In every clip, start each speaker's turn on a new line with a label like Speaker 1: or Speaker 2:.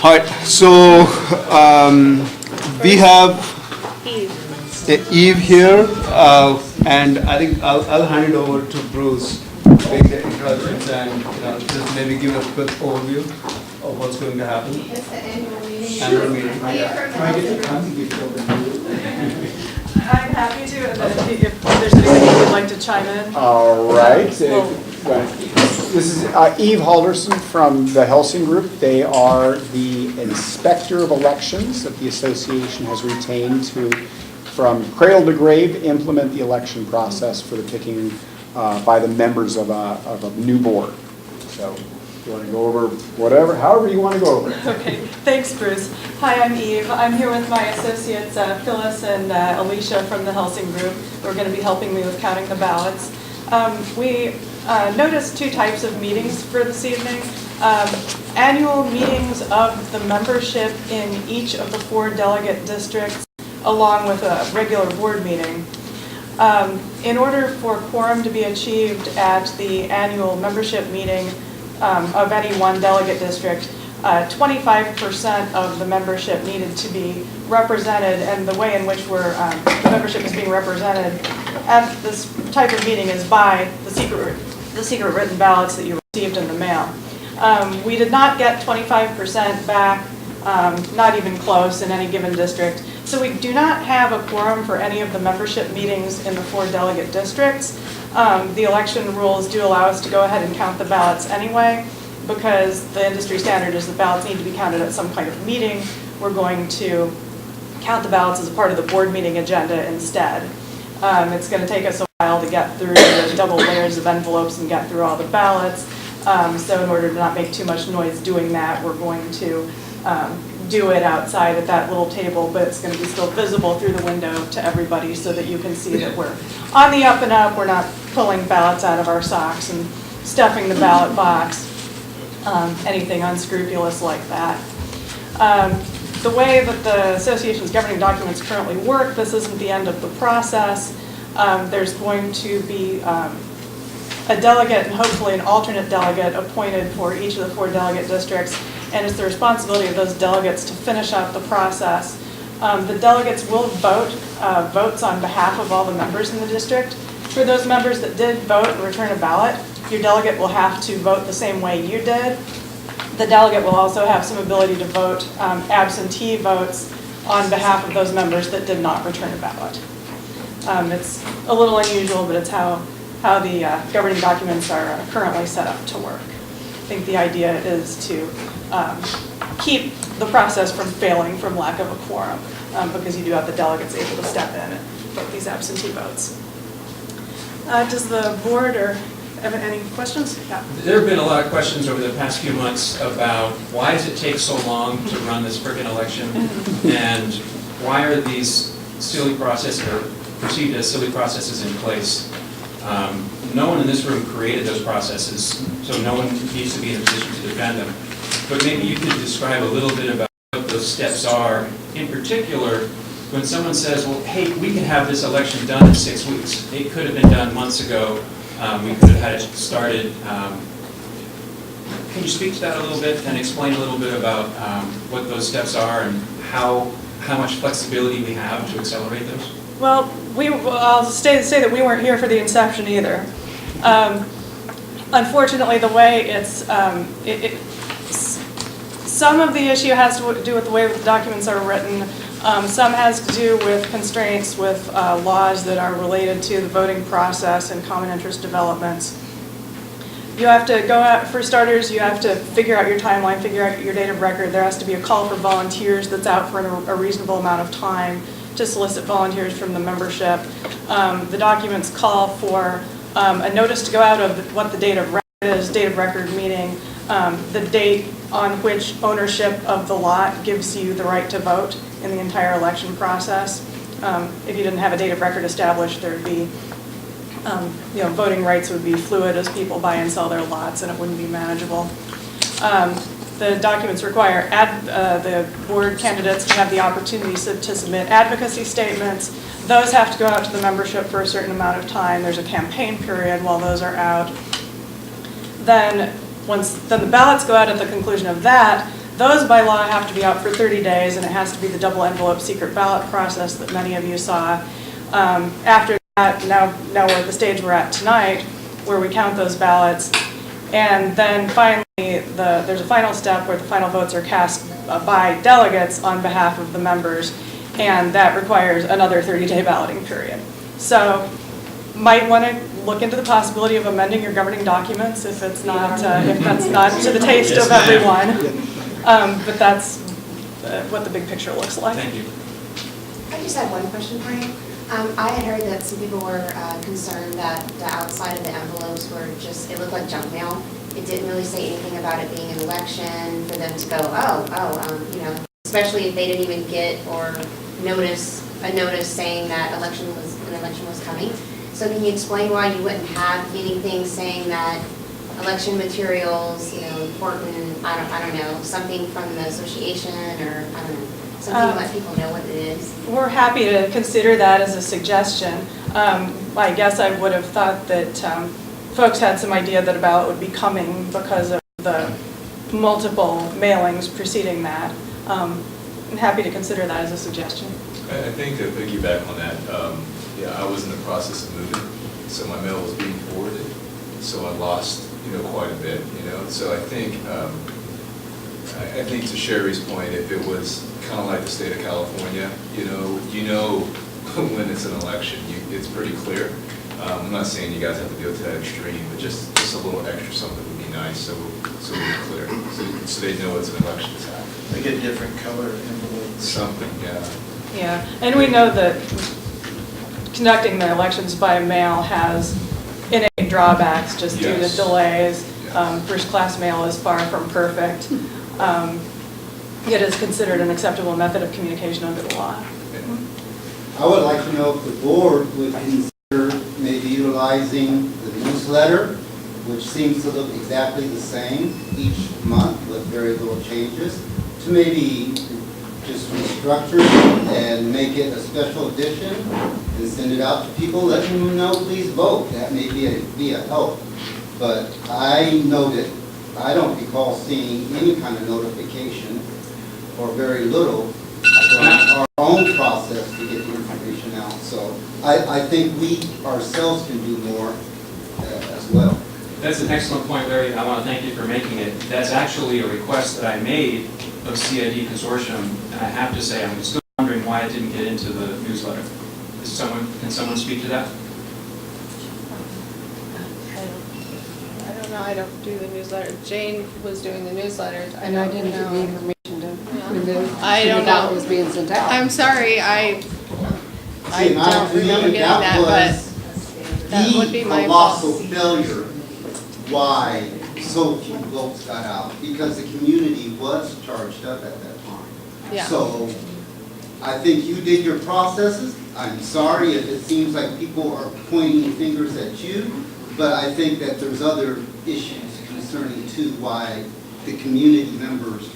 Speaker 1: All right, so we have Eve here, and I think I'll hand it over to Bruce to make the introductions and just maybe give a quick overview of what's going to happen.
Speaker 2: It's the annual meeting.
Speaker 1: Annual meeting.
Speaker 3: I'm happy to, and then if there's anything you would like to chime in.
Speaker 4: All right. This is Eve Halderson from the Helsing Group. They are the inspector of elections that the association has retained to, from cradle to grave, implement the election process for the picking by the members of a new board. So you want to go over whatever, however you want to go over it.
Speaker 3: Okay, thanks, Bruce. Hi, I'm Eve. I'm here with my associates, Phyllis and Alicia from the Helsing Group, who are going to be helping me with counting the ballots. We noticed two types of meetings for this evening. Annual meetings of the membership in each of the 4 delegate districts, along with a regular board meeting. In order for quorum to be achieved at the annual membership meeting of any one delegate district, 25% of the membership needed to be represented, and the way in which the membership is being represented at this type of meeting is by the secret written ballots that you received in the mail. We did not get 25% back, not even close in any given district. So we do not have a quorum for any of the membership meetings in the 4 delegate districts. The election rules do allow us to go ahead and count the ballots anyway, because the industry standard is the ballots need to be counted at some kind of meeting. We're going to count the ballots as a part of the board meeting agenda instead. It's going to take us a while to get through the double layers of envelopes and get through all the ballots. So in order to not make too much noise doing that, we're going to do it outside at that little table, but it's going to be still visible through the window to everybody so that you can see that we're on the up and up. We're not pulling ballots out of our socks and stuffing the ballot box, anything unscrupulous like that. The way that the association's governing documents currently work, this isn't the end of the process. There's going to be a delegate and hopefully an alternate delegate appointed for each of the 4 delegate districts, and it's the responsibility of those delegates to finish out the process. The delegates will vote votes on behalf of all the members in the district. For those members that did vote and return a ballot, your delegate will have to vote the same way you did. The delegate will also have some ability to vote absentee votes on behalf of those members that did not return a ballot. It's a little unusual, but it's how the governing documents are currently set up to work. I think the idea is to keep the process from failing from lack of a quorum, because you do have the delegates able to step in and vote these absentee votes. Does the board or have any questions? Yeah.
Speaker 5: There have been a lot of questions over the past few months about why does it take so long to run this frickin' election, and why are these silly processes, or perceived as silly processes, in place? No one in this room created those processes, so no one needs to be in a position to defend them. But maybe you could describe a little bit about what those steps are. In particular, when someone says, well, hey, we can have this election done in 6 weeks. It could have been done months ago. We could have had it started. Can you speak to that a little bit and explain a little bit about what those steps are and how much flexibility we have to accelerate those?
Speaker 3: Well, I'll say that we weren't here for the inception either. Unfortunately, the way some of the issue has to do with the way the documents are written. Some has to do with constraints with laws that are related to the voting process and common interest developments. You have to go out, for starters, you have to figure out your timeline, figure out your date of record. There has to be a call for volunteers that's out for a reasonable amount of time to solicit volunteers from the membership. The documents call for a notice to go out of what the date of record is, date of record meaning the date on which ownership of the lot gives you the right to vote in the entire election process. If you didn't have a date of record established, there'd be, voting rights would be fluid as people buy and sell their lots, and it wouldn't be manageable. The documents require the board candidates to have the opportunity to submit advocacy statements. Those have to go out to the membership for a certain amount of time. There's a campaign period while those are out. Then the ballots go out at the conclusion of that. Those by law have to be out for 30 days, and it has to be the double envelope secret ballot process that many of you saw. After that, now we're at the stage we're at tonight, where we count those ballots. And then finally, there's a final step where the final votes are cast by delegates on behalf of the members, and that requires another 30-day balloting period. So might want to look into the possibility of amending your governing documents if it's not, if that's not to the taste of everyone. But that's what the big picture looks like.
Speaker 5: Thank you.
Speaker 2: I just had one question for you. I had heard that some people were concerned that the outside of the envelopes were just, it looked like junk mail. It didn't really say anything about it being an election for them to go, you know, especially if they didn't even get or notice saying that an election was coming. So can you explain why you wouldn't have anything saying that election materials, you know, important, I don't know, something from the association, or I don't know, something to let people know what it is?
Speaker 3: We're happy to consider that as a suggestion. I guess I would have thought that folks had some idea that a ballot would be coming because of the multiple mailings preceding that. I'm happy to consider that as a suggestion.
Speaker 6: I think to piggyback on that, yeah, I was in the process of moving, so my mail was being forwarded, so I lost, you know, quite a bit, you know. So I think to Sherry's point, if it was kind of like the state of California, you know when it's an election, it's pretty clear. I'm not saying you guys have to go to that extreme, but just a little extra something would be nice, so we're clear, so they know it's an election that's happening.
Speaker 7: They get different color envelopes.
Speaker 6: Something, yeah.
Speaker 3: Yeah, and we know that conducting the elections by mail has innate drawbacks just due to
Speaker 6: Yes.
Speaker 3: delays.
Speaker 6: Yes.
Speaker 3: First-class mail is far from perfect. It is considered an acceptable method of communication under the law.
Speaker 8: I would like to know if the board would consider maybe utilizing the newsletter, which seems to look exactly the same each month with very little changes, to maybe just restructure it and make it a special edition and send it out to people, letting them know, please vote. That may be a help. But I noted, I don't recall seeing any kind of notification, or very little, from our own process to get the information out. So I think we ourselves can do more as well.
Speaker 5: That's an excellent point, Larry. I want to thank you for making it. That's actually a request that I made of CID Consortium, and I have to say, I'm still wondering why it didn't get into the newsletter. Can someone speak to that?
Speaker 9: I don't know, I don't do the newsletter. Jane was doing the newsletter.
Speaker 10: And I didn't get the information
Speaker 9: I don't
Speaker 10: that
Speaker 9: know.
Speaker 10: was being sent out.
Speaker 9: I'm sorry, I
Speaker 8: See,
Speaker 9: don't remember getting that, but that would be my
Speaker 8: colossal
Speaker 9: fault.
Speaker 8: failure why so few votes got out, because the community was charged up at that time.
Speaker 9: Yeah.
Speaker 8: So I think you did your processes. I'm sorry if it seems like people are pointing fingers at you, but I think that there's other issues concerning too why the community members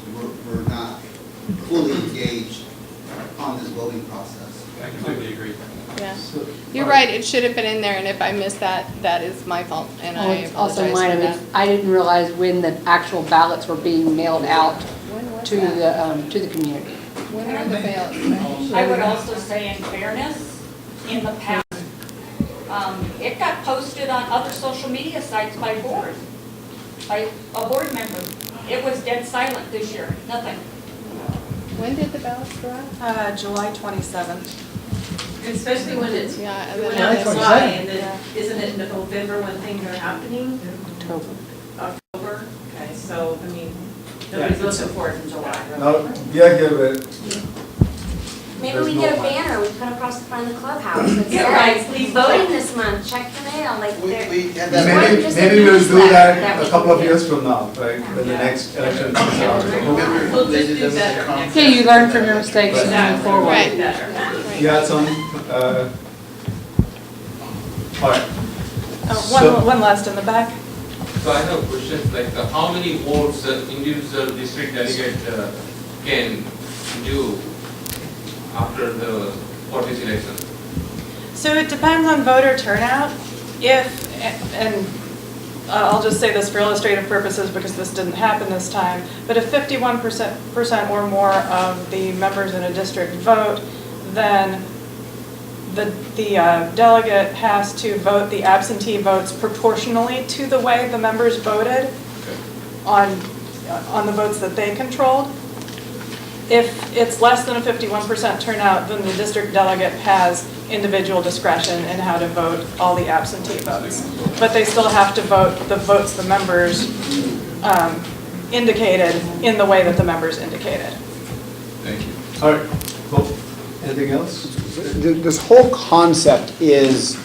Speaker 8: were not fully engaged on this voting process.
Speaker 5: I completely agree.
Speaker 9: Yeah. You're right, it should have been in there, and if I missed that, that is my fault, and I
Speaker 10: It's also
Speaker 9: apologize
Speaker 10: mine,
Speaker 9: for
Speaker 10: I
Speaker 9: that.
Speaker 10: mean, I didn't realize when the actual ballots were being mailed out
Speaker 9: When was
Speaker 10: to
Speaker 9: that?
Speaker 10: the community.
Speaker 9: When were the ballots?
Speaker 11: I would also say in fairness, in the past, it got posted on other social media sites by a board member. It was dead silent this year, nothing.
Speaker 9: When did the ballots go out?
Speaker 3: July 27th.
Speaker 12: Especially when it's,
Speaker 9: Yeah,
Speaker 12: when
Speaker 9: and then
Speaker 12: it's
Speaker 9: it's
Speaker 12: July, and then, isn't it November when things are happening?
Speaker 10: October.
Speaker 12: October? Okay, so, I mean, nobody's looking for it in July.
Speaker 1: Now, we are here with,
Speaker 2: Maybe we get a banner we put across the front of the clubhouse that
Speaker 12: Yeah, right,
Speaker 2: says,
Speaker 12: please
Speaker 2: voting
Speaker 12: vote.
Speaker 2: this month, check the mail, like there.
Speaker 7: We had that.
Speaker 2: More than
Speaker 1: maybe,
Speaker 2: just a
Speaker 1: maybe we'll do
Speaker 2: newsletter
Speaker 1: that
Speaker 2: that
Speaker 1: a
Speaker 2: we
Speaker 1: couple
Speaker 2: can
Speaker 1: of
Speaker 2: do.
Speaker 1: years from now, right, when the next election comes around.
Speaker 7: Remember,
Speaker 12: We'll
Speaker 7: they
Speaker 12: just
Speaker 7: did
Speaker 12: do
Speaker 7: this
Speaker 12: better
Speaker 7: at the
Speaker 12: next
Speaker 10: Okay, you learn from your mistakes and move
Speaker 12: Exactly,
Speaker 10: forward.
Speaker 9: Right.
Speaker 12: better.
Speaker 1: You had some, all right.
Speaker 3: One last in the back.
Speaker 13: So I have questions like how many votes individual district delegate can do after for this election?
Speaker 3: So it depends on voter turnout. And I'll just say this for illustrative purposes because this didn't happen this time, but if 51% or more of the members in a district vote, then the delegate has to vote the absentee votes proportionally to the way the members voted on the votes that they controlled. If it's less than a 51% turnout, then the district delegate has individual discretion in how to vote all the absentee votes. But they still have to vote the votes the members indicated in the way that the members indicated.
Speaker 6: Thank you.
Speaker 1: All right, cool. Anything else?
Speaker 4: This whole concept is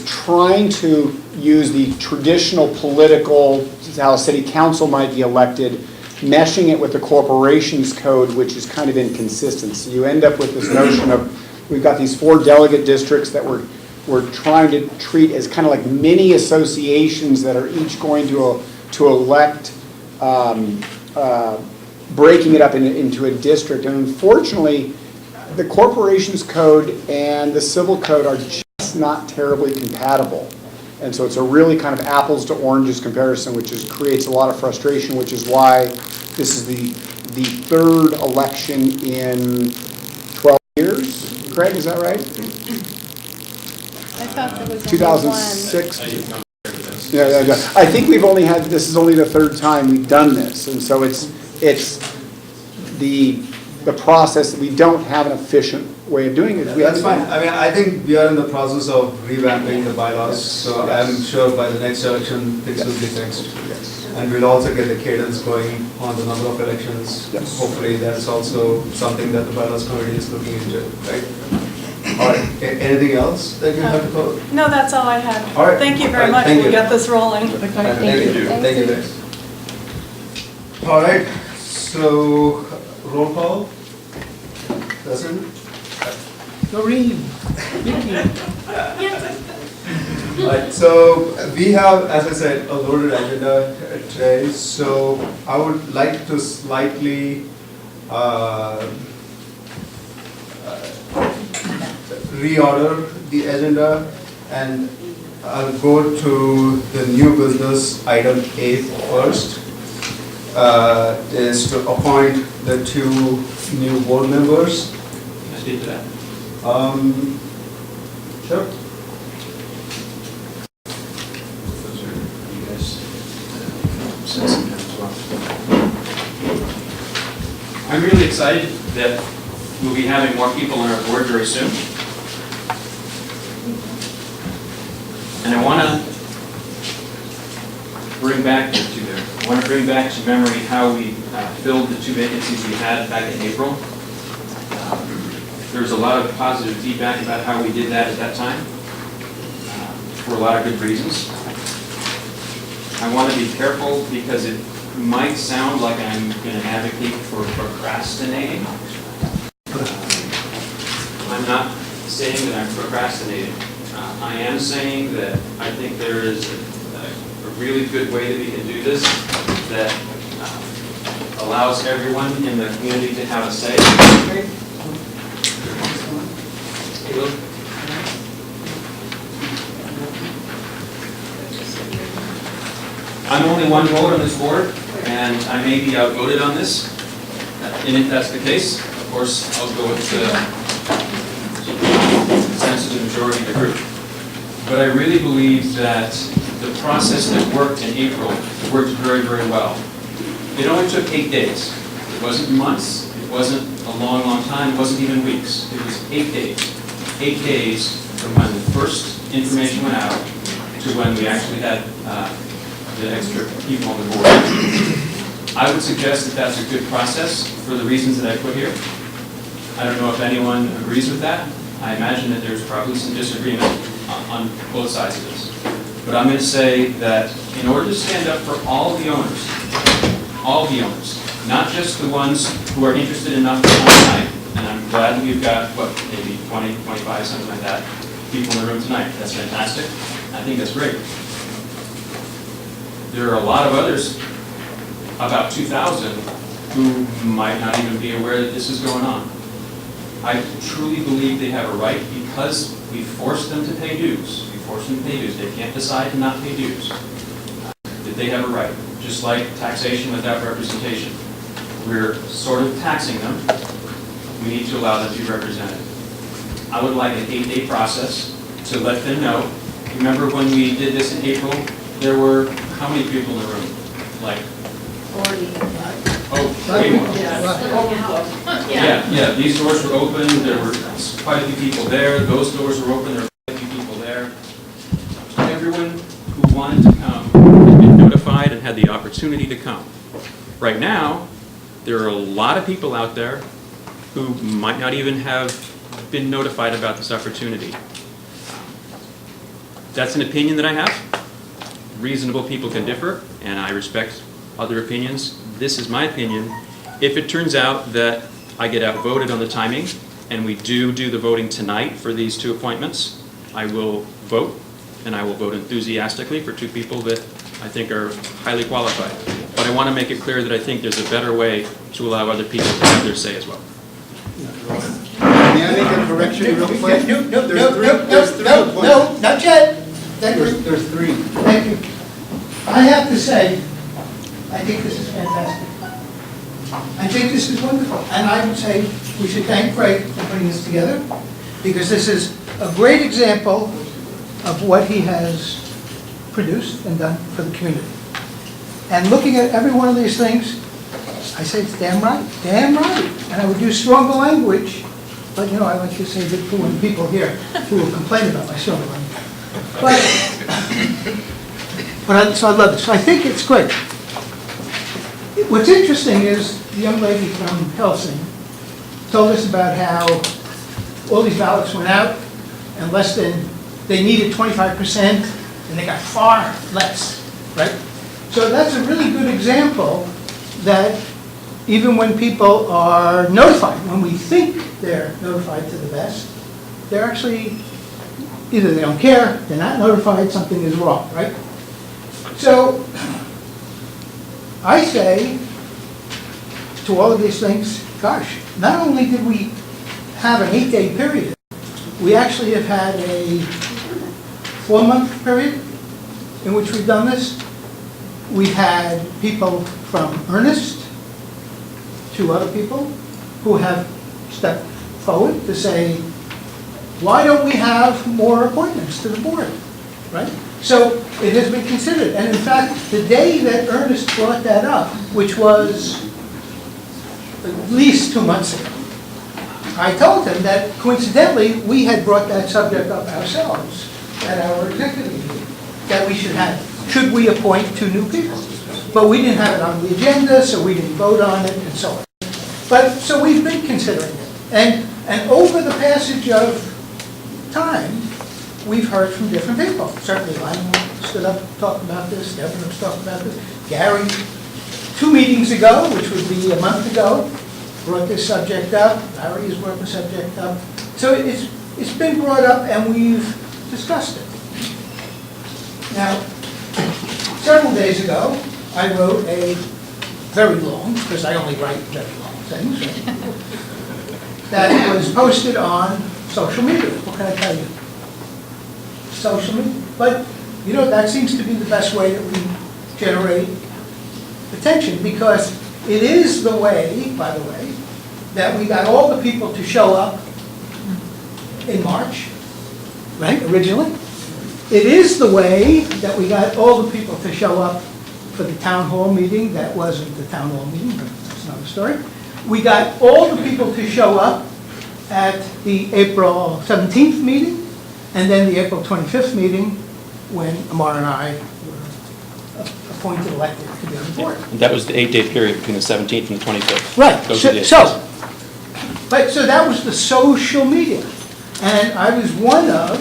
Speaker 4: trying to use the traditional political, how a city council might be elected, meshing it with the corporations code, which is kind of inconsistent. So you end up with this notion of, we've got these 4 delegate districts that we're trying to treat as kind of like mini associations that are each going to elect, breaking it up into a district. And unfortunately, the corporations code and the civil code are just not terribly compatible. And so it's a really kind of apples to oranges comparison, which creates a lot of frustration, which is why this is the 3rd election in 12 years. Craig, is that right?
Speaker 9: I thought there was only
Speaker 4: 2006. Yeah. I think we've only had, this is only the 3rd time we've done this. And so it's the process that we don't have an efficient way of doing it.
Speaker 1: That's fine. I mean, I think we are in the process of revamping the bylaws, so I'm sure by the next election, things will be fixed. And we'll also get the cadence going on the number of elections.
Speaker 4: Yes.
Speaker 1: Hopefully, that is also something that the bylaws committee is looking into, right? All right, anything else that you have to cover?
Speaker 3: No, that's all I had.
Speaker 1: All right.
Speaker 3: Thank you
Speaker 1: All
Speaker 3: very
Speaker 1: right,
Speaker 3: much.
Speaker 1: thank
Speaker 3: We'll
Speaker 1: you.
Speaker 3: get this rolling.
Speaker 1: Thank
Speaker 4: you.
Speaker 1: Thank you, guys. All right, so roll call. Doesn't?
Speaker 4: Noreen.
Speaker 1: Right, so we have, as I said, a loaded agenda today, so I would like to slightly reorder the agenda, and I'll go to the new business item A first, is to appoint the 2 new board members.
Speaker 5: Can I speak to that?
Speaker 1: Sure.
Speaker 5: Those are you guys said some as well. I'm really excited that we'll be having more people on our board very soon. And I want to bring back to memory how we filled the 2 vacancies we had back in April. There was a lot of positive feedback about how we did that at that time, for a lot of good reasons. I want to be careful because it might sound like I'm going to advocate for procrastinating. I'm not saying that I'm procrastinating. I am saying that I think there is a really good way that we can do this that allows everyone in the community to have a say. I'm only one vote on this board, and I may be outvoted on this. And if that's the case, of course, I'll go with the consensus majority of the group. But I really believe that the process that worked in April worked very, very well. It only took 8 days. It wasn't months. It wasn't a long, long time. It wasn't even weeks. It was 8 days. 8 days from when the first information went out to when we actually had the extra people on the board. I would suggest that that's a good process for the reasons that I put here. I don't know if anyone agrees with that. I imagine that there's probably some disagreement on both sides of this. But I'm going to say that in order to stand up for all the owners, not just the ones who are interested enough to come tonight, and I'm glad we've got, what, maybe 20, 25, something like that, people in the room tonight. That's fantastic. I think that's great. There are a lot of others, about 2,000, who might not even be aware that this is going on. I truly believe they have a right because we forced them to pay dues. We forced them to pay dues. They can't decide to not pay dues. that they have a right, just like taxation without representation. We're sort of taxing them. We need to allow them to be represented. I would like an 8-day process to let them know. Remember when we did this in April, there were how many people in the room? Like
Speaker 11: 40.
Speaker 5: Oh, way more. Yeah, these doors were open, there were quite a few people there, those doors were open, there were quite a few people there. Everyone who wanted to come had been notified and had the opportunity to come. Right now, there are a lot of people out there who might not even have been notified about this opportunity. That's an opinion that I have. Reasonable people can differ, and I respect other opinions. This is my opinion. If it turns out that I get outvoted on the timing, and we do the voting tonight for these two appointments, I will vote, and I will vote enthusiastically for two people that I think are highly qualified. But I want to make it clear that I think there's a better way to allow other people to have their say as well.
Speaker 8: May I make a correction real quick?
Speaker 14: No,
Speaker 8: There's three appointments.
Speaker 14: no, not yet. Thank you.
Speaker 8: There's three.
Speaker 14: Thank you. I have to say, I think this is fantastic. I think this is wonderful. And I would say we should thank Craig for putting this together, because this is a great example of what he has produced and done for the community. And looking at every one of these things, I say it's damn right, damn right. And I would use stronger language, but you know, I like to say that for when people here who will complain about my stronger language. So I love this. So I think it's great. What's interesting is the young lady from Helsing told us about how all these ballots went out and they needed 25% and they got far less, right? So that's a really good example that even when people are notified, when we think they're notified to the best, they're actually, either they don't care, they're not notified, something is wrong, right? So I say to all of these things, gosh, not only did we have an 8-day period, we actually have had a 4-month period in which we've done this. We've had people from Ernest, 2 other people, who have stepped forward to say, why don't we have more appointments to the board, right? So it has been considered. And in fact, the day that Ernest brought that up, which was at least 2 months ago, I told him that coincidentally, we had brought that subject up ourselves at our executive meeting, that we should we appoint 2 new people? But we didn't have it on the agenda, so we didn't vote on it, and so on. But, so we've been considering it. And over the passage of time, we've heard from different people. Certainly, Lionel stood up and talked about this, Deborah's talked about this. Gary, 2 meetings ago, which would be a month ago, brought this subject up. Larry has brought the subject up. So it's been brought up and we've discussed it. Now, several days ago, I wrote a very long, because I only write very long things, that was posted on social media. What can I tell you? Social media. But, you know, that seems to be the best way that we generate attention, because it is the way, by the way, that we got all the people to show up in March, right, originally. It is the way that we got all the people to show up for the town hall meeting. That wasn't the town hall meeting, but that's another story. We got all the people to show up at the April 17th meeting, and then the April 25th meeting, when Amar and I were appointed, elected to be on the board.
Speaker 5: And that was the 8-day period between the 17th and the 25th.
Speaker 14: Right.
Speaker 5: Those are the days.
Speaker 14: So that was the social media. And I was one of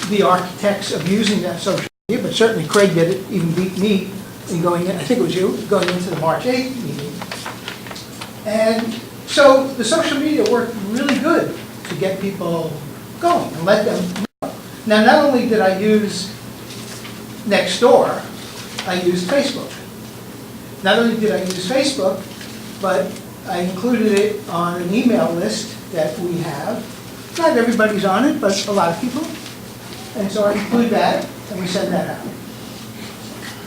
Speaker 14: the architects of using that social media, but certainly Craig did it, even beat me in going in, I think it was you, going into the March 8th meeting. And so the social media worked really good to get people going and let them know. Now, not only did I use Nextdoor, I used Facebook. Not only did I use Facebook, but I included it on an email list that we have. Not everybody's on it, but a lot of people. And so I include that, and we send that out.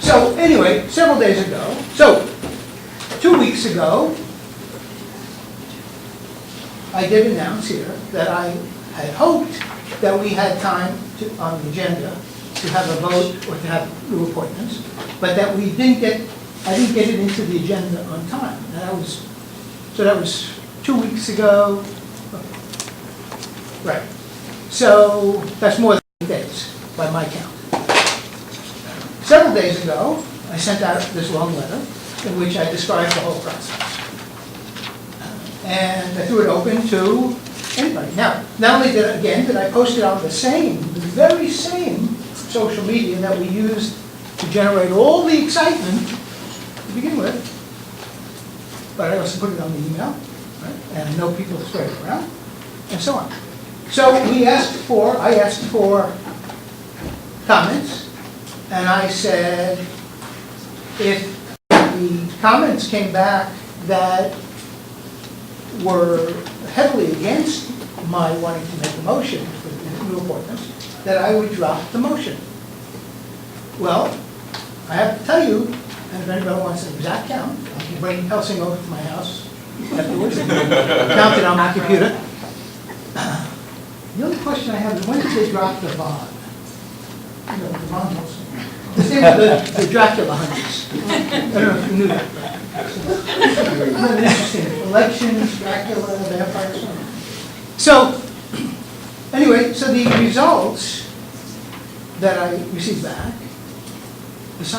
Speaker 14: So anyway, several days ago, so 2 weeks ago, I did announce here that I had hoped that we had time to, on the agenda, to have a vote or to have new appointments, but that we didn't get, I didn't get it into the agenda on time. And that was 2 weeks ago. Right. So that's more than 8 days by my count. Several days ago, I sent out this long letter in which I described the whole process. And I threw it open to anybody. Now, not only did I post it on the very same social media that we used to generate all the excitement to begin with, but I also put it on the email, right? And I know people spread it around, and so on. So I asked for comments, and I said, if the comments came back that were heavily against my wanting to make a motion for new appointments, that I would drop the motion. Well, I have to tell you, and if anybody wants an exact count, I can bring Helsing over to my house afterwards and count it on my computer. The only question I have is, when did they drop the bond? You know, the bond Helsing. The Dracula hunters. I don't know if you knew that. Interesting. Elections, Dracula, vampires. So, anyway, so the results that I received back, was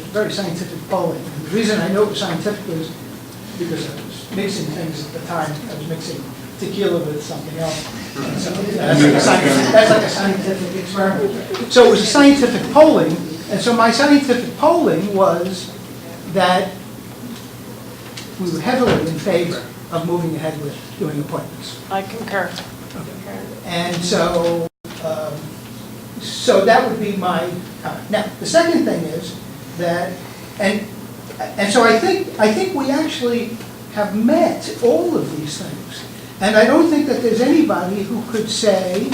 Speaker 14: very scientific polling. And the reason I know it was scientific was because I was mixing things at the time. I was mixing tequila with something else. So that's like a scientific experiment. So it was a scientific polling, and so my scientific polling was that we were heavily in favor of moving ahead with doing appointments.
Speaker 3: I concur.
Speaker 14: And so, so that would be my comment. Now, the second thing is that, and so I think we actually have met all of these things. And I don't think that there's anybody who could say,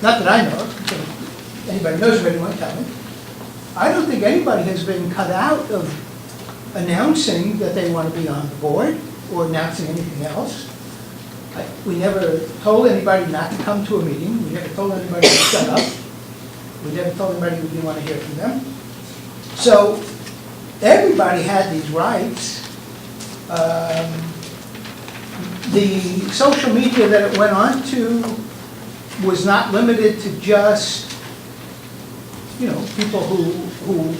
Speaker 14: not that I know of, if anybody knows of anyone, tell me. I don't think anybody has been cut out of announcing that they want to be on the board or announcing anything else. We never told anybody not to come to a meeting. We never told anybody to shut up. We never told anybody we didn't want to hear from them. So everybody had these rights. The social media that it went on to was not limited to just, you know, people who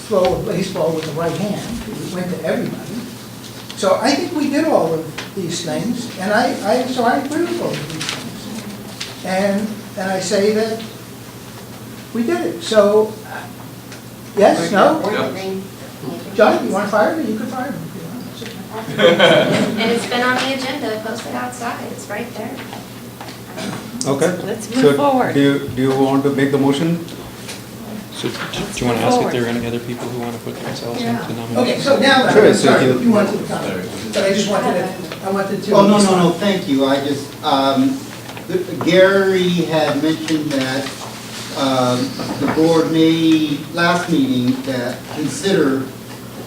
Speaker 14: throw a baseball with the right hand. It went to everybody. So I think we did all of these things, and so I agree with all of these things. And I say that we did it. So, yes, no? John, you want to fire me? You can fire me.
Speaker 2: And it's been on the agenda, posted outside, it's right there.
Speaker 1: Okay.
Speaker 3: Let's move forward.
Speaker 1: Do you want to make the motion?
Speaker 5: So do you want to ask if there are any other people who want to put themselves into the nomination?
Speaker 14: Okay, so now,
Speaker 1: Sure,
Speaker 14: sorry,
Speaker 1: so
Speaker 14: you wanted to comment, but I just wanted to.
Speaker 8: Oh, no, thank you. I just, Gary had mentioned that the board may, last meeting, that consider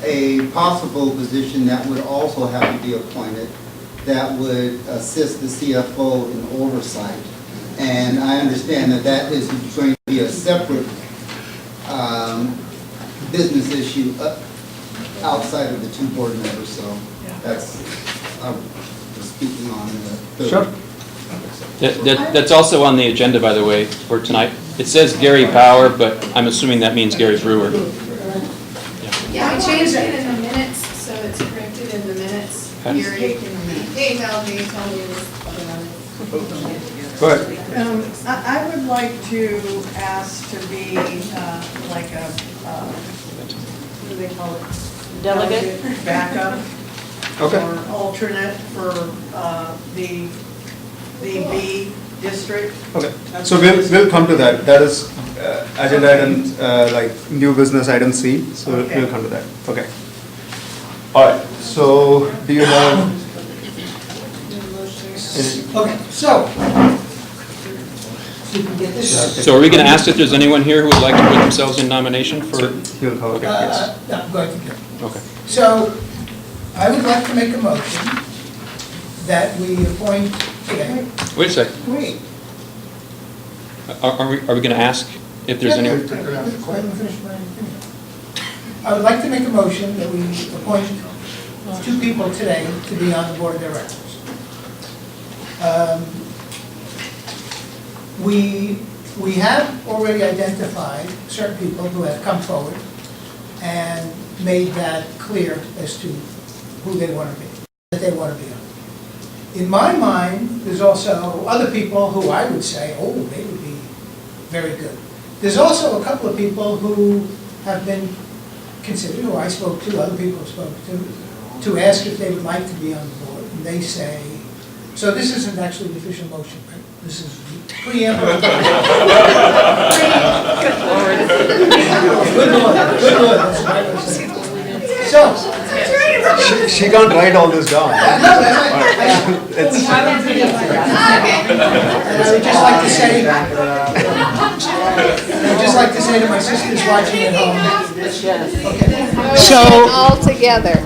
Speaker 8: a possible position that would also have to be appointed that would assist the CFO in oversight. And I understand that that is going to be a separate business issue outside of the two board members, so that's, speaking on the.
Speaker 1: Sure.
Speaker 5: That's also on the agenda, by the way, for tonight. It says Gary Bauer, but I'm assuming that means Gary Brewer.
Speaker 9: Yeah, I changed it in the minutes, so it's corrected in the minutes.
Speaker 5: Okay.
Speaker 9: Gary emailed me, told me this.
Speaker 1: Go ahead.
Speaker 12: I would like to ask to be like a, what do they call it?
Speaker 3: Delegate?
Speaker 12: Backup.
Speaker 1: Okay.
Speaker 12: Or alternate for the B district.
Speaker 1: Okay, so we'll come to that. That is agenda item, like new business item C, so
Speaker 12: Okay.
Speaker 1: we'll come to that. Okay. All right, so do you have?
Speaker 14: Okay, so, we can get this.
Speaker 5: So are we going to ask if there's anyone here who would like to put themselves in nomination for?
Speaker 1: He'll call.
Speaker 5: Okay, yes.
Speaker 14: No, I'm going to go.
Speaker 5: Okay.
Speaker 14: So, I would like to make a motion that we appoint today.
Speaker 5: Wait a sec.
Speaker 14: Wait.
Speaker 5: Are we going to ask if there's anyone?
Speaker 14: I would like to make a motion that we appoint 2 people today to be on the board of directors. We have already identified certain people who have come forward and made that clear as to who they want to be, that they want to be on. In my mind, there's also other people who I would say, oh, they would be very good. There's also a couple of people who have been considered, who I spoke to, other people have spoken to ask if they would like to be on the board. And they say, so this isn't actually the official motion, right? This is the preamble. Good Lord. Good Lord, that's what I was saying. So.
Speaker 1: She can't write all this down.
Speaker 14: And I would just like to say, I'd just like to say to my sisters watching at home. So
Speaker 9: All together.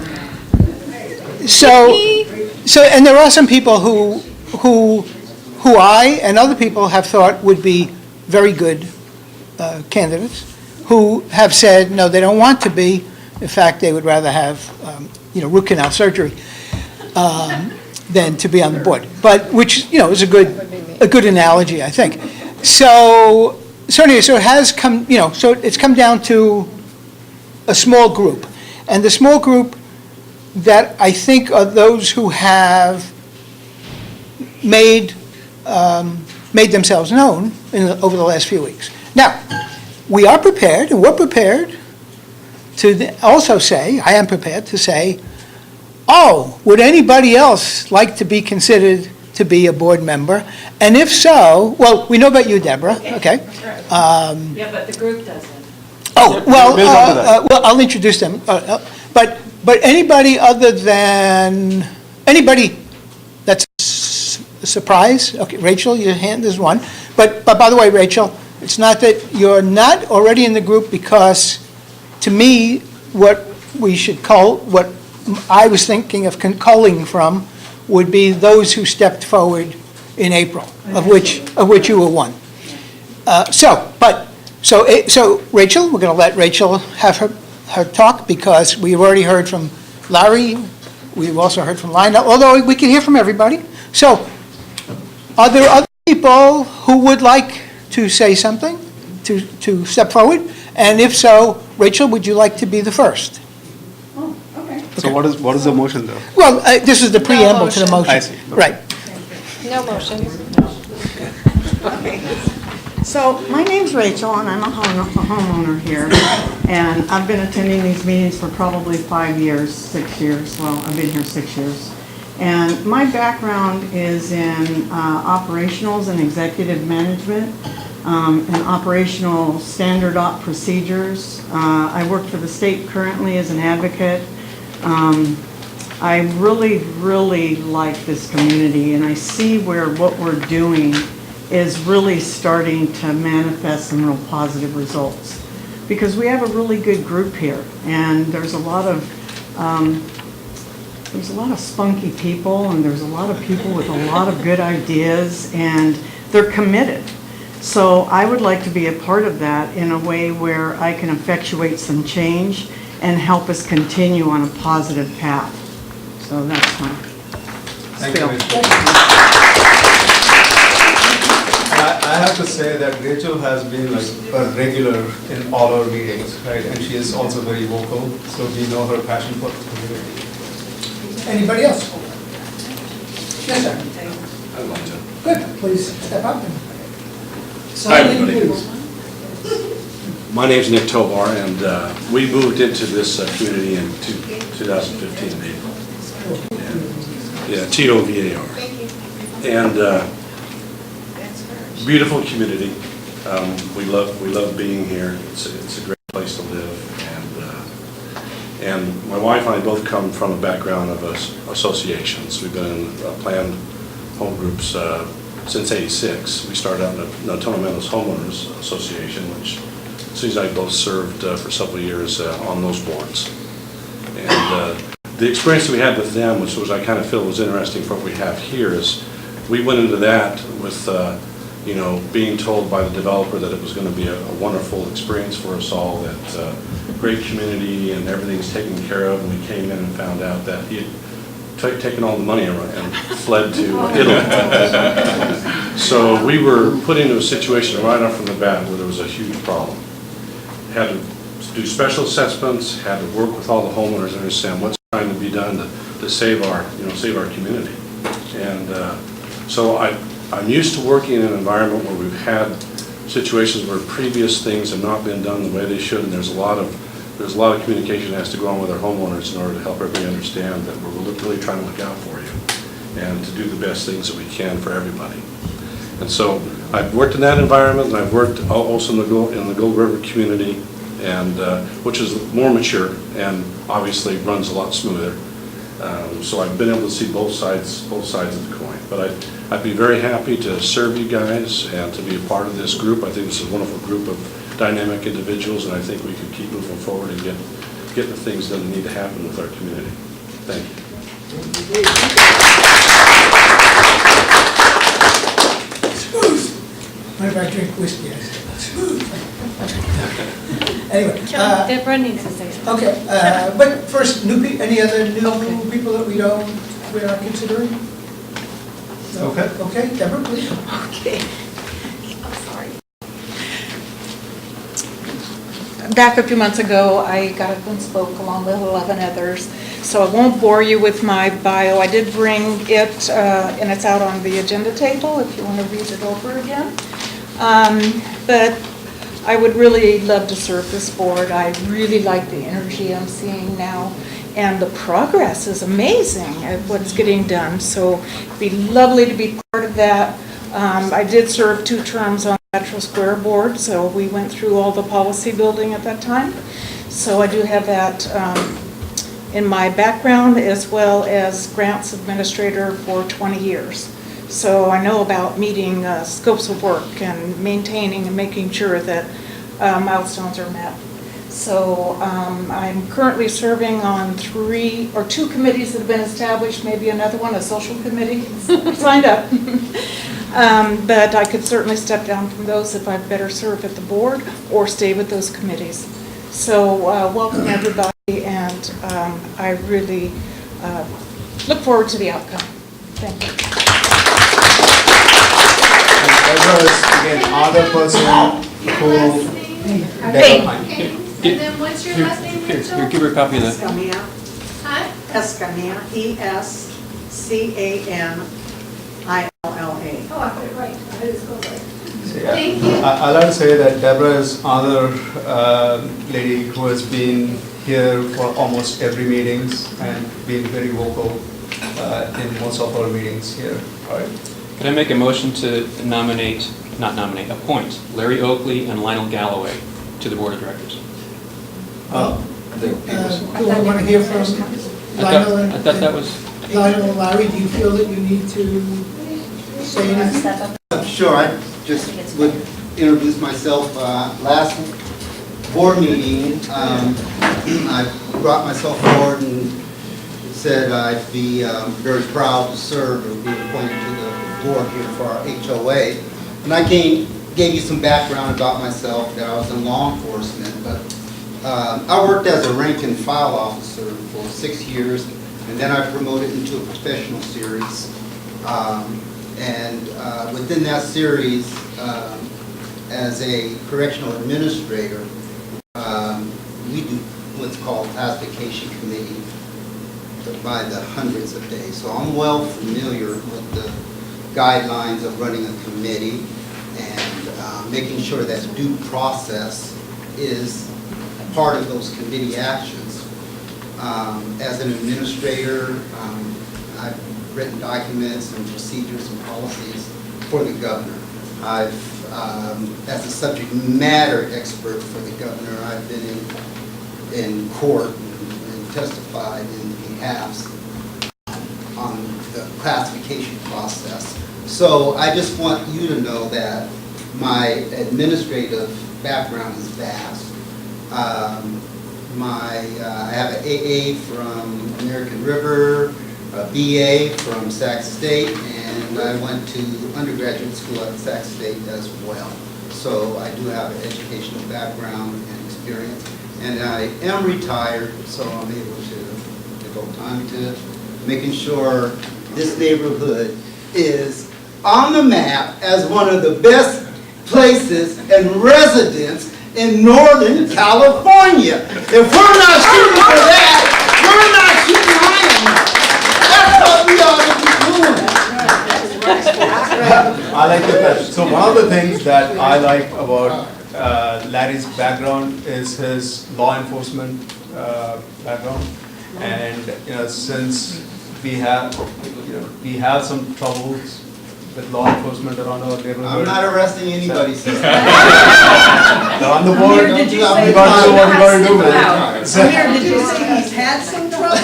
Speaker 14: So, and there are some people who I and other people have thought would be very good candidates, who have said, no, they don't want to be. In fact, they would rather have, root canal surgery than to be on the board. But, which, is a good analogy, I think. So anyway, so it has come, so it's come down to a small group. And the small group that I think are those who have made themselves known over the last few weeks. Now, we are prepared, and we're prepared to also say, I am prepared to say, oh, would anybody else like to be considered to be a board member? And if so, well, we know about you, Deborah, okay?
Speaker 11: Yeah, but the group doesn't.
Speaker 14: Oh, well, I'll introduce them. But anybody other than, anybody that's a surprise? Okay, Rachel, your hand is one. But by the way, Rachel, it's not that you're not already in the group, because to me, what we should call, what I was thinking of culling from would be those who stepped forward in April, of which you were one. So Rachel, we're going to let Rachel have her talk, because we've already heard from Larry, we've also heard from Lionel, although we can hear from everybody. So, are there other people who would like to say something, to step forward? And if so, Rachel, would you like to be the first?
Speaker 12: Oh, okay.
Speaker 1: So what is the motion though?
Speaker 14: Well, this is the preamble to the motion.
Speaker 1: I see. Okay.
Speaker 14: Right.
Speaker 9: No motions.
Speaker 12: So my name's Rachel, and I'm a homeowner here, and I've been attending these meetings for probably 5 years, 6 years. Well, I've been here 6 years. And my background is in operationals and executive management, and operational standard op procedures. I work for the state currently as an advocate. I really, really like this community, and I see where what we're doing is really starting to manifest some real positive results. Because we have a really good group here, and there's a lot of spunky people, and there's a lot of people with a lot of good ideas, and they're committed. So I would like to be a part of that in a way where I can effectuate some change and help us continue on a positive path. So that's my spiel.
Speaker 1: I have to say that Rachel has been like a regular in all our meetings, right? And she is also very vocal, so we know her passion for the community.
Speaker 14: Anybody else? Yes, sir.
Speaker 6: I'd like to.
Speaker 14: Good, please step up and.
Speaker 15: Hi, everybody. My name's Nick Tovar, and we moved into this community in 2015 in April. Yeah, TOVAR. And beautiful community. We love being here. It's a great place to live. And my wife and I both come from a background of associations. We've been in planned home groups since '86. We started out in the Anatolia Homeowners Association, which Susan and I both served for several years on those boards. And the experience that we had with them, which was I kind of feel was interesting for what we have here, is we went into that with you know, being told by the developer that it was going to be a wonderful experience for us all, that great community and everything's taken care of, and we came in and found out that he had taken all the money and fled to Italy. So we were put into a situation right off from the bat where there was a huge problem. Had to do special assessments, had to work with all the homeowners and understand what's trying to be done to save our, you know, save our community. And so I'm used to working in an environment where we've had situations where previous things have not been done the way they should, and there's a lot of communication that has to go on with our homeowners in order to help everybody understand that we're really trying to look out for you and to do the best things that we can for everybody. And so I've worked in that environment, and I've worked also in the Gold River community, and which is more mature and obviously runs a lot smoother. So I've been able to see both sides of the coin. But I'd be very happy to serve you guys and to be a part of this group. I think this is a wonderful group of dynamic individuals, and I think we can keep moving forward and get the things that need to happen with our community. Thank you.
Speaker 14: What if I drink whiskey? I said, anyway.
Speaker 9: Deborah needs to say something.
Speaker 14: Okay, but first, any other new people that we are considering? No?
Speaker 1: Okay.
Speaker 14: Okay, Deborah, please.
Speaker 16: Okay. I'm sorry. Back a few months ago, I got up and spoke along with 11 others, so I won't bore you with my bio. I did bring it, and it's out on the agenda table if you want to read it over again. But I would really love to serve this board. I really like the energy I'm seeing now, and the progress is amazing at what's getting done. So it'd be lovely to be part of that. I did serve 2 terms on the Metro Square board, so we went through all the policy building at that time. So I do have that in my background, as well as grants administrator for 20 years. So I know about meeting scopes of work and maintaining and making sure that milestones are met. So I'm currently serving on 2 committees that have been established, maybe another one, a social committee, signed up. But I could certainly step down from those if I'd better serve at the board or stay with those committees. So welcome everybody, and I really look forward to the outcome. Thank you.
Speaker 1: Deborah is again another person who.
Speaker 16: Hey.
Speaker 9: And then what's your last name, Rachel?
Speaker 5: Here, give her a copy of that.
Speaker 12: Escamilla.
Speaker 9: Huh?
Speaker 12: Escamilla, ESCANILLA.
Speaker 9: Oh, I put it right. I heard it spelled right.
Speaker 1: Yeah.
Speaker 9: Thank you.
Speaker 1: I'd like to say that Deborah is another lady who has been here for almost every meetings and been very vocal in most of our meetings here. All right.
Speaker 5: Can I make a motion to appoint Larry Oakley and Lionel Galloway to the board of directors?
Speaker 14: Do we want to hear from Lionel
Speaker 5: I thought that was...
Speaker 14: Lionel and Larry? Do you feel that you need to say anything?
Speaker 8: Sure, I just would introduce myself. Last board meeting, I brought myself forward and said I'd be very proud to serve and be appointed to the board here for our HOA. And I gave you some background about myself, that I was in law enforcement, but I worked as a rank and file officer for 6 years, and then I promoted into a professional series. And within that series, as a correctional administrator, we do what's called classification committee by the hundreds of days. So I'm well familiar with the guidelines of running a committee and making sure that due process is part of those committee actions. As an administrator, I've written documents and procedures and policies for the governor. As a subject matter expert for the governor, I've been in court and testified in behalfs on the classification process. So I just want you to know that my administrative background is vast. I have an AA from American River, a BA from Sac State, and I went to undergraduate school at Sac State as well. So I do have an educational background and experience. And I am retired, so I'm able to devote time to making sure this neighborhood is on the map as one of the best places and residents in Northern California. If we're not shooting for that, we're not shooting high enough. That's what we ought to be doing.
Speaker 1: I like that. So one of the things that I like about Larry's background is his law enforcement background, and since we have some troubles with law enforcement around our neighborhood.
Speaker 8: I'm not arresting anybody, sir.
Speaker 1: They're on the board.
Speaker 12: Amir, did you
Speaker 1: You
Speaker 12: say
Speaker 1: gotta do what you gotta do with it.
Speaker 12: Amir, did you say he's had some trouble?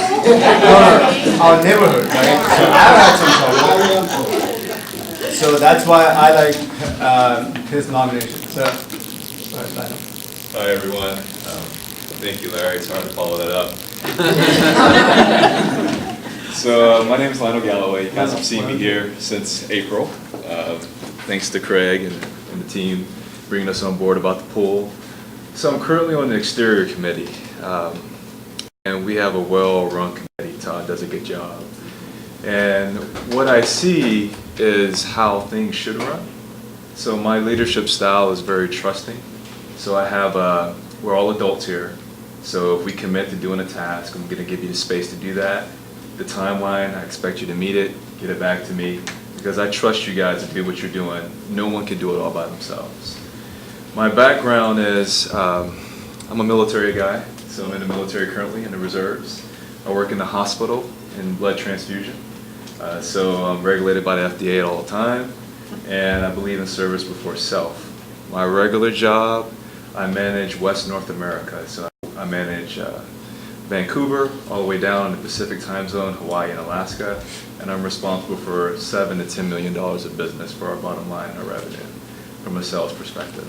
Speaker 1: Our neighborhood, right? So I've had some trouble. So that's why I like his nomination. So,
Speaker 6: Hi, everyone. Thank you, Larry. It's hard to follow that up. So my name is Lionel Galloway. You guys have seen me here since April. Thanks to Craig and the team bringing us on board about the pool. So I'm currently on the exterior committee, and we have a well-run committee. Todd does a good job. And what I see is how things should run. So my leadership style is very trusting. So I have, we're all adults here. So if we commit to doing a task, I'm going to give you the space to do that. The timeline, I expect you to meet it, get it back to me, because I trust you guys to do what you're doing. No one can do it all by themselves. My background is, I'm a military guy, so I'm in the military currently, in the reserves. I work in the hospital in blood transfusion. So I'm regulated by the FDA all the time, and I believe in service before self. My regular job, I manage West North America, so I manage Vancouver, all the way down in the Pacific time zone, Hawaii and Alaska, and I'm responsible for $7 to $10 million of business for our bottom line and our revenue from a sales perspective.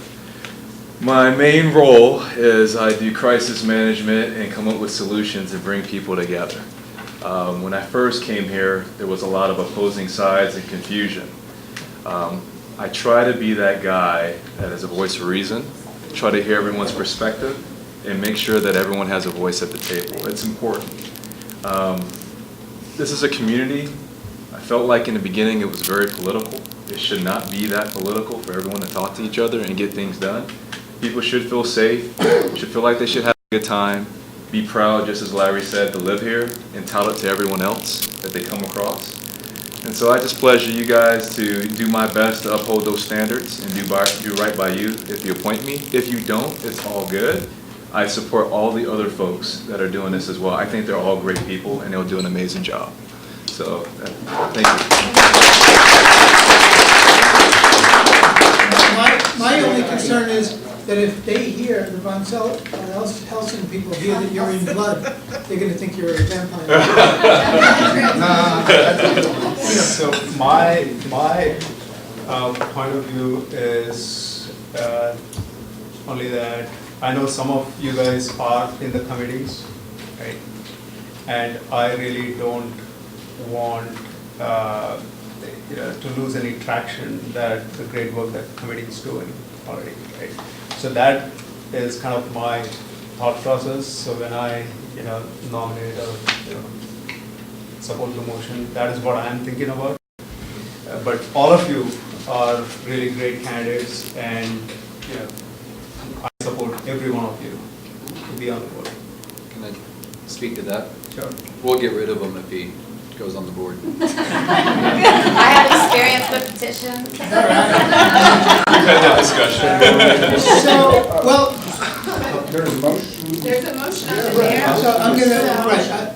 Speaker 6: My main role is I do crisis management and come up with solutions and bring people together. When I first came here, there was a lot of opposing sides and confusion. I try to be that guy that is a voice of reason, try to hear everyone's perspective, and make sure that everyone has a voice at the table. It's important. This is a community. I felt like in the beginning it was very political. It should not be that political for everyone to talk to each other and get things done. People should feel safe, should feel like they should have a good time, be proud, just as Larry said, to live here, and tout it to everyone else that they come across. And so I just pleasure you guys to do my best to uphold those standards and do right by you if you appoint me. If you don't, it's all good. I support all the other folks that are doing this as well. I think they're all great people and they'll do an amazing job. So, thank you.
Speaker 14: My only concern is that if they hear, the Von Helsing people hear that you're in blood, they're gonna think you're a vampire.
Speaker 1: So my point of view is only that I know some of you guys are in the committees, right? And I really don't want to lose any traction that the great work that the committee is doing already, right? So that is kind of my thought process. So when I nominate or support the motion, that is what I'm thinking about. But all of you are really great candidates, and I support every one of you to be on the board.
Speaker 17: Can I speak to that?
Speaker 1: Sure.
Speaker 17: We'll get rid of him if he goes on the board.
Speaker 2: I have experience with petitions.
Speaker 6: We've had that discussion.
Speaker 14: So, well,
Speaker 4: There's a motion.
Speaker 9: There's a motion on the
Speaker 14: right,
Speaker 9: table.
Speaker 14: so I'm gonna, right,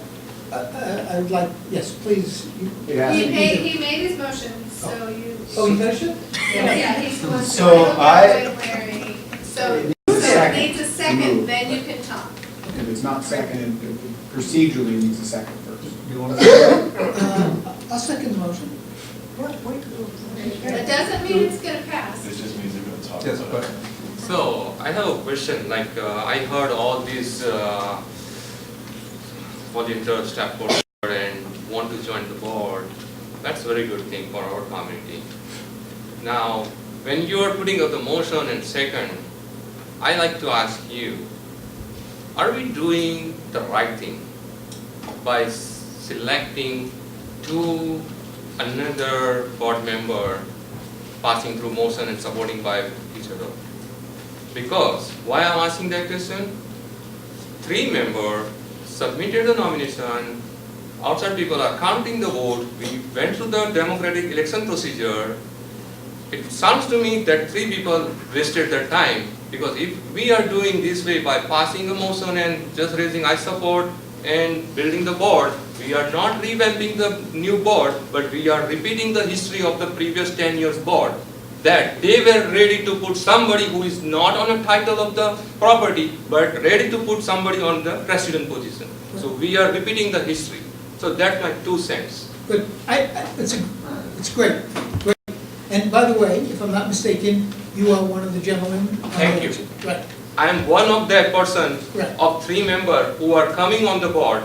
Speaker 14: I'd like, yes, please.
Speaker 4: It has to be.
Speaker 9: He made his motion, so you.
Speaker 14: Oh, you finished it?
Speaker 9: Yeah, he's supposed to.
Speaker 1: So
Speaker 9: Larry. So
Speaker 4: It
Speaker 9: it
Speaker 4: needs a second.
Speaker 9: needs a second, then you can talk.
Speaker 4: If it's not seconded, procedurally needs a second first.
Speaker 1: You want to say that?
Speaker 14: I'll second the motion.
Speaker 9: That doesn't mean it's gonna pass.
Speaker 6: This just means they're gonna talk
Speaker 1: Yes,
Speaker 6: about
Speaker 1: but
Speaker 6: it.
Speaker 13: So, I have a question, like, I heard all these volunteer staff board and want to join the board. That's a very good thing for our community. Now, when you are putting up the motion and second, I like to ask you, are we doing the right thing by selecting another board member passing through motion and supporting by each other? Because, why I'm asking that question? 3 members submitted the nomination, outside people are counting the vote, we went through the democratic election procedure. It sounds to me that 3 people wasted their time, because if we are doing this way by passing a motion and just raising I support and building the board, we are not revamping the new board, but we are repeating the history of the previous 10 years board. That they were ready to put somebody who is not on a title of the property, but ready to put somebody on the president position. So we are repeating the history. So that's my 2 cents.
Speaker 14: But it's great, great. And by the way, if I'm not mistaken, you are one of the gentlemen.
Speaker 13: Thank you.
Speaker 14: Right,
Speaker 13: I am one of that person
Speaker 14: Right.
Speaker 13: of 3 members who are coming on the board.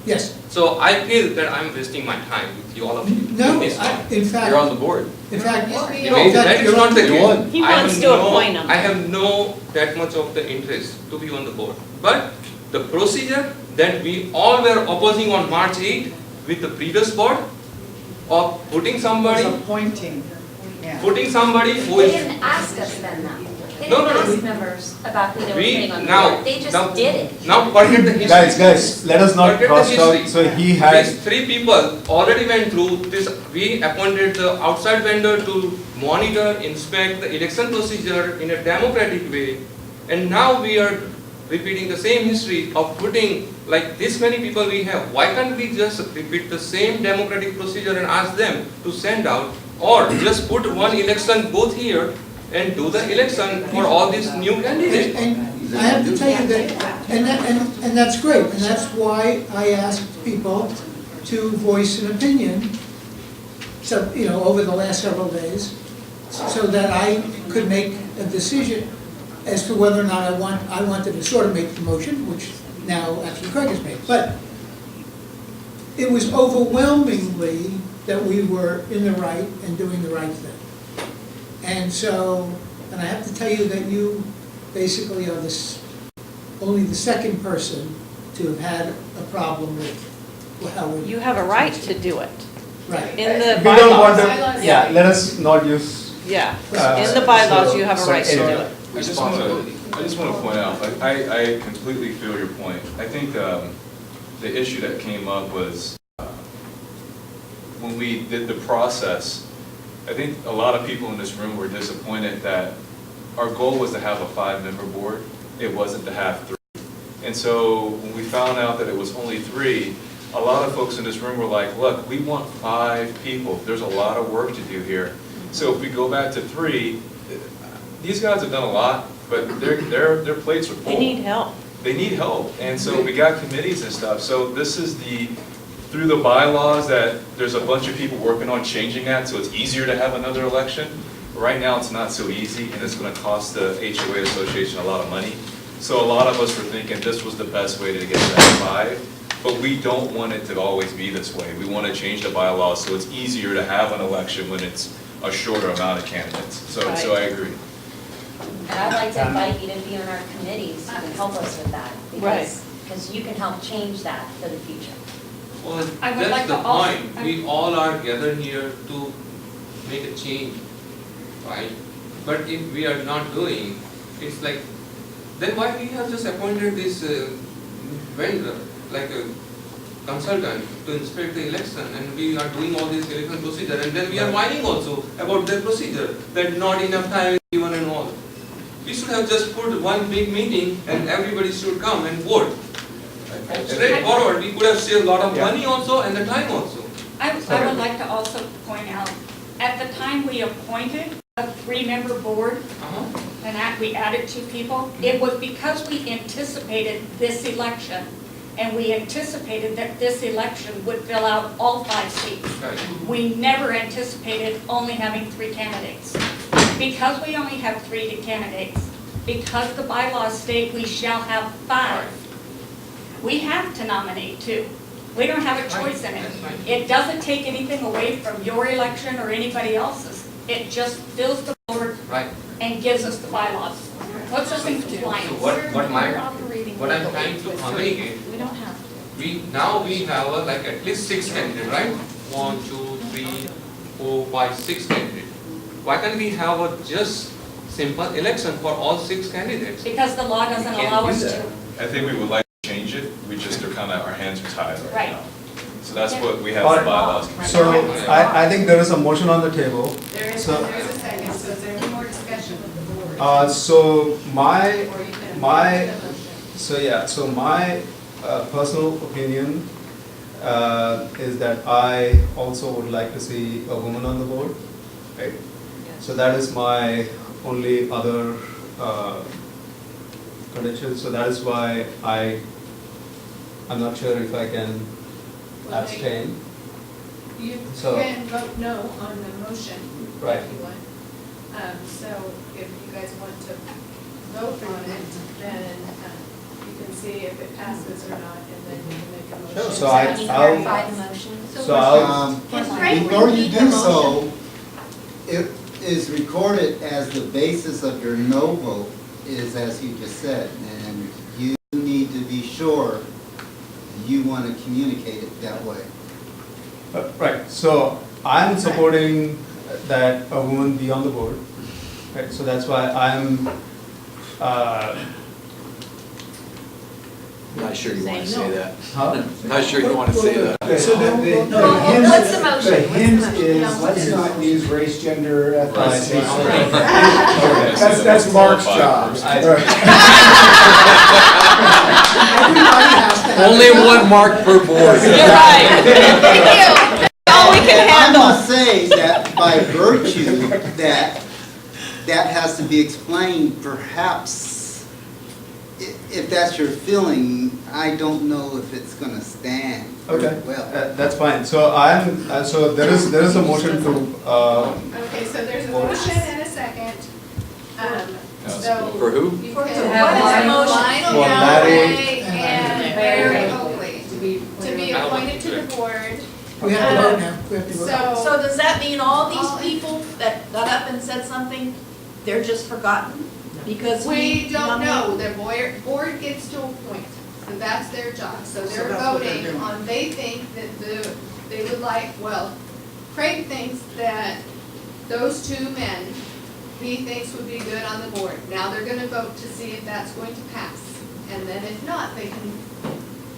Speaker 14: yes.
Speaker 13: So I feel that I'm wasting my time with you, all of you.
Speaker 14: No,
Speaker 13: in this time.
Speaker 14: in fact.
Speaker 17: You're on the board.
Speaker 14: In fact.
Speaker 13: No, that is not the case.
Speaker 10: He wants to appoint them.
Speaker 13: I have no that much of the interest to be on the board. But the procedure that we all were opposing on March 8 with the previous board of putting somebody
Speaker 12: Appointing, yeah.
Speaker 13: who
Speaker 2: They
Speaker 13: is
Speaker 2: didn't ask us then, though. They
Speaker 13: No,
Speaker 2: didn't
Speaker 13: no, no.
Speaker 2: ask members about who they were
Speaker 13: We
Speaker 2: putting on the
Speaker 13: now-
Speaker 2: board. They just
Speaker 13: now-
Speaker 2: did it.
Speaker 13: now forget the history.
Speaker 1: guys, let us not
Speaker 13: Forget the
Speaker 1: cross talk.
Speaker 13: history.
Speaker 1: So he had,
Speaker 13: These 3 people already went through this. We appointed the outside vendor to monitor, inspect the election procedure in a democratic way. And now we are repeating the same history of putting like this many people we have. Why can't we just repeat the same democratic procedure and ask them to send out, or just put one election booth here and do the election for all these new candidates?
Speaker 14: And I have to tell you that, and that's great, and that's why I asked people to voice an opinion, so, over the last several days, so that I could make a decision as to whether or not I wanted to sort of make the motion, which now actually Craig has made. But it was overwhelmingly that we were in the right and doing the right thing. And so, and I have to tell you that you basically are only the second person to have had a problem with how we.
Speaker 10: You have a right to do it.
Speaker 14: Right.
Speaker 10: In the
Speaker 1: we don't want
Speaker 10: bylaws.
Speaker 1: to, yeah, let us not use.
Speaker 10: Yeah, in the bylaws, you have a
Speaker 6: So-
Speaker 10: right to do
Speaker 6: so
Speaker 10: it.
Speaker 6: I just want to point out, like, I completely feel your point. I think the issue that came up was when we did the process, I think a lot of people in this room were disappointed that our goal was to have a 5-member board. It wasn't to have 3. And so when we found out that it was only 3, a lot of folks in this room were like, look, we want 5 people. There's a lot of work to do here. So if we go back to 3, these guys have done a lot, but their plates are full.
Speaker 10: They need help.
Speaker 6: They need help, and so we got committees and stuff. So this is through the bylaws that there's a bunch of people working on changing that, so it's easier to have another election. Right now, it's not so easy, and it's going to cost the HOA Association a lot of money. So a lot of us were thinking this was the best way to get that 5, but we don't want it to always be this way. We want to change the bylaws so it's easier to have an election when it's a shorter amount of candidates. So I agree.
Speaker 2: And I'd like to invite you to be on our committees and help us with that. Because you can help change that for the future.
Speaker 13: Well,
Speaker 11: I would like
Speaker 13: that's the
Speaker 11: to also-
Speaker 13: point. We all are gathered here to make a change, right? But if we are not doing, it's like, then why we have just appointed this vendor, like a consultant, to inspect the election, and we are doing all this election procedure, and then we are whining also about their procedure, that not enough time is given and all. We should have just put one big meeting and everybody should come and vote. Straightforward, we could have saved a lot of money also and the time also.
Speaker 11: I would like to also point out, at the time we appointed a 3-member board, and we added 2 people, it was because we anticipated this election. and we anticipated that this election would fill out all 5 seats. We never anticipated only having 3 candidates. Because we only have 3 candidates, because the bylaws state we shall have 5, we have to nominate 2. We don't have a choice in it. It doesn't take anything away from your election or anybody else's. It just fills the board and gives us the bylaws. Puts us in compliance.
Speaker 13: So what I'm trying to communicate,
Speaker 9: We don't have to.
Speaker 13: now we have like at least 6 candidates, right? 1, 2, 3, 4, 5, 6 candidates. Why can't we have a just simple election for all 6 candidates?
Speaker 11: Because the law doesn't allow us to.
Speaker 6: I think we would like to change it, we just are kind of, our hands are tied right
Speaker 11: Right.
Speaker 6: now. So that's what we have
Speaker 1: All
Speaker 6: the
Speaker 1: right.
Speaker 6: bylaws.
Speaker 1: So I think there is a motion on the table.
Speaker 2: There is,
Speaker 1: So-
Speaker 2: there's a second, so is there any more discussion with the board?
Speaker 1: So my
Speaker 2: Or you can amend the motion.
Speaker 1: so my personal opinion is that I also would like to see a woman on the board, right? So that is my only other condition, so that is why I'm not sure if I can abstain.
Speaker 9: You
Speaker 1: So-
Speaker 9: can vote no on the motion
Speaker 1: Right.
Speaker 9: if you want. So if you guys want to vote on it, then you can see if it passes or not, and then you can make a motion.
Speaker 1: Sure, so
Speaker 2: Can you clarify the motion?
Speaker 8: Before you do so, it is recorded as the basis of your no vote is as you just said, and you need to be sure you want to communicate it that way.
Speaker 1: Right, so I'm supporting that a woman be on the board, right, so that's why I'm,
Speaker 17: Not sure you want to say that.
Speaker 1: huh?
Speaker 17: Not sure you want to say that.
Speaker 4: So the hint,
Speaker 2: What's the motion?
Speaker 4: the
Speaker 2: What's the
Speaker 4: hint
Speaker 2: motion?
Speaker 4: is,
Speaker 2: No,
Speaker 4: let's
Speaker 2: what's
Speaker 4: not use race, gender, ethnicity.
Speaker 1: Right.
Speaker 4: That's Mark's job.
Speaker 17: Only one mark per board.
Speaker 16: You're right. Thank you. All we can
Speaker 8: I
Speaker 16: handle.
Speaker 8: must say that by virtue that has to be explained, perhaps, if that's your feeling, I don't know if it's gonna stand very
Speaker 1: Okay,
Speaker 8: well.
Speaker 1: that's fine, so so there is a motion to,
Speaker 9: Okay, so there's a motion and a second. So.
Speaker 17: For who?
Speaker 9: What is the
Speaker 2: Lionel
Speaker 9: motion?
Speaker 1: For Larry.
Speaker 9: Galloway and Barry Oakley to be appointed to the board.
Speaker 14: We have to vote now, we have to vote.
Speaker 9: So,
Speaker 18: So does that mean all these people that got up and said something, they're just forgotten? Because
Speaker 9: we don't know,
Speaker 18: nominated-
Speaker 9: the board gets to appoint, so that's their job. So
Speaker 14: So
Speaker 9: they're
Speaker 14: that's what they're
Speaker 9: voting
Speaker 14: doing.
Speaker 9: on, they think that they would like, well, Craig thinks that those 2 men, he thinks would be good on the board. Now they're gonna vote to see if that's going to pass, and then if not, they can.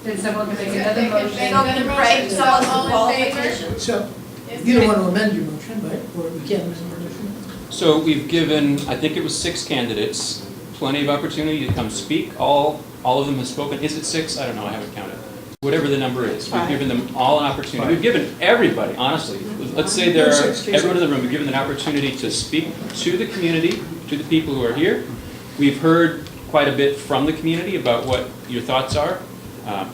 Speaker 18: Then someone can make
Speaker 9: they
Speaker 18: another
Speaker 9: can
Speaker 18: motion.
Speaker 9: make
Speaker 18: So
Speaker 9: another
Speaker 18: can
Speaker 9: motion.
Speaker 18: Craig tell us the
Speaker 9: All in favor?
Speaker 18: qualifications?
Speaker 14: So,
Speaker 9: If
Speaker 14: you don't want to amend your motion, right? Or we can't amend your motion?
Speaker 5: So we've given, I think it was 6 candidates, plenty of opportunity to come speak. All of them have spoken. Is it 6? I don't know, I haven't counted. Whatever the number is, we've given them all an opportunity. We've given everybody, honestly, let's say there are, everyone in the room, we've given an opportunity to speak to the community, to the people who are here. We've heard quite a bit from the community about what your thoughts are.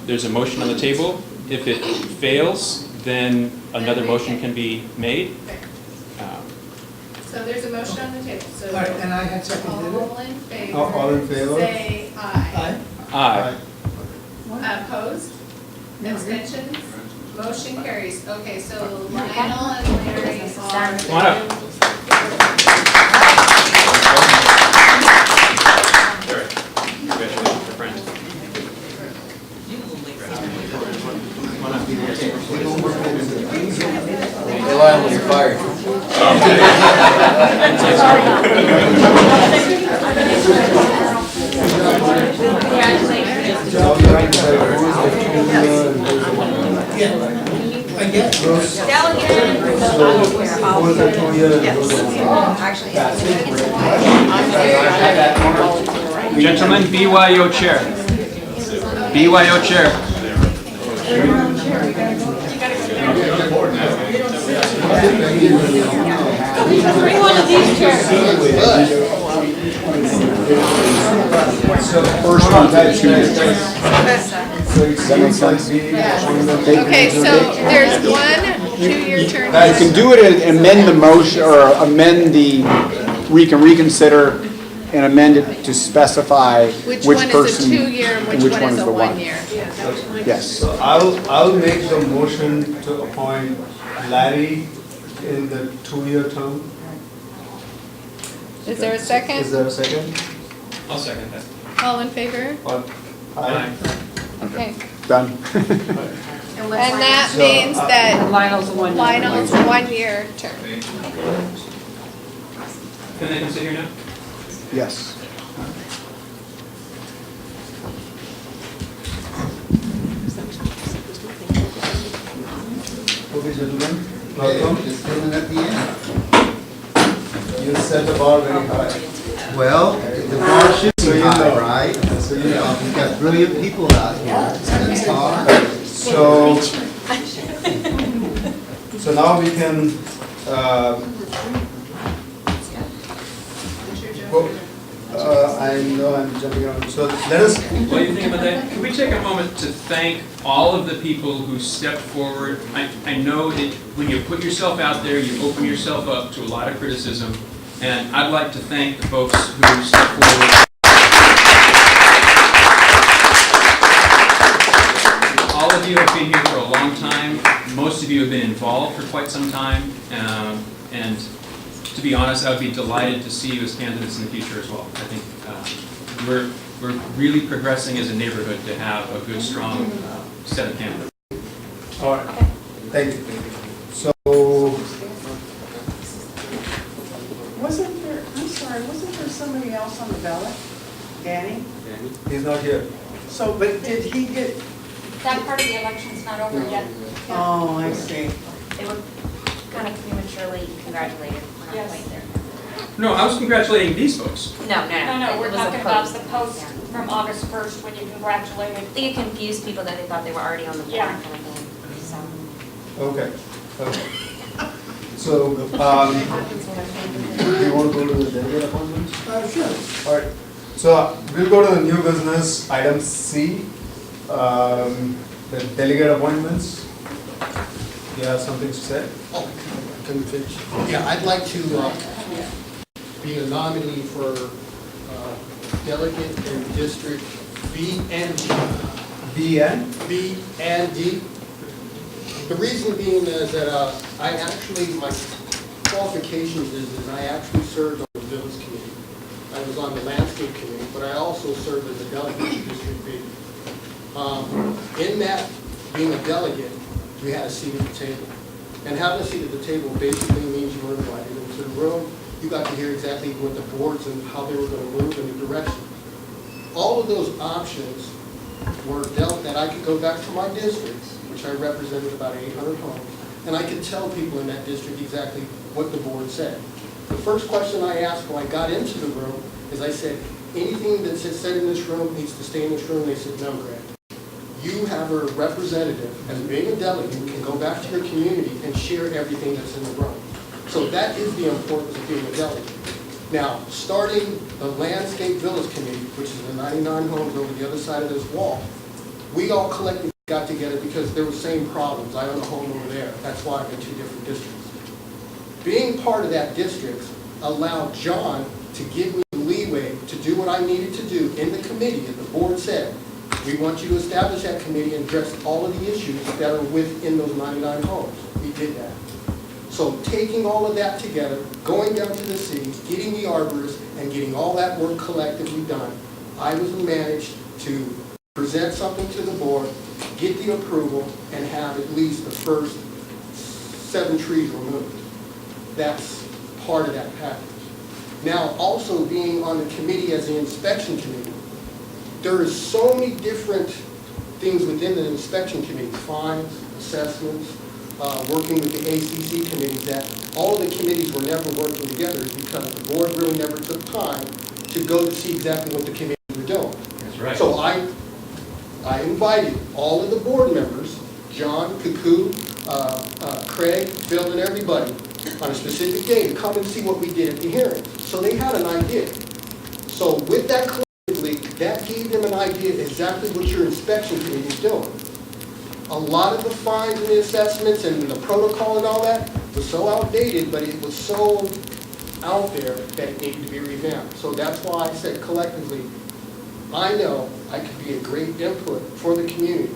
Speaker 5: There's a motion on the table. If it fails, then another motion can be made.
Speaker 9: So there's a motion on the table, so.
Speaker 14: All right, and I had seconded it.
Speaker 9: All in favor.
Speaker 1: All in favor?
Speaker 9: Say aye.
Speaker 5: Aye.
Speaker 9: Opposed? Abstentions? Motion carries. Okay, so Lionel and Larry are.
Speaker 5: Come on up. Congratulations, my friend.
Speaker 17: Lionel, you're fired.
Speaker 14: I guess.
Speaker 5: Gentlemen, BYO chair. BYO chair.
Speaker 16: Bring one of these chairs.
Speaker 4: So the first one, that's
Speaker 1: So it seems like we appointed.
Speaker 9: Okay, so there's 1 2-year term.
Speaker 4: You can do it and amend the motion, or amend the, we can reconsider and amend it to specify
Speaker 9: Which
Speaker 4: which
Speaker 9: one is a
Speaker 4: person.
Speaker 9: 2-year and which one is a 1-year?
Speaker 4: Yes.
Speaker 1: So I'll make the motion to appoint Larry in the 2-year term.
Speaker 9: Is there a
Speaker 1: Is
Speaker 9: second?
Speaker 1: there a second?
Speaker 5: I'll second that.
Speaker 9: All in favor?
Speaker 1: Or, aye.
Speaker 9: Okay.
Speaker 4: Done.
Speaker 9: And that means that
Speaker 10: Lionel's 1 year.
Speaker 9: Lionel's 1-year term.
Speaker 5: Can they sit here now?
Speaker 4: Yes.
Speaker 1: Okay, gentlemen,
Speaker 8: Okay,
Speaker 1: welcome.
Speaker 8: just coming at the end.
Speaker 1: You set the bar very high.
Speaker 8: Well, the bar should
Speaker 1: So
Speaker 8: be
Speaker 1: you
Speaker 8: high,
Speaker 1: know.
Speaker 8: right?
Speaker 1: So you know.
Speaker 8: We've got brilliant people out here. That's all.
Speaker 1: So now we can, I know I'm jumping around, so let us,
Speaker 5: While you think about that, can we take a moment to thank all of the people who stepped forward? I know that when you put yourself out there, you open yourself up to a lot of criticism, and I'd like to thank the folks who stepped forward. All of you have been here for a long time. Most of you have been involved for quite some time, and to be honest, I would be delighted to see you as candidates in the future as well. I think we're really progressing as a neighborhood to have a good, strong set of candidates.
Speaker 1: all right, thank you. So,
Speaker 12: Wasn't there, I'm sorry, wasn't there somebody else on the ballot? Danny?
Speaker 1: he's not here.
Speaker 12: So, but did he get,
Speaker 11: That part of the election's not over yet.
Speaker 12: oh, I see.
Speaker 2: They were kind of prematurely congratulated. We're not quite there.
Speaker 5: No, I was congratulating these folks.
Speaker 2: No,
Speaker 11: No, we're
Speaker 2: It was a
Speaker 11: talking about
Speaker 2: post.
Speaker 11: the post from August 1st when you congratulated.
Speaker 2: I think it confused people that they thought they were already on the board
Speaker 11: Yeah.
Speaker 2: kind of thing. So.
Speaker 1: Okay, okay. So, do you want to go to the delegate appointments?
Speaker 14: Sure.
Speaker 1: All right, so we'll go to the new business, item C, the delegate appointments. You have something to say?
Speaker 19: Oh, I couldn't finish. Yeah, I'd like to be a nominee for delegate in District B and D.
Speaker 1: B and?
Speaker 19: B and D. The reason being is that I actually, my qualifications is I actually served on the Village Committee. I was on the Landscape Committee, but I also served as a delegate in District B. In that, being a delegate, you had a seat at the table. And having a seat at the table basically means you were invited into the room. You got to hear exactly what the boards and how they were going to move in the direction. All of those options were dealt that I could go back to my districts, which I represented about 800 homes, and I could tell people in that district exactly what the board said. The first question I asked when I got into the room is I said, anything that's said in this room needs to stay in this room. They said, no, Greg. You have a representative, as being a delegate, can go back to your community and share everything that's in the room. So that is the importance of being a delegate. Now, starting the Landscape Village Committee, which is the 99 homes over the other side of this wall, we all collectively got together because there were same problems. I own a home over there. That's why I'm in two different districts. Being part of that district allowed John to give me the leeway to do what I needed to do in the committee, and the board said, we want you to establish that committee and address all of the issues that are within those 99 homes. We did that. So taking all of that together, going down to the city, getting the arborists, and getting all that work collectively done, I was managed to present something to the board, get the approval, and have at least the first 7 trees removed. That's part of that package. Now, also being on the committee as the inspection committee, there is so many different things within the inspection committee, fines, assessments, working with the ACC committee, that all of the committees were never working together because the board really never took time to go to see exactly what the committees were doing.
Speaker 5: That's right.
Speaker 19: So I invited all of the board members, John, Cuckoo, Craig, Bill, and everybody, on a specific day to come and see what we did at the hearing. So they had an idea. So with that collectively, that gave them an idea exactly what your inspection committee is doing. A lot of the fines and the assessments and the protocol and all that was so outdated, but it was so out there that it needed to be revamped. So that's why I said collectively, I know I could be a great input for the community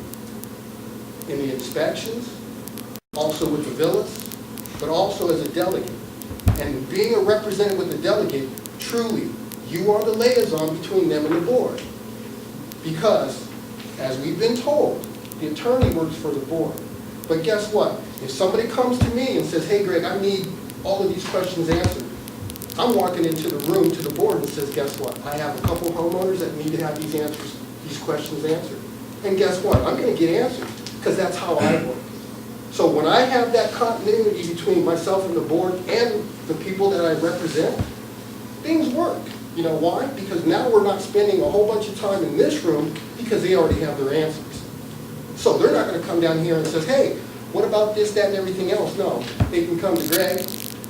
Speaker 19: in the inspections, also with the villas, but also as a delegate. And being a representative with the delegate, truly, you are the liaison between them and the board. Because, as we've been told, the attorney works for the board. But guess what? If somebody comes to me and says, hey Greg, I need all of these questions answered, I'm walking into the room to the board and says, guess what? I have a couple homeowners that need to have these answers, these questions answered. And guess what? I'm going to get answers, because that's how I work. So when I have that continuity between myself and the board and the people that I represent, things work. You know why? Because now we're not spending a whole bunch of time in this room because they already have their answers. So they're not going to come down here and say, hey, what about this, that, and everything else? No, they can come to Greg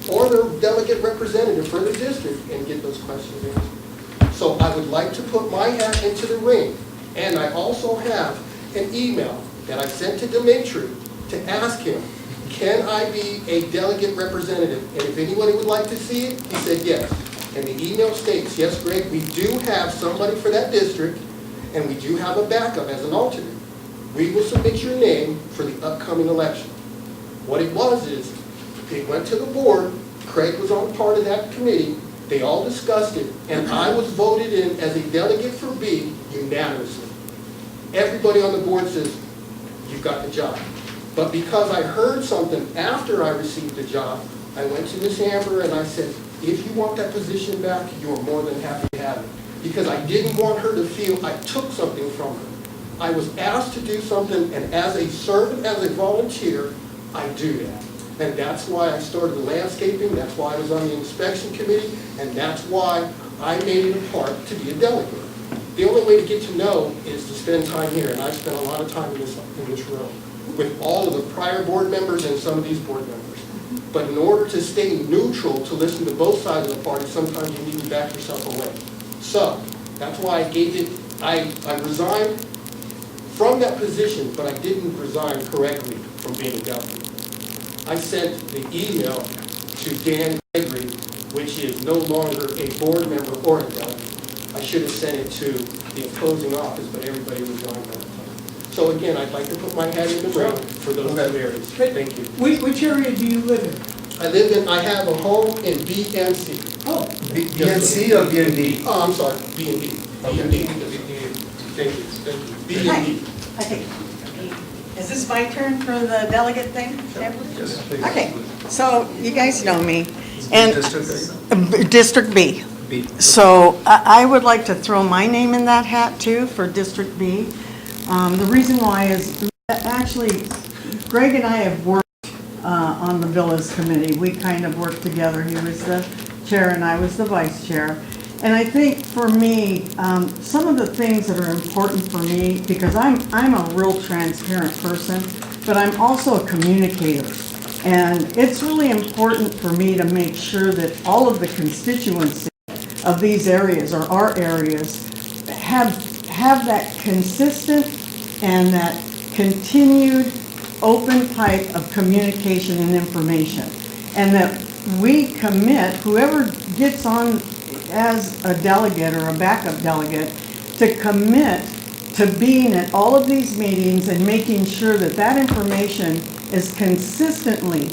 Speaker 19: or their delegate representative for the district and get those questions answered. So I would like to put my hat into the ring. And I also have an email that I sent to Dimitri to ask him, can I be a delegate representative? And if anybody would like to see it, he said yes. And the email states, yes, Greg, we do have somebody for that district, and we do have a backup as an alternate. We will submit your name for the upcoming election. What it was is, they went to the board, Craig was on part of that committee, they all discussed it, and I was voted in as a delegate for B unanimously. Everybody on the board says, you've got the job. But because I heard something after I received the job, I went to Miss Amber and I said, if you want that position back, you are more than happy to have it. Because I didn't want her to feel I took something from her. I was asked to do something, and as a servant, as a volunteer, I do that. And that's why I started the landscaping, that's why I was on the inspection committee, and that's why I made it a part to be a delegate. The only way to get to know is to spend time here, and I spent a lot of time in this room with all of the prior board members and some of these board members. But in order to stay neutral, to listen to both sides of the party, sometimes you need to back yourself away. So, that's why I gave it, I resigned from that position, but I didn't resign correctly from being a delegate. I sent the email to Dan Gregory, which is no longer a board member or a delegate. I should have sent it to the opposing office, but everybody resigned by that time. So again, I'd like to put my hat in the ring for those two areas. Thank you.
Speaker 14: Which area do you live in?
Speaker 19: I have a home in BNC.
Speaker 14: Oh.
Speaker 1: BNC or BND?
Speaker 19: Oh, I'm sorry, B&D. B&D. Thank you, B&D.
Speaker 12: Okay. Is this my turn for the delegate thing? Okay, so you guys know me. And District B. So I would like to throw my name in that hat too for District B. The reason why is actually Greg and I have worked on the Villas Committee. We kind of worked together. He was the chair and I was the vice chair. And I think for me, some of the things that are important for me, because I'm a real transparent person, but I'm also a communicator. And it's really important for me to make sure that all of the constituencies of these areas, or our areas, have that consistent and that continued open type of communication and information. And that we commit, whoever gets on as a delegate or a backup delegate, to commit to being at all of these meetings and making sure that that information is consistently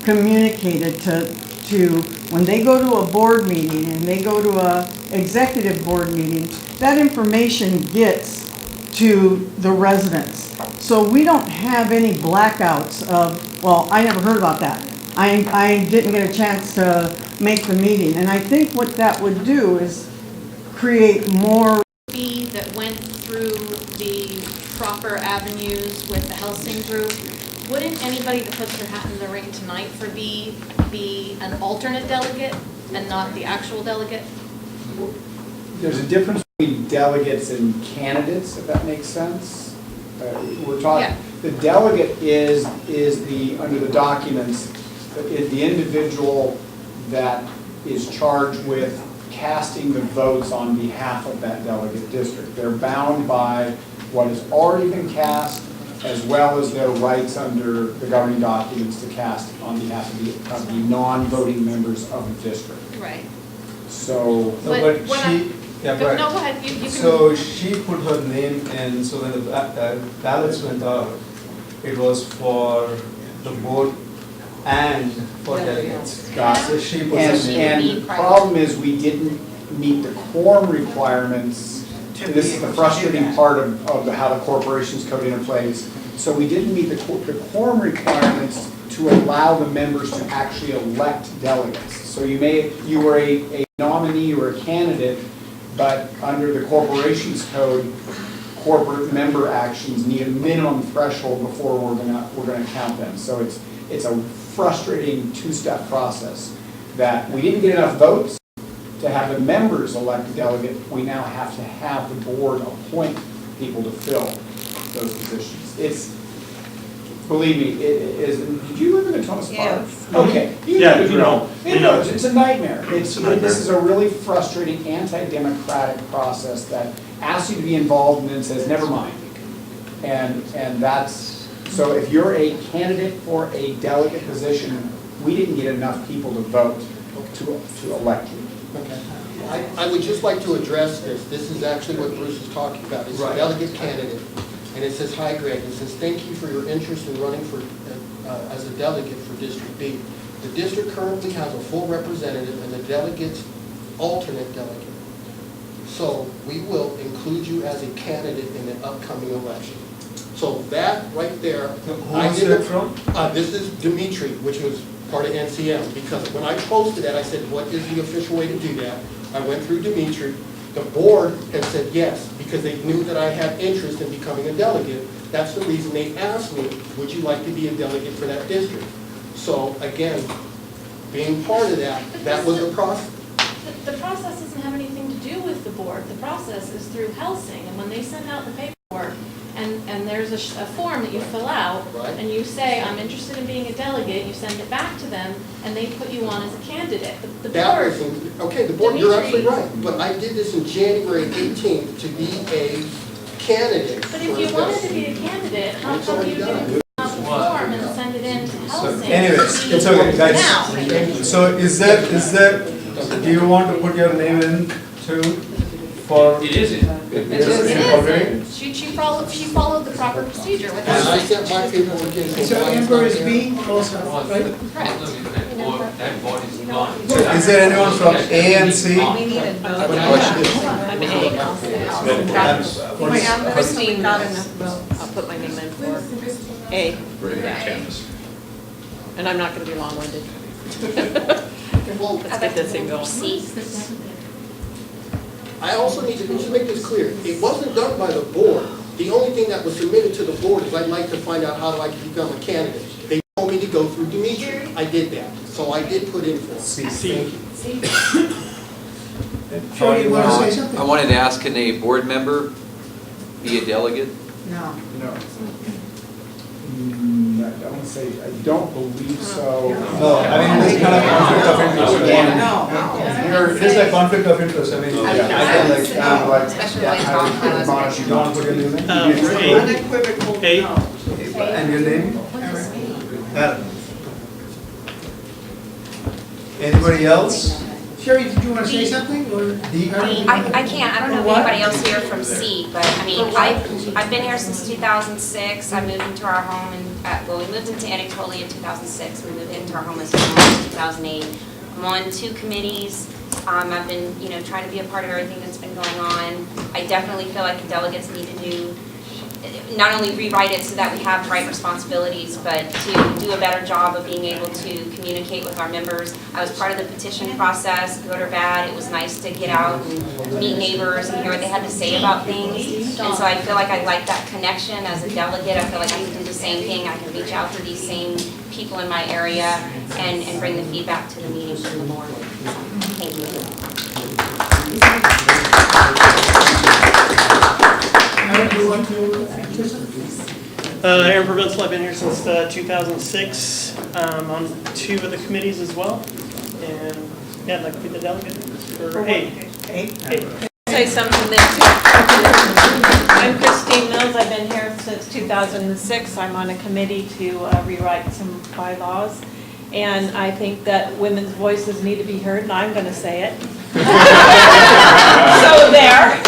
Speaker 12: communicated to when they go to a board meeting and they go to a executive board meeting, that information gets to the residents. So we don't have any blackouts of, well, I never heard about that. I didn't get a chance to make the meeting. And I think what that would do is create more.
Speaker 20: That went through the proper avenues with the Helsing group. Wouldn't anybody that puts their hat in the ring tonight for B be an alternate delegate and not the actual delegate?
Speaker 4: There's a difference between delegates and candidates, if that makes sense. We're talking, the delegate is the, under the documents, the individual that is charged with casting the votes on behalf of that delegate district. They're bound by what has already been cast, as well as their rights under the governing documents to cast on behalf of the non-voting members of the district.
Speaker 20: Right.
Speaker 4: So,
Speaker 20: But
Speaker 1: But
Speaker 20: when
Speaker 1: she, yeah,
Speaker 20: Go
Speaker 1: right.
Speaker 20: ahead, you can.
Speaker 1: So she put her name in, so when the ballots went out, it was for the board and for delegates. So she put her name.
Speaker 4: And the problem is, we didn't meet the quorum requirements. This is the frustrating part of how the corporations code interplays. So we didn't meet the quorum requirements to allow the members to actually elect delegates. So you were a nominee or a candidate, but under the corporations code, corporate member actions need a minimum threshold before we're gonna count them. So it's a frustrating two-step process that we didn't get enough votes to have the members elect a delegate. We now have to have the board appoint people to fill those positions. It's, believe me, it is. Did you live in Thomas Park?
Speaker 12: Yes.
Speaker 4: Okay.
Speaker 15: Yeah,
Speaker 4: You know. It's a nightmare.
Speaker 15: It's a nightmare.
Speaker 4: This is a really frustrating, anti-democratic process that asks you to be involved and then says, never mind. And that's, so if you're a candidate for a delegate position, we didn't get enough people to vote to elect you.
Speaker 19: Okay. I would just like to address this. This is actually what Bruce is talking about. It's a delegate candidate. And it says, hi Greg, it says, thank you for your interest in running for as a delegate for District B. The district currently has a full representative and the delegate's alternate delegate. So we will include you as a candidate in the upcoming election. So that right there.
Speaker 1: Who is that from?
Speaker 19: This is Dimitri, which was part of NCM, because when I posted that, I said, what is the official way to do that? I went through Dimitri. The board had said yes, because they knew that I had interest in becoming a delegate. That's the reason they asked me, would you like to be a delegate for that district? So again, being part of that, that was the process.
Speaker 20: The process doesn't have anything to do with the board. The process is through Helsing, and when they send out the paperwork, and there's a form that you fill out, and you say, I'm interested in being a delegate, you send it back to them, and they put you on as a candidate. The board,
Speaker 19: Okay, the board, you're
Speaker 20: Dimitri.
Speaker 19: absolutely right, but I did this in January 18th to be a candidate.
Speaker 20: But if you wanted to be a candidate, how come you didn't fill out the form and send it in to
Speaker 1: So
Speaker 20: Helsing?
Speaker 1: anyways, it's okay, guys. So is there, do you want to put your name in too for?
Speaker 5: It is in.
Speaker 1: It is already?
Speaker 20: She followed the proper procedure with
Speaker 19: And I
Speaker 20: us.
Speaker 19: sent my paperwork in.
Speaker 14: So Amber is B also, right?
Speaker 20: Correct.
Speaker 5: That board is gone.
Speaker 1: So is there anyone from A and C?
Speaker 10: We needed both.
Speaker 20: I'm A.
Speaker 10: Christine got enough votes. I'll put my name in for A. And I'm not gonna be long-winded. Let's get this thing going.
Speaker 19: I also need to just make this clear. It wasn't done by the board. The only thing that was submitted to the board is I'd like to find out how I can become a candidate. They told me to go through Dimitri. I did that. So I did put in for it. Thank you.
Speaker 14: Sure, you want to say something?
Speaker 17: I wanted to ask, can a board member be a delegate?
Speaker 12: No.
Speaker 4: No. I don't believe so.
Speaker 1: No, I mean, there's kind of conflict of interest. There's a conflict of interest, I mean, I can like,
Speaker 2: Especially when it's on
Speaker 1: admonish you, don't put your name in.
Speaker 12: Unequivocal no.
Speaker 1: And your name? Adam. Anybody else?
Speaker 14: Sherry, did you want to say something, or?
Speaker 21: I can't, I don't know if anybody else here from C, but I mean, I've been here since 2006. I moved into our home we moved into Anatolia in 2006. We moved into our home in 2008. I'm on 2 committees. I've been, trying to be a part of everything that's been going on. I definitely feel like the delegates need to not only rewrite it so that we have the right responsibilities, but to do a better job of being able to communicate with our members. I was part of the petition process, good or bad. It was nice to get out and meet neighbors and hear what they had to say about things. And so I feel like I like that connection as a delegate. I feel like I can do the same thing. I can reach out to these same people in my area and bring the feedback to the meetings from the board. Thank you.
Speaker 22: Aaron Provincial, I've been here since 2006, on 2 of the committees as well, and yeah, I'd like to be the delegate.
Speaker 14: Or eight?
Speaker 3: Say something there too. I'm Christine Mills, I've been here since 2006. I'm on a committee to rewrite some bylaws. And I think that women's voices need to be heard, and I'm gonna say it. So there.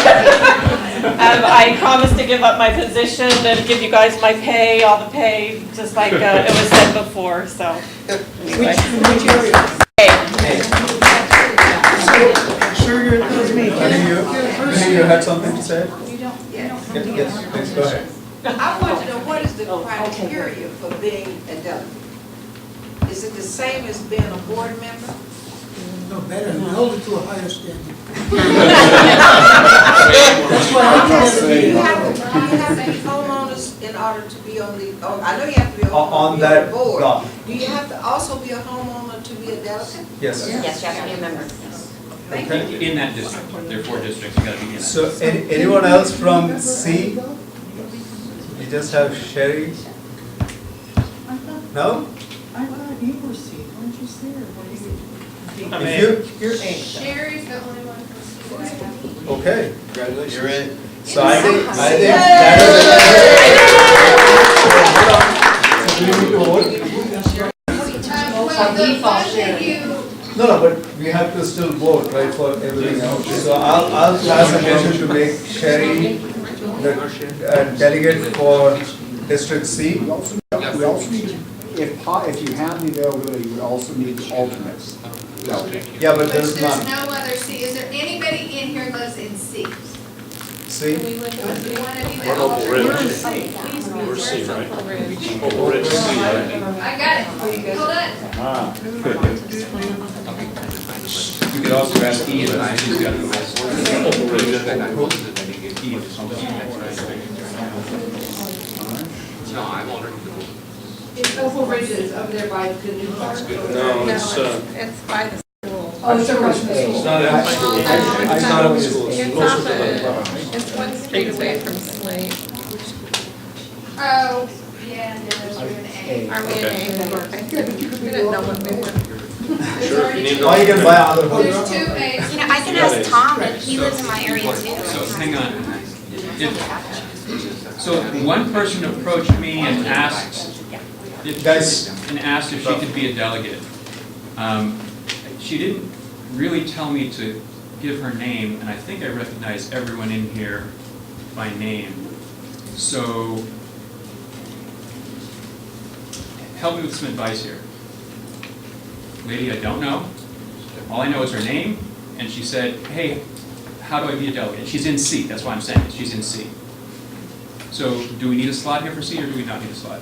Speaker 3: I promised to give up my position and give you guys my pay, all the pay, just like it was said before, so.
Speaker 14: Which area? Sure you're with me.
Speaker 1: You had something to say?
Speaker 18: You don't,
Speaker 1: Yes, please, go ahead.
Speaker 18: I want to know, what is the criteria for being a delegate? Is it the same as being a board member?
Speaker 14: No, better, hold it to a higher standard.
Speaker 18: That's why I can't say. Do you have any homeowners in order to be on the, I know you have to be
Speaker 1: On
Speaker 18: on
Speaker 1: that
Speaker 18: the board.
Speaker 1: block.
Speaker 18: Do you have to also be a homeowner to be a delegate?
Speaker 1: Yes.
Speaker 21: Yes, you have to be a member.
Speaker 1: Okay.
Speaker 5: In that district, there are 4 districts, you gotta be in that.
Speaker 1: So anyone else from C? You just have Sherry? No?
Speaker 12: I thought you were C, weren't you C, or what is it?
Speaker 1: If
Speaker 12: You're A.
Speaker 9: Sherry's the only one from school I have.
Speaker 1: Okay, congratulations.
Speaker 8: You're in.
Speaker 1: So I think that is. Do we need to vote?
Speaker 9: Well, the one that you,
Speaker 1: No, but we have to still vote, right, for everything else. So I'll pass a motion to make Sherry the delegate for District C.
Speaker 4: We also need, if you have the availability, we also need alternates.
Speaker 1: Yeah, but
Speaker 9: which
Speaker 1: there's
Speaker 9: there's
Speaker 1: none.
Speaker 9: no other C. Is there anybody in here who lives in C?
Speaker 1: See?
Speaker 9: One of you that
Speaker 15: Opal
Speaker 9: alternate?
Speaker 15: Ridge.
Speaker 9: Okay.
Speaker 15: We're C, right? Opal Ridge is C, right?
Speaker 9: I got it. Hold on.
Speaker 5: You could also ask Eve, and she's got the rest.
Speaker 13: No, I'm already.
Speaker 18: It's Opal Ridges over there by the new park.
Speaker 15: No, it's,
Speaker 3: It's by the school.
Speaker 18: Oh, it's across from the
Speaker 15: it's
Speaker 18: school.
Speaker 15: not at school. It's not at school. It's
Speaker 3: It's
Speaker 15: closer
Speaker 3: off
Speaker 15: to the.
Speaker 3: it's 1 street away from Slate.
Speaker 9: Oh, yeah, no, we're in A.
Speaker 3: Are we in A? We didn't know when we were.
Speaker 15: Sure, if you need.
Speaker 1: Or you can buy other homes.
Speaker 9: There's 2 A's.
Speaker 21: You know, I can ask Tom, but he lives in my area too.
Speaker 5: So hang on. So one person approached me and asked, if she could be a delegate. She didn't really tell me to give her name, and I think I recognize everyone in here by name. So help me with some advice here. Lady I don't know. All I know is her name, and she said, hey, how do I be a delegate? She's in C, that's why I'm saying it, she's in C. So do we need a slot here for C, or do we not need a slot?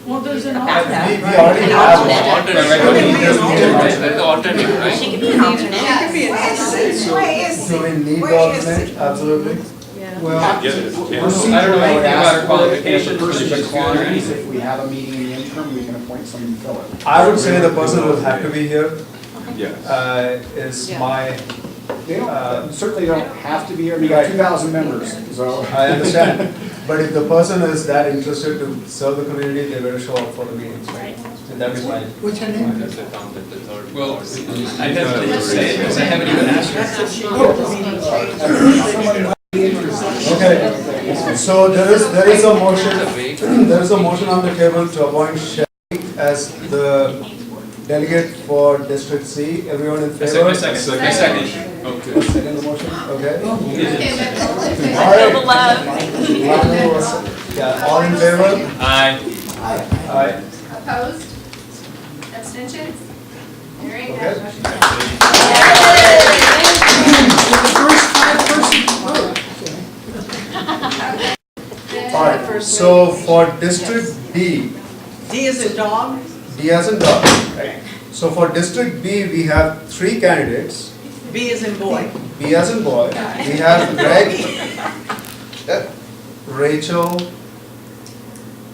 Speaker 18: Well, there's an
Speaker 1: We
Speaker 18: alternate.
Speaker 1: already have one.
Speaker 13: That's the alternate, right?
Speaker 21: She could be an alternate.
Speaker 1: Do we need the alternate? Absolutely.
Speaker 4: Well,
Speaker 15: Get it.
Speaker 5: I don't know anything about her qualifications, whether she's good or anything.
Speaker 4: If we have a meeting in the interim, we can appoint someone to fill it.
Speaker 1: I would say the person who have to be here
Speaker 15: Yes.
Speaker 1: is my,
Speaker 4: They don't, certainly don't have to be here, we got 2,000 members, so.
Speaker 1: I understand. But if the person is that interested to serve the community, they better show up for the meetings, right? And that is fine.
Speaker 14: What's her name?
Speaker 13: That's the town, that's the third.
Speaker 5: Well, I hesitate to say it because I haven't even asked her.
Speaker 1: Okay, so there is a motion, there is a motion on the table to appoint Sherry as the delegate for District C. Everyone in favor?
Speaker 5: I second. Okay.
Speaker 1: Second the motion, okay?
Speaker 21: Feel the love.
Speaker 1: Yeah, all in favor?
Speaker 5: Aye.
Speaker 1: Aye.
Speaker 9: Opposed? Abstentions? There you
Speaker 1: Okay.
Speaker 9: go.
Speaker 1: All right, so for District D,
Speaker 12: D is in dog?
Speaker 1: D as in dog, right? So for District B, we have 3 candidates.
Speaker 12: B is in boy.
Speaker 1: B as in boy. We have Greg, Rachel,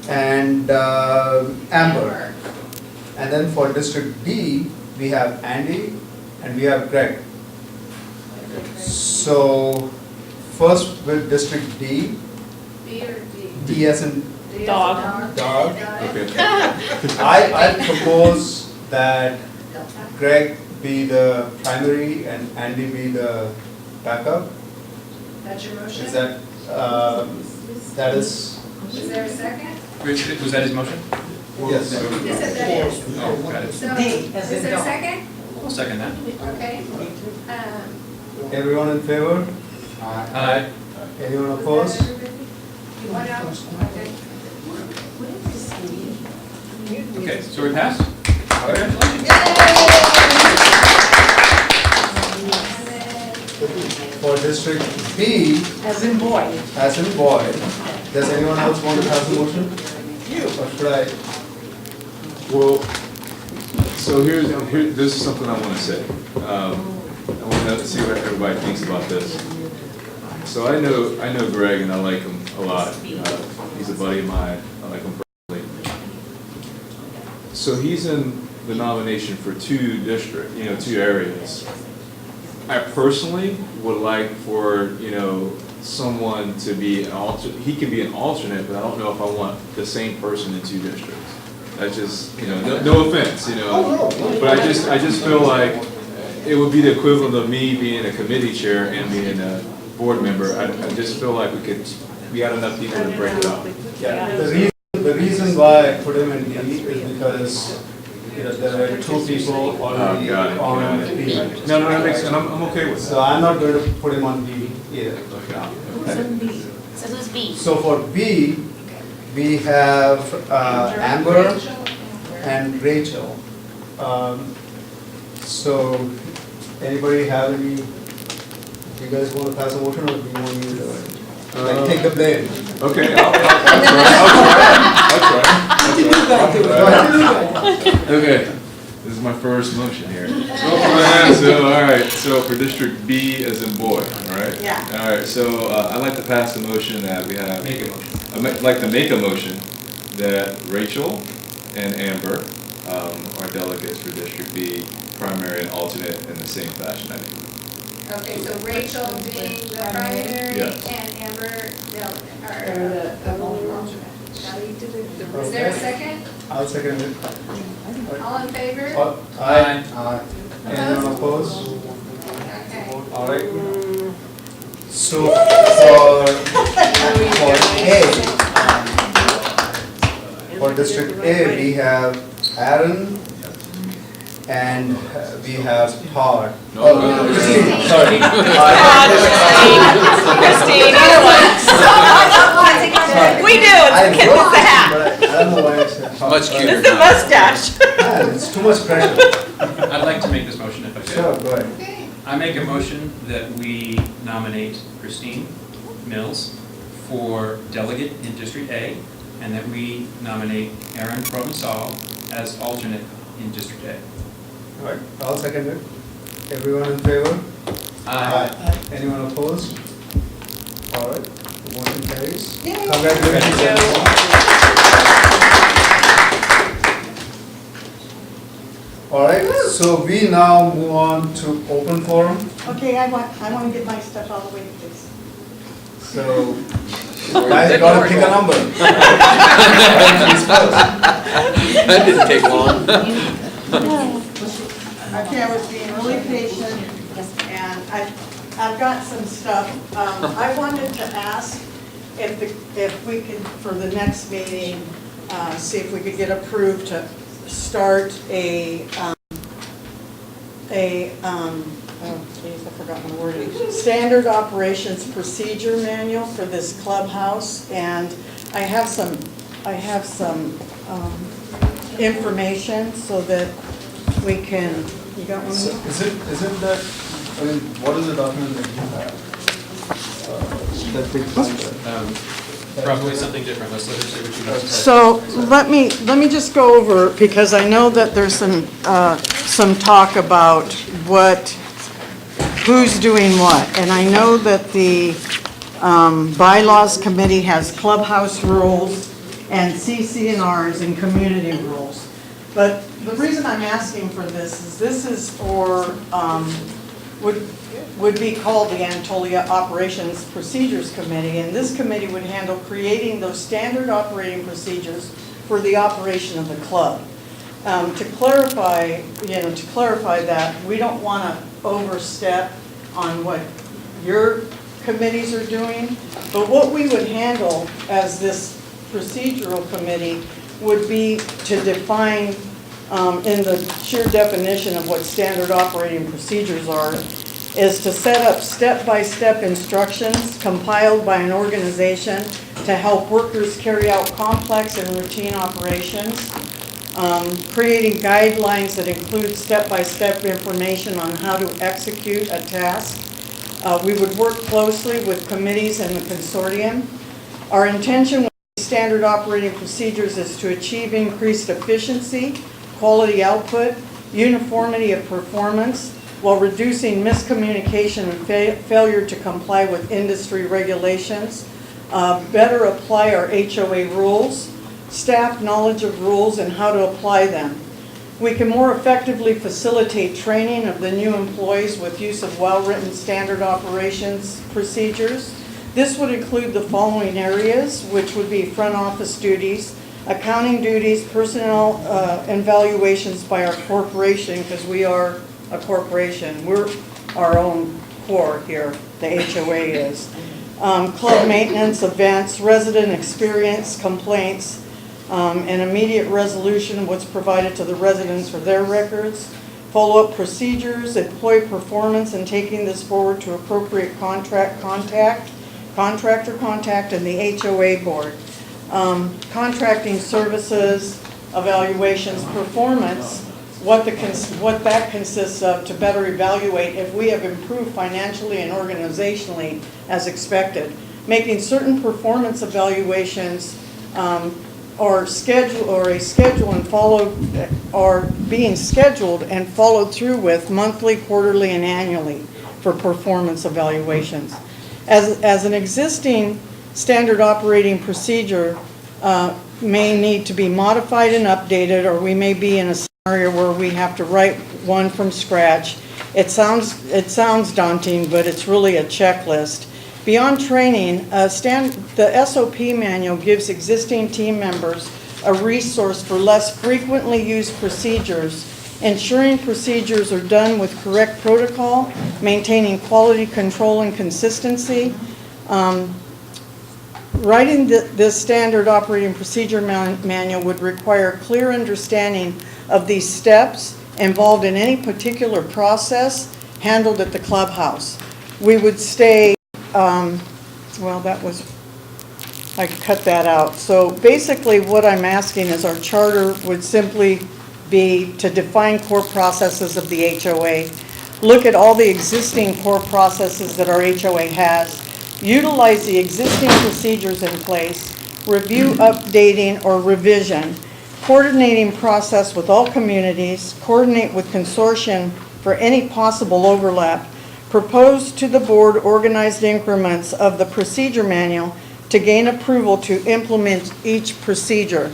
Speaker 1: and Amber. And then for District D, we have Andy and we have Greg. So first with District D,
Speaker 9: B or D?
Speaker 1: D as in
Speaker 3: Dog.
Speaker 1: dog. Okay. I propose that Greg be the primary and Andy be the backup.
Speaker 9: That's your motion?
Speaker 1: Is that, that is,
Speaker 9: Is there a second?
Speaker 5: Was that his motion?
Speaker 1: yes.
Speaker 9: Yes, that is.
Speaker 5: Oh, got it.
Speaker 9: So,
Speaker 18: D
Speaker 9: is
Speaker 18: as in
Speaker 9: there a
Speaker 18: dog.
Speaker 9: second?
Speaker 5: I'll second that.
Speaker 9: Okay.
Speaker 1: Everyone in favor?
Speaker 5: Aye.
Speaker 1: Anyone opposed?
Speaker 9: What else? Okay.
Speaker 5: Okay, so we passed?
Speaker 1: For District B,
Speaker 18: As in boy.
Speaker 1: as in boy, does anyone else want to pass a motion? Or should I?
Speaker 6: Well, so here, this is something I want to say. I want to see what everybody thinks about this. So I know Greg and I like him a lot. He's a buddy of mine. I like him personally. So he's in the nomination for two areas. I personally would like for, someone to be an alternate. He can be an alternate, but I don't know if I want the same person in two districts. That's just, no offense, but I just feel like it would be the equivalent of me being a committee chair and being a board member. I just feel like we had enough people to break it up.
Speaker 1: Yeah, the reason why I put him in D is because there are two people already on B.
Speaker 6: No, that makes sense. I'm okay with that.
Speaker 1: So I'm not going to put him on B either.
Speaker 21: So who's B?
Speaker 1: So for B, we have Amber and Rachel. So anybody have any, do you guys want to pass a motion or do you want me to take the blame?
Speaker 6: Okay, I'll try. Okay, this is my first motion here. All right, so for District B as in boy, all right?
Speaker 12: Yeah.
Speaker 6: All right, so I'd like to pass the motion that we have.
Speaker 5: Make a motion.
Speaker 6: I'd like to make a motion that Rachel and Amber are delegates for District B, primary and alternate in the same fashion, I think.
Speaker 9: Okay, so Rachel being the primary
Speaker 6: Yes.
Speaker 9: and Amber the alternate. Is there a second?
Speaker 1: I'll second it.
Speaker 9: All in favor?
Speaker 1: Aye. Anyone opposed?
Speaker 9: Okay.
Speaker 1: All right. So for District A, we have Aaron and we have Todd. Christine, sorry.
Speaker 3: Christine, either one. We do, it's the hat.
Speaker 1: But I don't know why I said Todd.
Speaker 17: Much cuter.
Speaker 3: It's the mustache.
Speaker 1: Man, it's too much pressure.
Speaker 5: I'd like to make this motion if I could.
Speaker 1: Sure, go ahead.
Speaker 9: Okay.
Speaker 5: I make a motion that we nominate Christine Mills for delegate in District A, and that we nominate Aaron Provençal as alternate in District A.
Speaker 1: All right, I'll second it. Everyone in favor?
Speaker 5: Aye.
Speaker 1: Anyone opposed? All right, the motion carries.
Speaker 12: Yay.
Speaker 1: Congratulations. everyone. All right, so we now move on to open forum.
Speaker 12: Okay, I want to get my stuff out of the way, please.
Speaker 1: So, guys, gotta pick a number.
Speaker 17: That didn't take long.
Speaker 12: Okay, I was being really patient, and I've got some stuff. I wanted to ask if we could, for the next meeting, see if we could get approved to start oh geez, I forgot my wording. Standard operations procedure manual for this clubhouse, and I have some information so that we can, you got one?
Speaker 1: So is it that, I mean, what is the document that you have? That big binder?
Speaker 5: Probably something different. Let's let her say what you want to say.
Speaker 12: So let me just go over, because I know that there's some talk about who's doing what. And I know that the bylaws committee has clubhouse rules and CC&Rs and community rules. But the reason I'm asking for this is for, would be called the Anatolia Operations Procedures Committee, and this committee would handle creating those standard operating procedures for the operation of the club. to clarify, that, we don't want to overstep on what your committees are doing, but what we would handle as this procedural committee would be to define in the sheer definition of what standard operating procedures are, is to set up step-by-step instructions compiled by an organization to help workers carry out complex and routine operations, creating guidelines that include step-by-step information on how to execute a task. We would work closely with committees and the consortium. Our intention with standard operating procedures is to achieve increased efficiency, quality output, uniformity of performance, while reducing miscommunication and failure to comply with industry regulations, better apply our HOA rules, staff knowledge of rules and how to apply them. We can more effectively facilitate training of the new employees with use of well-written standard operations procedures. This would include the following areas, which would be front office duties, accounting duties, personnel and valuations by our corporation, because we are a corporation. We're our own core here, the HOA is. Club maintenance, events, resident experience, complaints, and immediate resolution of what's provided to the residents for their records. Follow-up procedures, employee performance, and taking this forward to appropriate contractor contact, and the HOA board. Contracting services, evaluations, performance, what that consists of to better evaluate if we have improved financially and organizationally as expected. Making certain performance evaluations or a schedule and followed, or being scheduled and followed through with monthly, quarterly, and annually for performance evaluations. As an existing standard operating procedure may need to be modified and updated, or we may be in a scenario where we have to write one from scratch. It sounds daunting, but it's really a checklist. Beyond training, the SOP manual gives existing team members a resource for less frequently used procedures, ensuring procedures are done with correct protocol, maintaining quality control and consistency. Writing this standard operating procedure manual would require clear understanding of these steps involved in any particular process handled at the clubhouse. We would stay, well, I cut that out. So basically what I'm asking is our charter would simply be to define core processes of the HOA, look at all the existing core processes that our HOA has, utilize the existing procedures in place, review, updating, or revision, coordinating process with all communities, coordinate with consortium for any possible overlap, propose to the board organized increments of the procedure manual to gain approval to implement each procedure.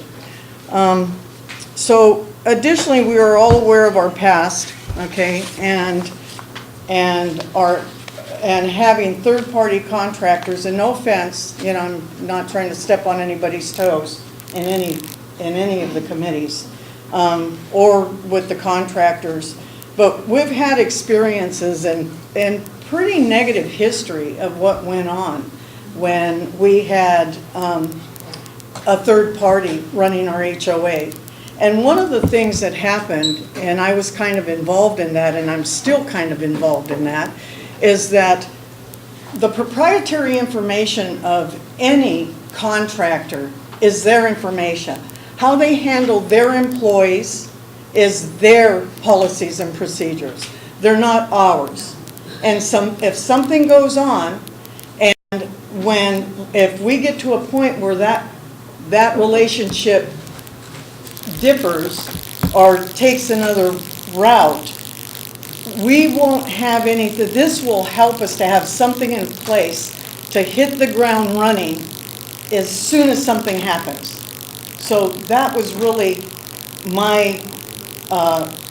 Speaker 12: So additionally, we are all aware of our past, okay, and having third-party contractors, and no offense, I'm not trying to step on anybody's toes in any of the committees or with the contractors, but we've had experiences and pretty negative history of what went on when we had a third party running our HOA. And one of the things that happened, and I was kind of involved in that, and I'm still kind of involved in that, is that the proprietary information of any contractor is their information. How they handle their employees is their policies and procedures. They're not ours. And if something goes on, and if we get to a point where that relationship differs or takes another route, we won't have anything. This will help us to have something in place to hit the ground running as soon as something happens. So that was really my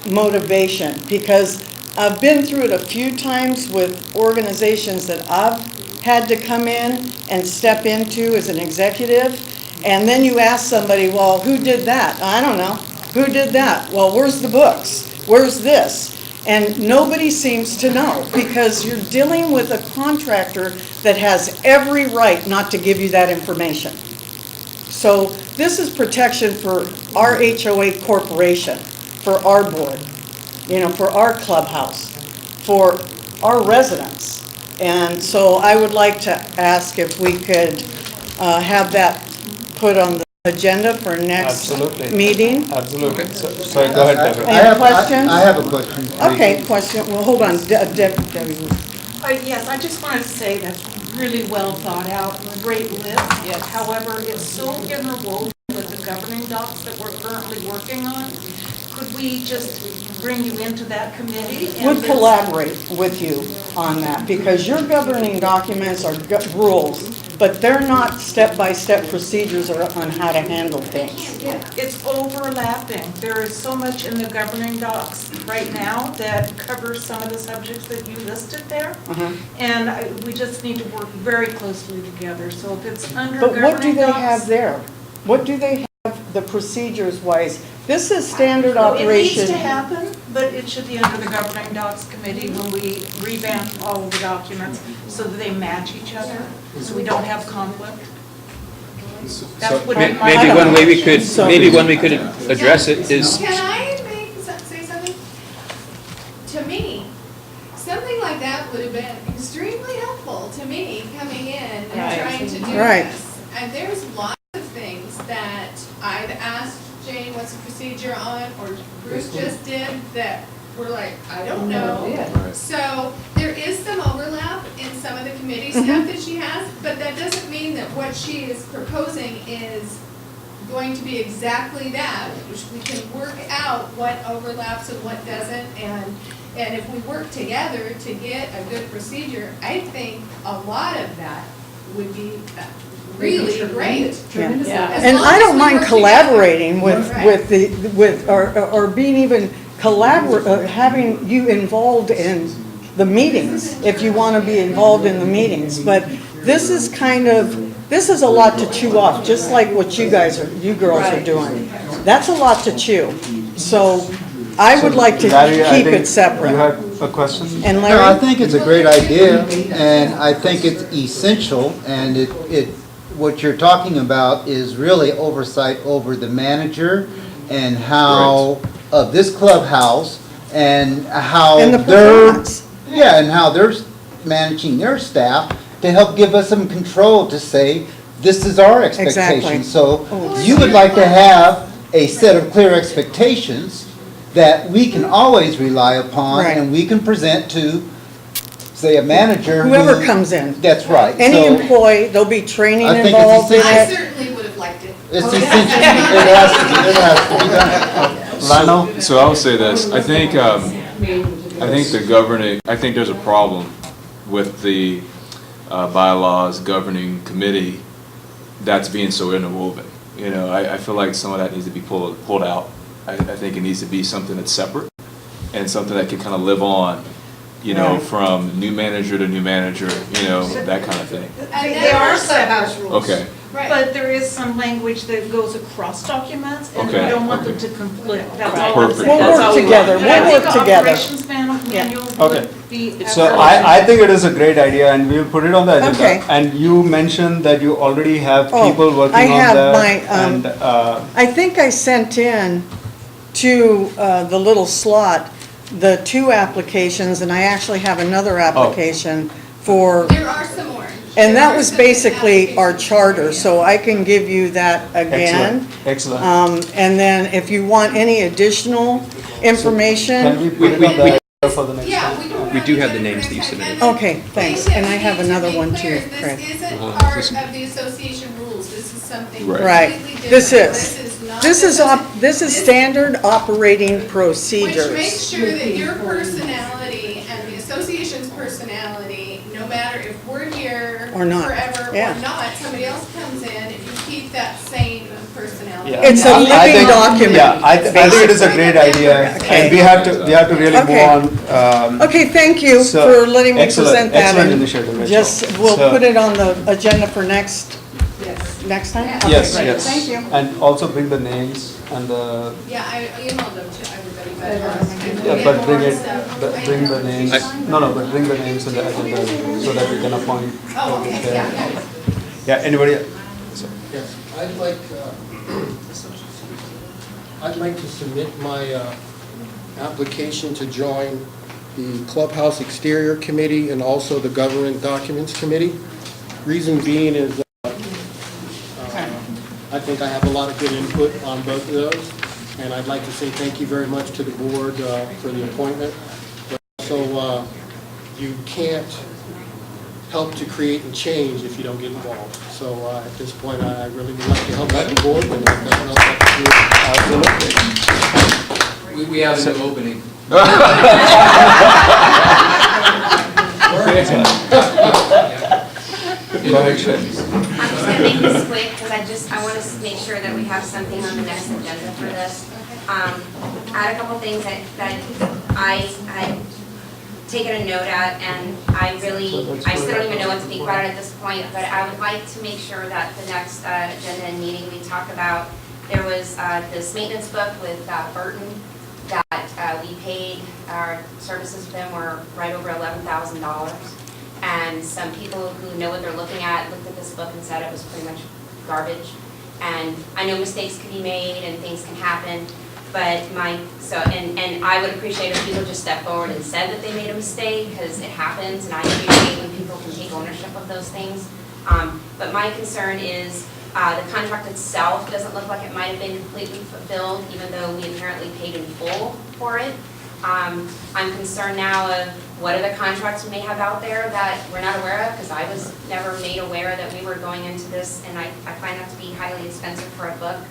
Speaker 12: motivation, because I've been through it a few times with organizations that I've had to come in and step into as an executive, and then you ask somebody, well, who did that? I don't know. Who did that? Well, where's the books? Where's this? And nobody seems to know, because you're dealing with a contractor that has every right not to give you that information. So this is protection for our HOA corporation, for our board, for our clubhouse, for our residents. And so I would like to ask if we could have that put on the agenda for next meeting.
Speaker 1: Absolutely. So go ahead, Deborah.
Speaker 12: Any questions?
Speaker 8: I have a question.
Speaker 12: Okay, question. Well, hold on. Debbie.
Speaker 7: Yes, I just wanted to say that's really well thought out, great list. Yes. However, it's so interwoven with the governing docs that we're currently working on. Could we just bring you into that committee?
Speaker 12: Would collaborate with you on that, because your governing documents are rules, but they're not step-by-step procedures on how to handle things.
Speaker 7: It's overlapping. There is so much in the governing docs right now that covers some of the subjects that you listed there. And we just need to work very closely together. So if it's under
Speaker 12: But what do
Speaker 7: governing
Speaker 12: they
Speaker 7: docs.
Speaker 12: have there? What do they have, the procedures-wise? This is standard
Speaker 7: Well, it needs
Speaker 12: operation.
Speaker 7: to happen, but it should be under the governing docs committee when we revamp all of the documents so that they match each other, so we don't have conflict. That would be my
Speaker 5: Maybe one way we could,
Speaker 12: So-
Speaker 5: maybe one we could address it is,
Speaker 9: Can I say something? To me, something like that would have been extremely helpful to me coming in and trying to do
Speaker 12: Right.
Speaker 9: this. And there's lots of things that I've asked Jane what's the procedure on, or Bruce just did, that we're like, I don't know. So there is some overlap in some of the committee stuff that she has, but that doesn't mean that what she is proposing is going to be exactly that. We can work out what overlaps and what doesn't, and if we work together to get a good procedure, I think a lot of that would be really great.
Speaker 12: Yeah.
Speaker 9: As
Speaker 12: And
Speaker 9: long
Speaker 12: I
Speaker 9: as
Speaker 12: don't
Speaker 9: we
Speaker 12: mind
Speaker 9: work
Speaker 12: collaborating
Speaker 9: together.
Speaker 12: or being even having you involved in the meetings, if you want to be involved in the meetings. But this is this is a lot to chew off, just like what you girls are doing. That's a lot to chew. So I would like to
Speaker 1: Larry, I
Speaker 12: keep
Speaker 1: think
Speaker 12: it separate.
Speaker 1: You had a question?
Speaker 12: And
Speaker 8: No, I
Speaker 12: Larry?
Speaker 8: think it's a great idea, and I think it's essential, and what you're talking about is really oversight over the manager and how, of this clubhouse, and how
Speaker 12: And the
Speaker 8: they're,
Speaker 12: performance.
Speaker 8: yeah, and how they're managing their staff to help give us some control to say, this is our expectation.
Speaker 12: Exactly.
Speaker 8: So you would like to have a set of clear expectations that we can always rely upon,
Speaker 12: Right.
Speaker 8: and we can present to, say, a manager.
Speaker 12: Whoever
Speaker 8: who-
Speaker 12: comes in.
Speaker 8: That's right.
Speaker 12: Any
Speaker 8: So
Speaker 12: employee, there'll be training
Speaker 8: I think it's
Speaker 12: involved in
Speaker 9: I
Speaker 12: it.
Speaker 9: certainly would have liked it.
Speaker 8: It's essential, it has to be done.
Speaker 1: Lano?
Speaker 6: So I would say this, I think there's a problem with the bylaws governing committee that's being so interwoven. I feel like some of that needs to be pulled out. I think it needs to be something that's separate and something that can kind of live on, from new manager to new manager, that kind of thing.
Speaker 9: And
Speaker 7: They are
Speaker 9: separate.
Speaker 7: separate rules.
Speaker 6: Okay.
Speaker 9: Right.
Speaker 7: But there is some language that goes across documents, and we
Speaker 6: Okay,
Speaker 7: don't want them
Speaker 6: okay.
Speaker 7: to conflict. That's all I'm
Speaker 6: Perfect.
Speaker 7: saying.
Speaker 12: We'll work together,
Speaker 7: But I
Speaker 12: we'll
Speaker 7: think
Speaker 12: work
Speaker 7: the
Speaker 12: together.
Speaker 7: operations manual
Speaker 1: Okay.
Speaker 7: would be.
Speaker 1: So I think it is a great idea, and we'll put it on the agenda.
Speaker 12: Okay.
Speaker 1: And you mentioned that you already have
Speaker 12: Oh,
Speaker 1: people working
Speaker 12: I
Speaker 1: on
Speaker 12: have
Speaker 1: that.
Speaker 12: my,
Speaker 1: And,
Speaker 12: I think I sent in to the little slot the 2 applications, and I actually have another application for,
Speaker 9: There are some more.
Speaker 12: and that was basically our charter, so I can give you that again.
Speaker 1: Excellent.
Speaker 12: And then if you want any additional information.
Speaker 1: Can we put it on the agenda for the next
Speaker 9: Yeah,
Speaker 1: time?
Speaker 9: we can put
Speaker 5: we
Speaker 9: it
Speaker 5: do
Speaker 9: on
Speaker 5: have the
Speaker 9: agenda
Speaker 5: names
Speaker 9: for
Speaker 5: that you
Speaker 9: next time.
Speaker 5: submitted.
Speaker 9: And
Speaker 12: Okay, thanks, and I have another one too, Craig.
Speaker 9: This isn't part of the association rules, this is something
Speaker 12: Right.
Speaker 9: completely different.
Speaker 12: This is.
Speaker 9: not-
Speaker 12: This is standard operating
Speaker 9: Which
Speaker 12: procedures.
Speaker 9: makes sure that your personality and the association's personality, no matter if we're here
Speaker 12: Or not,
Speaker 9: forever or
Speaker 12: yeah.
Speaker 9: not, somebody else comes in, if you keep that same personality.
Speaker 1: Yeah.
Speaker 12: It's a
Speaker 1: I
Speaker 12: living
Speaker 1: think-
Speaker 12: document.
Speaker 1: Yeah, I think it is a great idea,
Speaker 12: Okay.
Speaker 1: and we have to really move
Speaker 12: Okay.
Speaker 1: on.
Speaker 12: Okay, thank you
Speaker 1: So,
Speaker 12: for letting me
Speaker 1: excellent-
Speaker 12: present that.
Speaker 1: excellent
Speaker 12: and
Speaker 1: initiative, Rachel.
Speaker 12: Just, we'll
Speaker 1: So-
Speaker 12: put it on the agenda for next
Speaker 9: Yes.
Speaker 12: next time?
Speaker 9: Yeah.
Speaker 12: Okay,
Speaker 1: Yes,
Speaker 12: great.
Speaker 1: yes.
Speaker 12: Thank you.
Speaker 1: And also bring the names and the,
Speaker 9: Yeah, I emailed them to everybody, but.
Speaker 1: yeah, but bring it, bring the names, but bring the names and the agenda so that we can appoint.
Speaker 9: Oh, okay,
Speaker 1: Okay.
Speaker 9: yeah.
Speaker 1: Yeah, anybody? So,
Speaker 19: Yes, I'd like to submit my application to join the Clubhouse Exterior Committee and also the Government Documents Committee. Reason being is I think I have a lot of good input on both of those, and I'd like to say thank you very much to the board for the appointment. But also, you can't help to create and change if you don't get involved. So at this point, I really would like to help out the board, and if nothing else I can do.
Speaker 17: We have a new opening.
Speaker 21: I'm just gonna make this quick, because I want to make sure that we have something on the next agenda for this. I had a couple things that I taken a note at, and I still don't even know what to think about it at this point, but I would like to make sure that the next agenda and meeting we talk about, there was this maintenance book with Burton that we paid, our services with them were right over $11,000. And some people who know what they're looking at looked at this book and said it was pretty much garbage. And I know mistakes can be made and things can happen, but and I would appreciate if people just stepped forward and said that they made a mistake, because it happens, and I appreciate when people can take ownership of those things. But my concern is the contract itself doesn't look like it might have been completely fulfilled, even though we apparently paid in full for it. I'm concerned now of what other contracts we may have out there that we're not aware of, because I was never made aware that we were going into this, and I find that to be highly expensive for a book.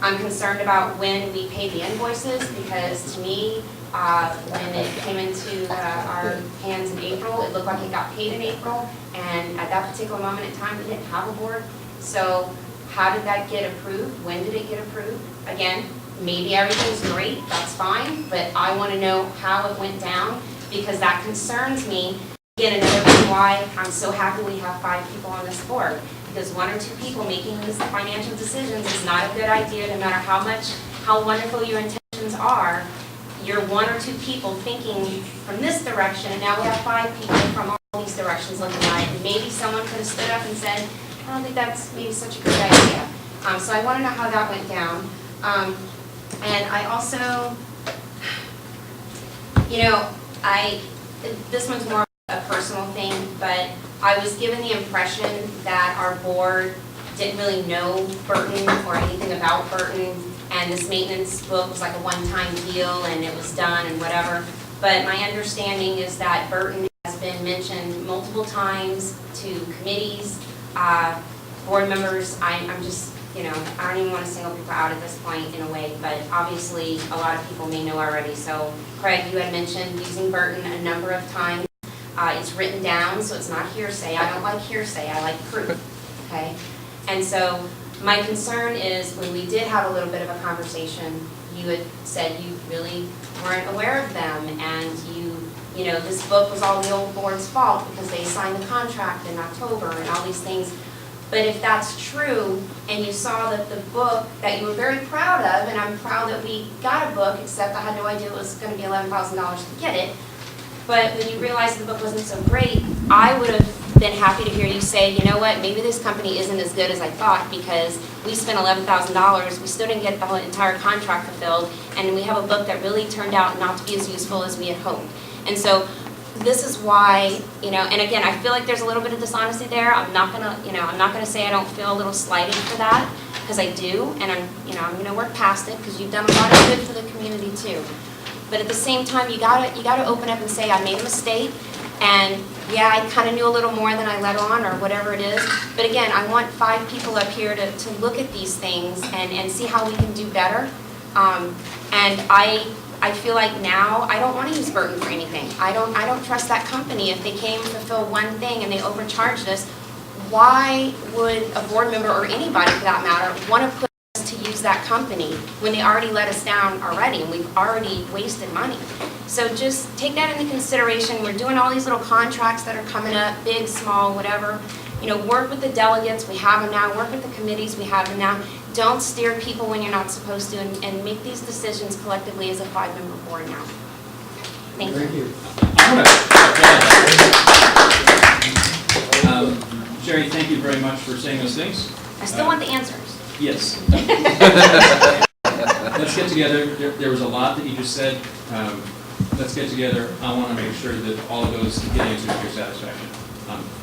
Speaker 21: I'm concerned about when we pay the invoices, because to me, when it came into our hands in April, it looked like it got paid in April, and at that particular moment in time, we didn't have a board. So how did that get approved? When did it get approved? Again, maybe everything's great, that's fine, but I want to know how it went down, because that concerns me. Again, another reason why I'm so happy we have 5 people on this board, because 1 or 2 people making these financial decisions is not a good idea, no matter how wonderful your intentions are. You're 1 or 2 people thinking from this direction, and now we have 5 people from all these directions looking at it, and maybe someone could have stood up and said, I don't think that's maybe such a good idea. So I want to know how that went down. And I also, this one's more a personal thing, but I was given the impression that our board didn't really know Burton or anything about Burton, and this maintenance book was like a one-time deal and it was done and whatever. But my understanding is that Burton has been mentioned multiple times to committees, board members. I'm just, I don't even want to single people out at this point in a way, but obviously a lot of people may know already. So Craig, you had mentioned using Burton a number of times. It's written down, so it's not hearsay. I don't like hearsay, I like proof, okay? And so my concern is when we did have a little bit of a conversation, you had said you really weren't aware of them, and this book was all the old board's fault because they signed the contract in October and all these things. But if that's true, and you saw that the book that you were very proud of, and I'm proud that we got a book, except I had no idea it was going to be $11,000 to get it, but when you realized the book wasn't so great, I would have been happy to hear you say, you know what, maybe this company isn't as good as I thought, because we spent $11,000, we still didn't get the whole entire contract fulfilled, and we have a book that really turned out not to be as useful as we had hoped. And so this is why, and again, I feel like there's a little bit of dishonesty there. I'm not gonna say I don't feel a little slighted for that, because I do, and I'm gonna work past it, because you've done a lot of good for the community too. But at the same time, you gotta open up and say, I made a mistake, and yeah, I kind of knew a little more than I let on, or whatever it is. But again, I want 5 people up here to look at these things and see how we can do better. And I feel like now I don't want to use Burton for anything. I don't trust that company. If they came to fulfill one thing and they overcharged us, why would a board member or anybody for that matter want to put to use that company when they already let us down already and we've already wasted money. So just take that into consideration. We're doing all these little contracts that are coming up, big, small, whatever. You know, work with the delegates, we have them now, work with the committees, we have them now. Don't steer people when you're not supposed to, and make these decisions collectively as a 5-member board now. Thank you.
Speaker 5: Jerry, thank you very much for saying those things.
Speaker 21: I still want the answers.
Speaker 5: Yes. Let's get together. There was a lot that you just said. Let's get together. I want to make sure that all of those get answered to your satisfaction.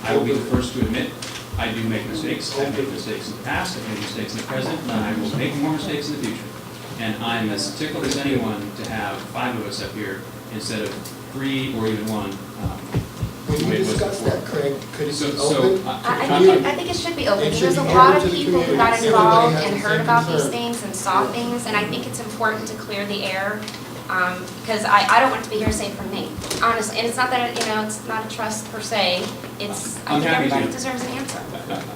Speaker 5: I will be the first to admit I do make mistakes. I've made mistakes in the past. I've made mistakes in the present, and I will make more mistakes in the future. And I'm as tickled as anyone to have 5 of us up here instead of 3 or even 1.
Speaker 19: When you discuss that, Craig, could it be
Speaker 5: So,
Speaker 19: open?
Speaker 2: I think it should be open. There's a lot of people who got involved and heard about these things and saw things, and I think it's important to clear the air, because I don't want it to be hearsay from me, honestly. And it's not that, it's not a trust per se, it's, I
Speaker 5: I'm
Speaker 2: think
Speaker 5: happy
Speaker 2: everybody
Speaker 5: to.
Speaker 2: deserves an answer.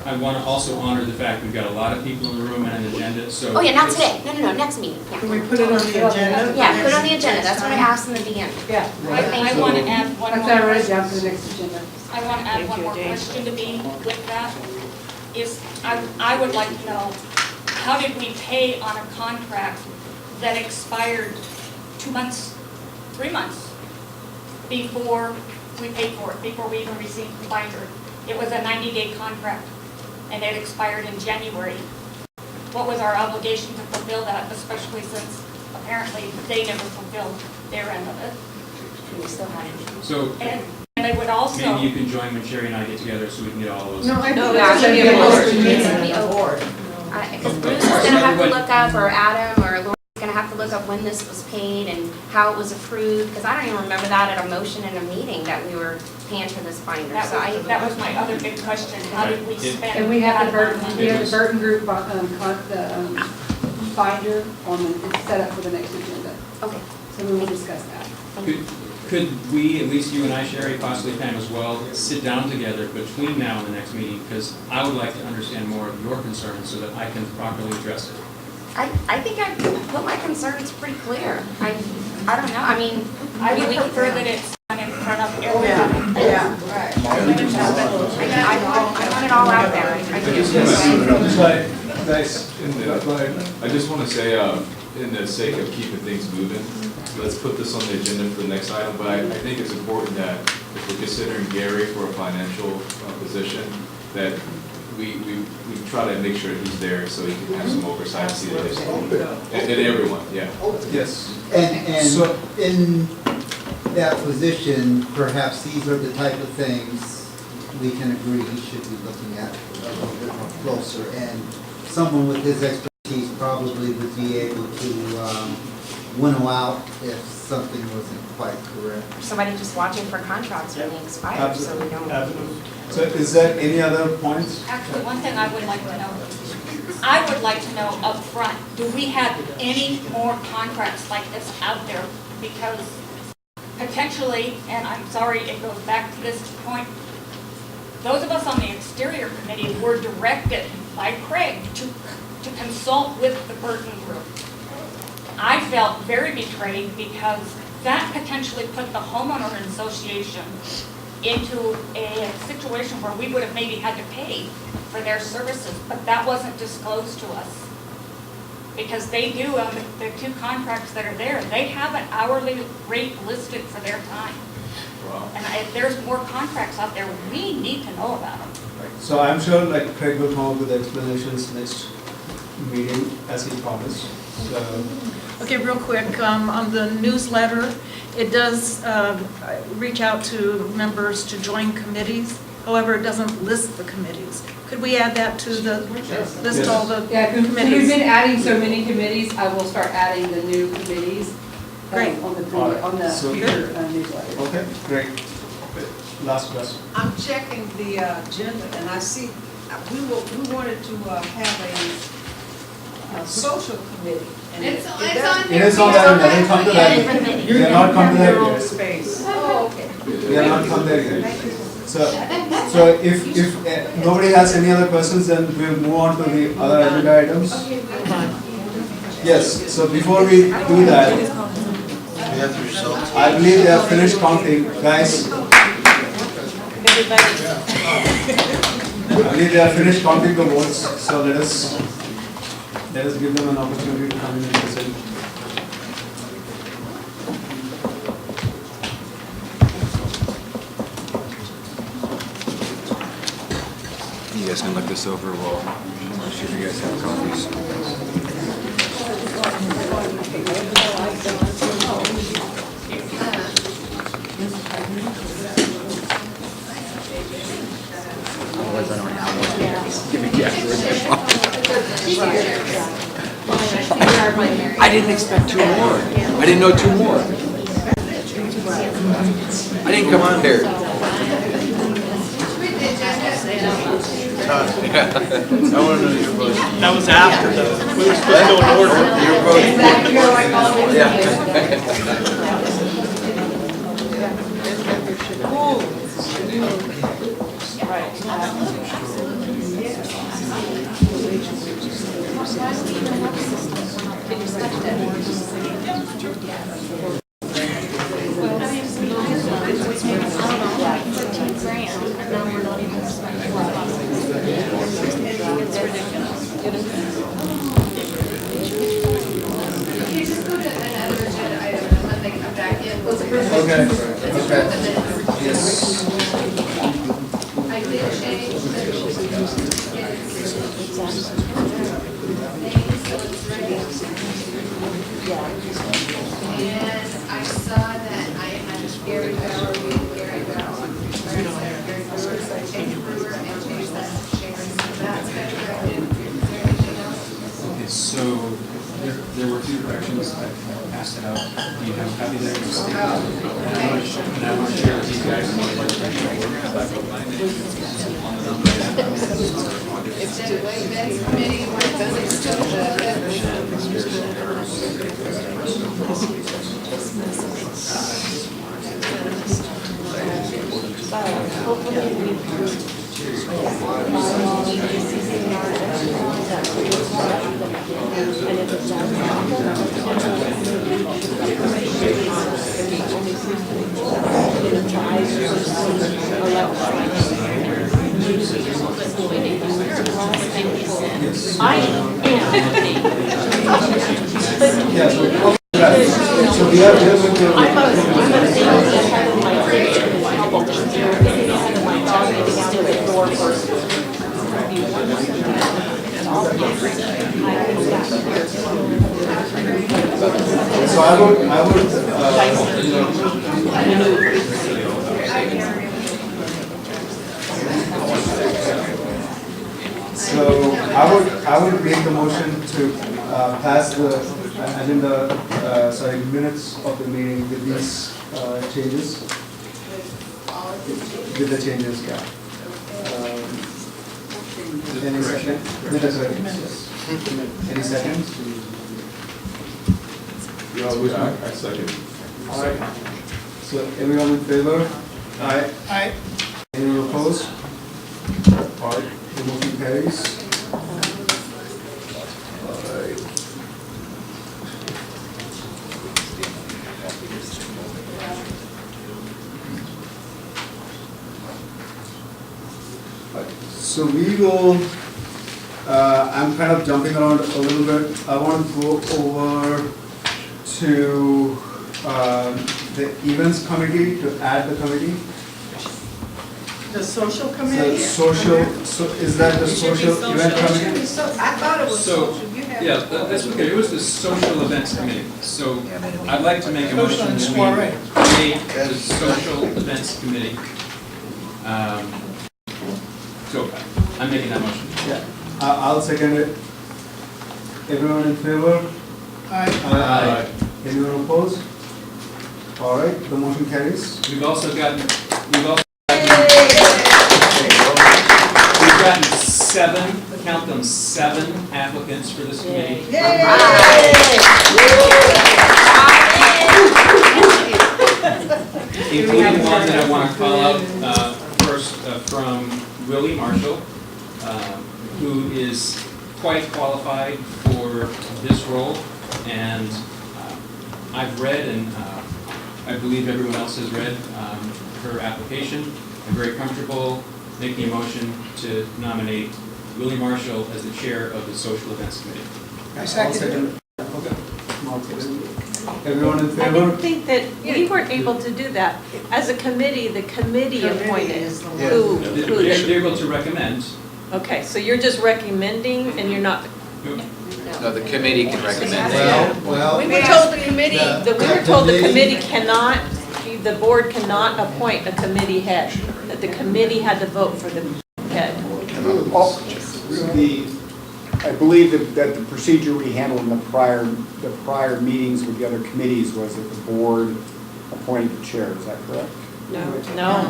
Speaker 5: I want to also honor the fact we've got a lot of people in the room and an agenda, so.
Speaker 2: Oh, yeah, not today. No, next meeting, yeah.
Speaker 12: Can we put it on the agenda?
Speaker 2: Yeah, put it on the agenda. That's what I asked in the beginning.
Speaker 10: Yeah.
Speaker 7: I want to add one more.
Speaker 10: I'm sorry, down to the next agenda.
Speaker 7: I want to add one more question to be with that. I would like to know, how did we pay on a contract that expired 2 months, 3 months before we paid for it, before we even received the binder? It was a 90-day contract, and it expired in January. What was our obligation to fulfill that, especially since apparently they never fulfilled their end of it?
Speaker 2: We still had it.
Speaker 5: So
Speaker 7: And they would also.
Speaker 5: maybe you can join when Sherry and I get together so we can get all those.
Speaker 2: No,
Speaker 10: I
Speaker 2: no,
Speaker 10: think
Speaker 2: it's
Speaker 10: it
Speaker 2: gonna be a board. Because Bruce is gonna have to look up, or Adam, or Laura's gonna have to look up when this was paid and how it was approved, because I don't even remember that at a motion in a meeting that we were paying for this binder, so I.
Speaker 7: That was my other big question, how did we spend?
Speaker 10: And we have the
Speaker 7: that
Speaker 10: Burton,
Speaker 7: money?
Speaker 10: we have the Burton Group, binder on the, it's set up for the next agenda.
Speaker 2: Okay.
Speaker 10: So we will discuss that.
Speaker 5: Could we, at least you and I, Sherry, possibly Pam as well, sit down together between now and the next meeting? Because I would like to understand more of your concerns so that I can properly address it.
Speaker 2: I think I put my concerns pretty clear. I don't know, I mean.
Speaker 7: I would prefer that it's done in front of everybody.
Speaker 12: Yeah.
Speaker 7: Right.
Speaker 2: I want it all out there. I do.
Speaker 6: I just want to say, in the sake of keeping things moving, let's put this on the agenda for the next item, but I think it's important that if we're considering Gary for a financial position, that we try to make sure that he's there so he can have some oversight and see that it's and everyone, yeah.
Speaker 1: Yes.
Speaker 8: And
Speaker 1: So-
Speaker 8: in that position, perhaps these are the type of things we can agree he should be looking at a little bit more closer. And someone with his expertise probably would be able to winnow out if something wasn't quite correct.
Speaker 2: Or somebody just watching for contracts when they expire, so we don't.
Speaker 1: Absolutely. So is there any other points?
Speaker 7: Actually, one thing I would like to know, I would like to know up front, do we have any more contracts like this out there? Because potentially, and I'm sorry it goes back to this point, those of us on the exterior committee were directed by Craig to consult with the Burton Group. I felt very betrayed because that potentially put the homeowner association into a situation where we would have maybe had to pay for their services, but that wasn't disclosed to us. Because they do, the 2 contracts that are there, they have an hourly rate listed for their time.
Speaker 6: Wow.
Speaker 7: And if there's more contracts out there, we need to know about them.
Speaker 1: So I'm sure like Craig will come up with explanations next meeting as he promised. So
Speaker 11: Okay, real quick, on the newsletter, it does reach out to members to join committees. However, it doesn't list the committees. Could we add that to the, list all the
Speaker 10: Yeah, we've
Speaker 11: committees?
Speaker 10: been adding so many committees, I will start adding the new committees.
Speaker 11: Great.
Speaker 10: On the,
Speaker 1: Alright,
Speaker 10: on the
Speaker 1: so-
Speaker 10: future newsletter.
Speaker 1: okay, great. Last question.
Speaker 18: I'm checking the agenda and I see, we wanted to have a social committee. And
Speaker 9: It's on
Speaker 1: It is on that, they come to that. They are not come there yet.
Speaker 18: space.
Speaker 9: Oh, okay.
Speaker 1: They are not come there yet. So if nobody has any other questions, then we'll move on to the other agenda items.
Speaker 9: Okay,
Speaker 1: Yes, so before we do that, I believe they have finished counting, guys. I believe they have finished counting the votes, so let us give them an opportunity to come in and present.
Speaker 16: You guys can look this over while I'm sure you guys have copies. Otherwise I don't have one. Give me I didn't expect two more. I didn't know two more. I didn't come prepared.
Speaker 6: I want to know your vote.
Speaker 22: That was after though. We were supposed to go in order.
Speaker 6: Your
Speaker 1: Okay, okay, yes.
Speaker 9: I did change the names, so it's ready. And I saw that I had Gary Bauer, Gary Bauer. So I changed Brewer and changed that to Sharon, so that's been corrected. Is there anything else?
Speaker 5: Okay, so there were a few corrections. I passed it out. Do you have a copy there? And I want to share with you guys what
Speaker 9: It's the events committee,
Speaker 1: So we are here with the. So I would, so I would make the motion to pass the agenda, minutes of the meeting with these changes. With the changes, yeah. Any second? With the corrections, yes. Any seconds?
Speaker 6: I second.
Speaker 1: All right. So everyone in favor? Aye.
Speaker 14: Aye.
Speaker 1: Anyone opposed? All right, the motion carries. All right. So we will, I'm kind of jumping around a little bit. I want to go over to the events committee, to add the committee.
Speaker 11: The social
Speaker 1: The
Speaker 11: committee?
Speaker 1: social, so is that the social event committee?
Speaker 18: So, I thought it was
Speaker 5: So,
Speaker 18: social. You have-
Speaker 5: yeah, that's okay. It was the social events committee. So I'd like to make a motion that we
Speaker 14: Soiree.
Speaker 5: create the social events committee. So I'm making that motion.
Speaker 1: Yeah, I'll second it. Everyone in favor?
Speaker 14: Aye.
Speaker 1: Anyone opposed? All right, the motion carries.
Speaker 5: We've also gotten seven, count them, 7 applicants for this committee. Including one that I want to call out first from Willie Marshall, who is quite qualified for this role, and I've read, and I believe everyone else has read her application. I'm very comfortable making a motion to nominate Willie Marshall as the chair of the Social Events Committee.
Speaker 14: I second it.
Speaker 1: Everyone in
Speaker 3: I
Speaker 1: favor?
Speaker 3: didn't think that, we weren't able to do that. As a committee, the committee appointed who.
Speaker 5: They're able to recommend.
Speaker 3: Okay, so you're just recommending and you're not,
Speaker 17: No, the committee can recommend.
Speaker 8: Well,
Speaker 3: we were told the committee,
Speaker 8: The-
Speaker 3: we were told the committee cannot, the board cannot appoint a committee head. That the committee had to vote for the head.
Speaker 4: I believe that the procedure we handled in the prior meetings with the other committees was that the board appointed the chair, is that correct?
Speaker 3: No.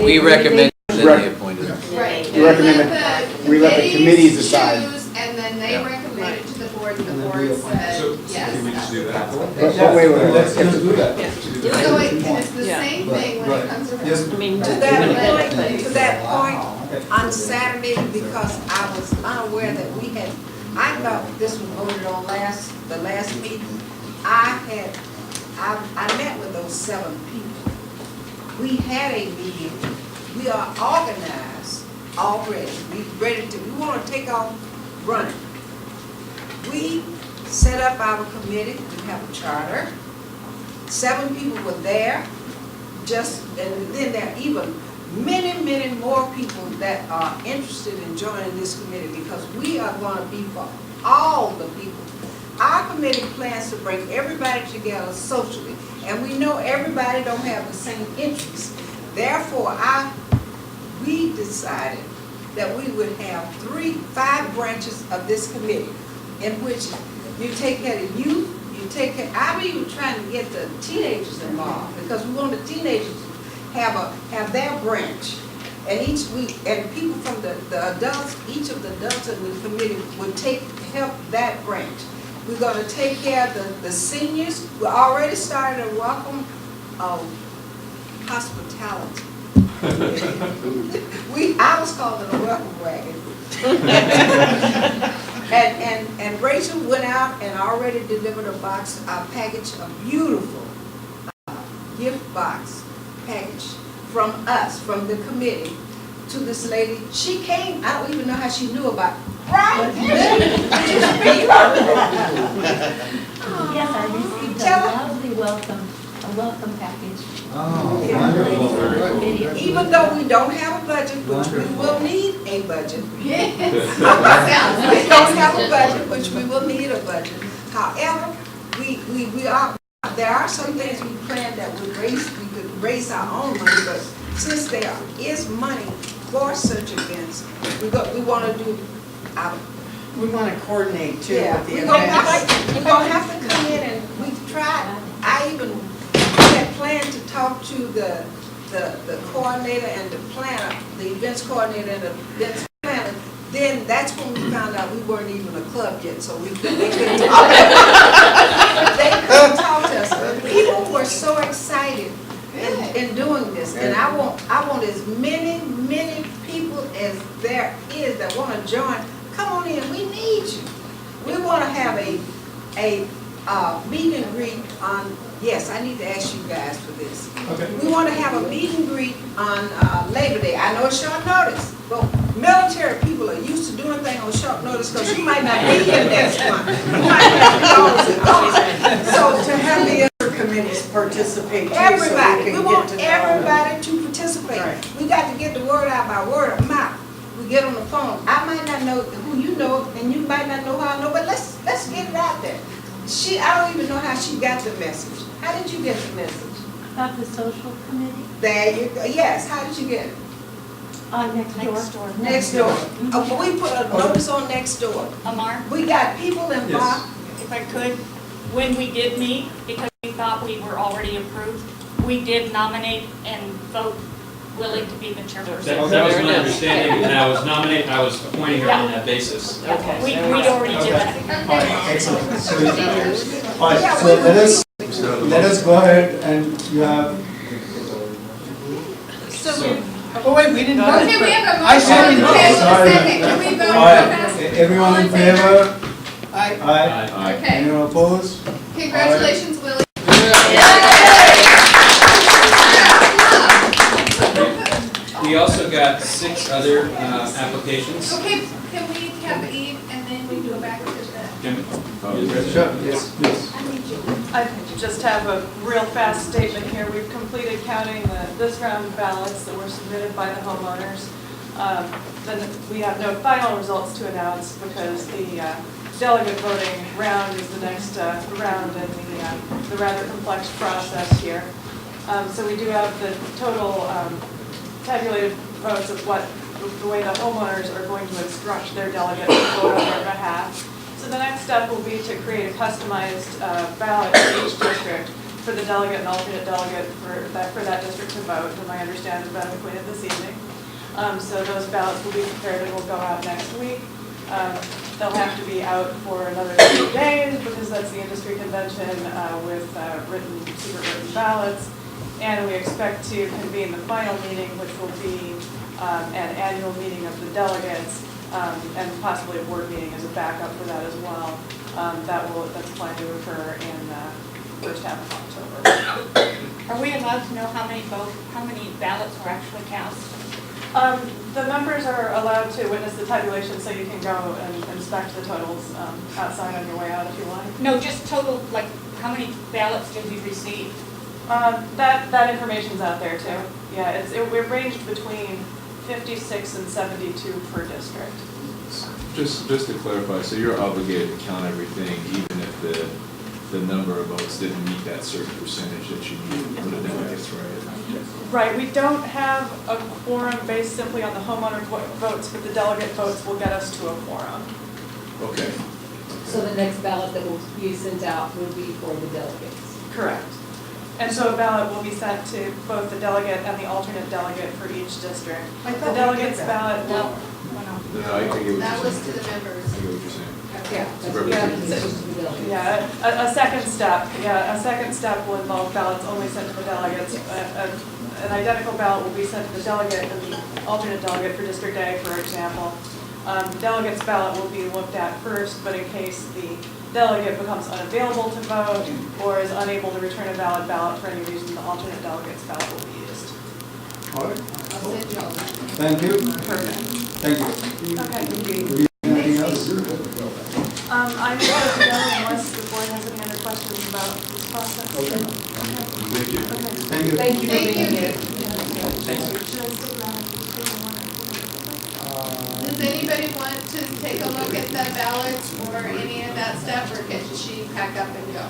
Speaker 17: We recommend that they appointed.
Speaker 9: Right.
Speaker 4: We recommend that we let the committees decide.
Speaker 9: choose, and then they
Speaker 17: Yeah.
Speaker 9: recommend it to the board, and the board says,
Speaker 6: Can we
Speaker 9: yes.
Speaker 6: just do that?
Speaker 4: But wait,
Speaker 1: Let's do that.
Speaker 9: So it's the
Speaker 3: Yeah.
Speaker 9: same thing when it comes around.
Speaker 1: Yes.
Speaker 3: I mean,
Speaker 18: To that point, on Saturday, because I was unaware that we had, I thought this was voted on the last meeting. I met with those 7 people. We had a meeting. We are organized already. We want to take off running. We set up our committee. We have a charter. 7 people were there. And then there are even many more people that are interested in joining this committee, because we are going to be for all the people. Our committee plans to bring everybody together socially, and we know everybody don't have the same interests. Therefore, we decided that we would have 5 branches of this committee, in which you take care of youth, you take care. I'm even trying to get the teenagers involved, because we want the teenagers to have their branch. And and people from the adults, each of the adults in the committee would help that branch. We're going to take care of the seniors. We already started a welcome hospitality. I was calling it a welcome wagon. and Rachel went out and already delivered a package, a beautiful gift box package from us, from the committee, to this lady. She came, I don't even know how she knew about it. Right?
Speaker 15: Yes, I received a lovely welcome package.
Speaker 8: Oh, wonderful.
Speaker 18: Even though we don't have a budget, which we will need a budget.
Speaker 9: Yes.
Speaker 18: We don't have a budget, which we will need a budget. However, there are some things we planned that we could raise our own money, but since there is money for such events, we want to do our.
Speaker 12: We want to coordinate too
Speaker 18: Yeah,
Speaker 12: with the
Speaker 18: we're gonna
Speaker 12: events.
Speaker 18: have to come in, and we've tried, we had planned to talk to the coordinator and the planner, the events coordinator and the events planner. Then that's when we found out we weren't even a club yet, so they couldn't talk. They couldn't talk to us. People were so excited in doing this, and I want as many people as there is that want to join. Come on in, we need you. We want to have a meet and greet on, yes, I need to ask you guys for this.
Speaker 5: Okay.
Speaker 18: We want to have a meet and greet on Labor Day. I know it's short notice, but military people are used to doing things on short notice, because you might not be here next month. You might have to go. So to have the
Speaker 12: Other committees participate too, so
Speaker 18: everybody,
Speaker 12: we
Speaker 18: we
Speaker 12: can
Speaker 18: want
Speaker 12: get to know
Speaker 18: everybody to participate.
Speaker 12: Right.
Speaker 18: We got to get the word out by word of mouth. We get on the phone. I might not know who you know, and you might not know who I know, but let's get it out there. I don't even know how she got the message. How did you get the message?
Speaker 15: About the social committee?
Speaker 18: There you go. Yes, how did you get it?
Speaker 15: Next door.
Speaker 18: Next door. We put a notice on next door.
Speaker 20: Amar,
Speaker 18: We got people involved.
Speaker 20: if I could, when we did meet, because we thought we were already approved, we did nominate and vote Willie to be the chairperson.
Speaker 5: That was my understanding, and I was appointing her on that basis.
Speaker 20: We'd already did that.
Speaker 1: All right, excellent. So, all right, so let us go ahead, and you have.
Speaker 5: So,
Speaker 14: Oh, wait, we didn't vote.
Speaker 9: Okay, we have a
Speaker 14: I
Speaker 9: motion on the
Speaker 14: second.
Speaker 9: table, a
Speaker 1: Sorry.
Speaker 9: second, can we vote
Speaker 1: All
Speaker 9: real
Speaker 1: right,
Speaker 9: fast?
Speaker 1: everyone
Speaker 9: All
Speaker 1: in favor?
Speaker 14: Aye.
Speaker 1: Aye.
Speaker 9: Okay.
Speaker 1: Anyone opposed?
Speaker 9: Congratulations, Willie.
Speaker 5: We also got 6 other applications.
Speaker 9: Okay, can we have Eve and then we go back to the,
Speaker 1: Sure, yes, please.
Speaker 3: I just have a real fast statement here. We've completed counting this round of ballots that were submitted by the homeowners. Then we have no final results to announce because the delegate voting round is the next round in the rather complex process here. So we do have the total tabulated votes of the way the homeowners are going to instruct their delegate to vote on their behalf. So the next step will be to create a customized ballot for each district for the delegate and alternate delegate for that district to vote, whom I understand has been appointed this evening. So those ballots will be prepared and will go out next week. They'll have to be out for another 3 days because that's the industry convention with secret written ballots. And we expect to convene the final meeting, which will be an annual meeting of the delegates, and possibly a board meeting as a backup for that as well. That's planned to occur in the first half of October.
Speaker 20: Are we allowed to know how many ballots were actually cast?
Speaker 3: The members are allowed to witness the tabulation, so you can go and inspect the totals outside on your way out if you want.
Speaker 20: No, just total, like, how many ballots did we receive?
Speaker 3: That information's out there too. Yeah, it ranged between 56 and 72 per district.
Speaker 6: Just to clarify, so you're obligated to count everything, even if the number of votes didn't meet that certain percentage that you need for the delegates, right?
Speaker 3: Right, we don't have a quorum based simply on the homeowner votes, but the delegate votes will get us to a quorum.
Speaker 6: Okay.
Speaker 10: So the next ballot that will be sent out will be for the delegates.
Speaker 3: Correct. And so a ballot will be sent to both the delegate and the alternate delegate for each district. The delegate's ballot will...
Speaker 6: No, I get what you're saying.
Speaker 9: that was to the members.
Speaker 6: I get what you're saying.
Speaker 10: Yeah.
Speaker 3: Yeah, a second step will involve ballots only sent to the delegates. An identical ballot will be sent to the delegate and the alternate delegate for District A, for example. The delegate's ballot will be looked at first, but in case the delegate becomes unavailable to vote or is unable to return a valid ballot for any reason, the alternate delegate's ballot will be used.
Speaker 1: All right,
Speaker 9: I'll send you all that.
Speaker 1: thank you.
Speaker 3: Perfect.
Speaker 1: Thank you.
Speaker 3: Okay, thank you.
Speaker 1: Anything else?
Speaker 3: I'm going to go unless the board has any other questions about this process.
Speaker 1: Okay.
Speaker 6: Thank you.
Speaker 1: Thank you.
Speaker 10: Thank you for being here.
Speaker 9: Does anybody want to take a look at the ballots or any of that stuff, or can she pack up and go?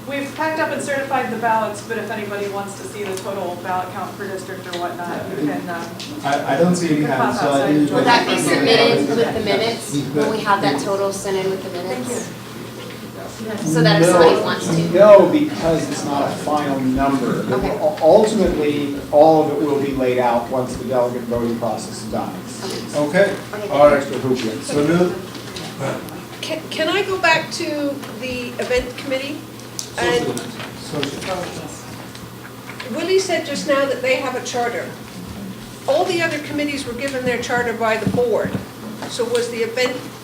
Speaker 3: We've packed up and certified the ballots, but if anybody wants to see the total ballot count per district or whatnot, you can.
Speaker 1: I don't see any hands, so I think.
Speaker 2: Will that be submitted with the minutes, when we have that total sent in with the minutes? So that if somebody wants to?
Speaker 4: No, because it's not a final number.
Speaker 2: Okay.
Speaker 4: Ultimately, all of it will be laid out once the delegate voting process is done.
Speaker 1: Okay, all right. So Lou,
Speaker 13: Can I go back to the event committee? And Willie said just now that they have a charter. All the other committees were given their charter by the board. So was the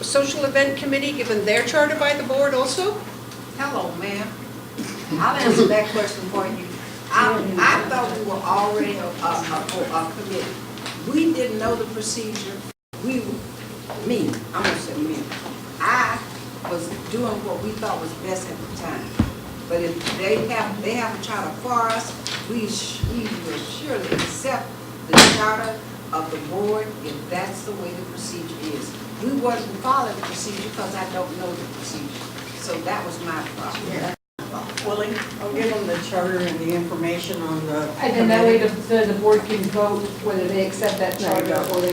Speaker 13: social event committee given their charter by the board also?
Speaker 18: Hello, ma'am. I'll answer that question for you. I thought we were already a committee. We didn't know the procedure. I'm gonna say me. I was doing what we thought was best at the time. But if they have a charter for us, we will surely accept the charter of the board if that's the way the procedure is. We wasn't following the procedure because I don't know the procedure. So that was my problem.
Speaker 12: Willie, I'll give them the charter and the information on the.
Speaker 10: And then that way the board can vote whether they accept that charter or they.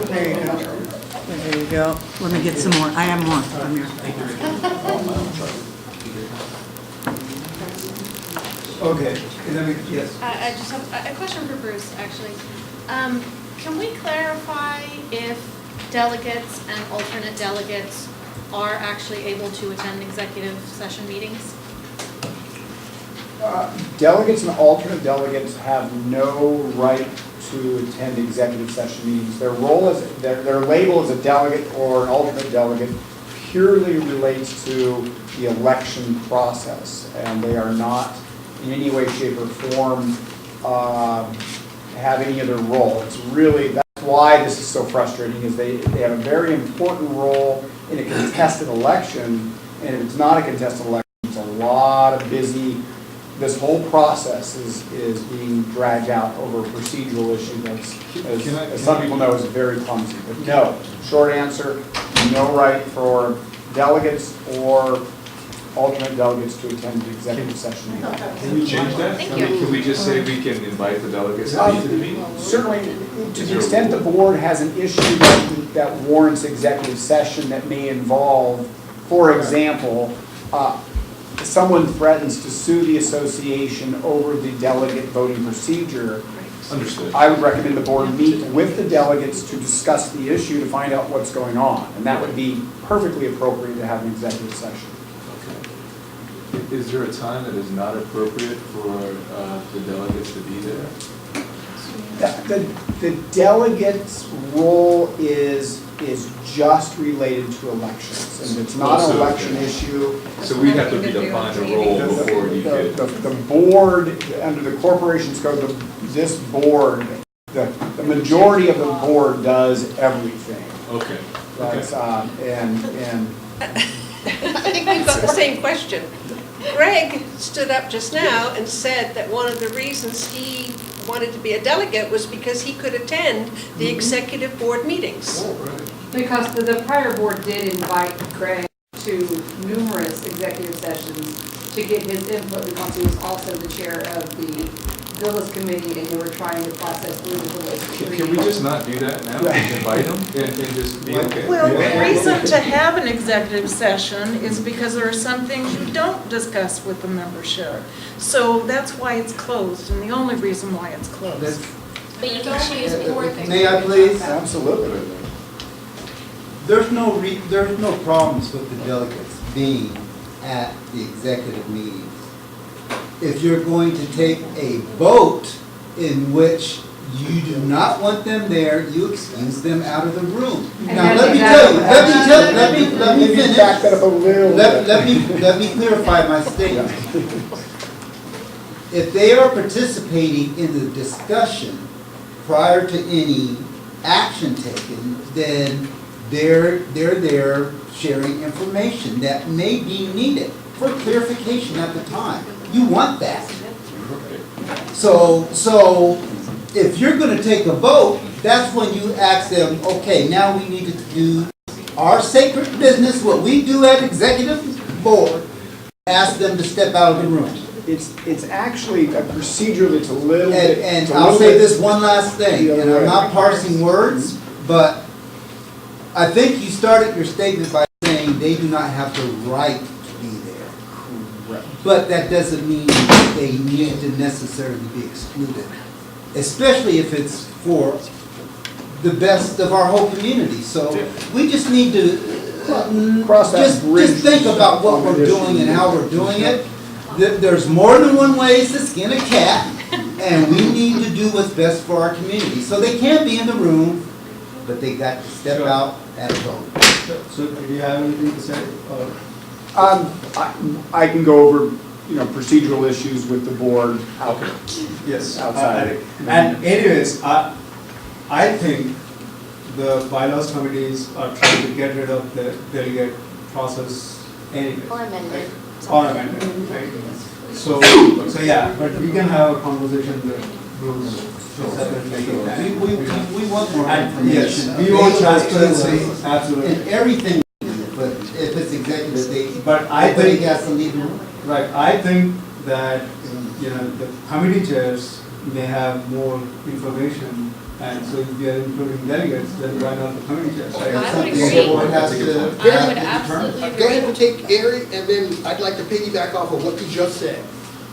Speaker 12: There you go. There you go. Let me get some more. I have more. Come here.
Speaker 1: okay, yes.
Speaker 21: I just have a question for Bruce, actually. Can we clarify if delegates and alternate delegates are actually able to attend executive session meetings?
Speaker 4: Delegates and alternate delegates have no right to attend executive session meetings. Their role is, their label as a delegate or an alternate delegate purely relates to the election process, and they are not in any way, shape, or form have any other role. It's really, that's why this is so frustrating, is they have a very important role in a contested election, and if it's not a contested election, it's a lot of busy, this whole process is being dragged out over a procedural issue that's, as some people know, is very clumsy. But no, short answer, no right for delegates or alternate delegates to attend the executive session meeting.
Speaker 6: Can we change that?
Speaker 21: Thank
Speaker 6: I mean,
Speaker 21: you.
Speaker 6: can we just say we can invite the delegates to the meeting?
Speaker 4: Certainly, to the extent the board has an issue that warrants executive session that may involve, for example, someone threatens to sue the association over the delegate voting procedure.
Speaker 6: Understood.
Speaker 4: I would recommend the board meet with the delegates to discuss the issue to find out what's going on. And that would be perfectly appropriate to have an executive session.
Speaker 6: Okay. Is there a time that is not appropriate for the delegates to be there?
Speaker 4: The delegate's role is just related to elections, and it's not an election issue.
Speaker 6: So we'd have to define a role before you could.
Speaker 4: The board, under the corporation's code, this board, the majority of the board does everything.
Speaker 6: Okay.
Speaker 4: That's, and
Speaker 13: I think we've got the same question. Greg stood up just now and said that one of the reasons he wanted to be a delegate was because he could attend the executive board meetings.
Speaker 10: Because the prior board did invite Craig to numerous executive sessions to get his input, because he was also the chair of the Villas Committee, and they were trying to process through the Villas.
Speaker 6: Can we just not do that now? Just invite them and just be okay?
Speaker 11: Well, the reason to have an executive session is because there are some things you don't discuss with the membership. So that's why it's closed, and the only reason why it's closed.
Speaker 21: But you can choose four things.
Speaker 8: May I please?
Speaker 4: absolutely.
Speaker 8: There's no problems with the delegates being at the executive meetings. If you're going to take a vote in which you do not want them there, you excuse them out of the room. Now, let me finish.
Speaker 4: Back that up a little bit.
Speaker 8: Let me clarify my statement. If they are participating in the discussion prior to any action taken, then they're there sharing information that may be needed for clarification at the time. You want that. So if you're going to take a vote, that's when you ask them, okay, now we need to do our sacred business, what we do at executive board, ask them to step out of the room.
Speaker 4: It's actually a procedure that's a little bit.
Speaker 8: And I'll say this one last thing, and I'm not parsing words, but I think you started your statement by saying they do not have the right to be there.
Speaker 4: Correct.
Speaker 8: But that doesn't mean they need to necessarily be excluded, especially if it's for the best of our whole community. So we just need to just think about what we're doing and how we're doing it. There's more than one way to skin a cat, and we need to do what's best for our community. So they can be in the room, but they got to step out at a vote.
Speaker 1: So do you have anything to say?
Speaker 4: I can go over, procedural issues with the board.
Speaker 1: Okay. Yes.
Speaker 4: Outside.
Speaker 1: And anyways, I think the bylaws committees are trying to get rid of the delegate process anyway.
Speaker 2: Or amended.
Speaker 1: Or amended, right? So yeah, but we can have a conversation with Bruce.
Speaker 8: We want more information.
Speaker 1: Yes, we want transparency, absolutely.
Speaker 8: And everything, but if it's executive,
Speaker 1: But I think,
Speaker 8: has to leave the room.
Speaker 1: right, I think that, the committee chairs may have more information, and so if we are including delegates, then why not the committee chairs? right?
Speaker 21: I would
Speaker 8: Something the board has to-
Speaker 21: I would absolutely agree.
Speaker 7: Go ahead and take Gary, and then I'd like to piggyback off of what you just said,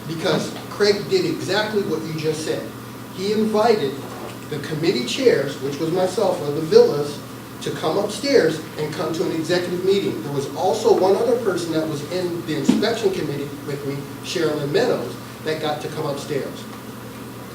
Speaker 7: because Craig did exactly what you just said. He invited the committee chairs, which was myself of the villas, to come upstairs and come to an executive meeting. There was also one other person that was in the inspection committee with me, Sherilyn Meadows, that got to come upstairs.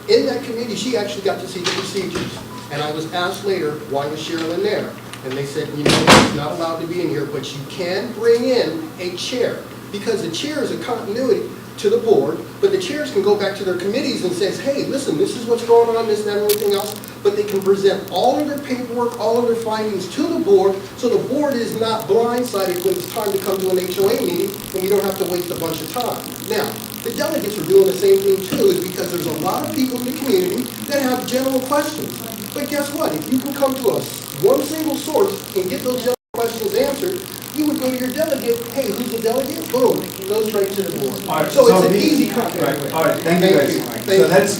Speaker 7: in that committee, she actually got to see the procedures. And I was asked later, why was Sherilyn there? And they said, you know, she's not allowed to be in here, but you can bring in a chair. Because the chair is a continuity to the board, but the chairs can go back to their committees and says, hey, listen, this is what's going on, this, that, and everything else. But they can present all of their paperwork, all of their findings to the board, so the board is not blindsided when it's time to come to an HOA meeting, and you don't have to waste a bunch of time. Now, the delegates are doing the same thing too, is because there's a lot of people in the community that have general questions. But guess what? If you can come to one single source and get those general questions answered, you would go to your delegate, hey, who's the delegate? Boom, goes right to the board.
Speaker 1: All right,
Speaker 7: So it's an
Speaker 1: we-
Speaker 7: easy contact.
Speaker 1: Right, all right, thank you guys.
Speaker 7: Thank
Speaker 1: So
Speaker 7: you.
Speaker 1: let's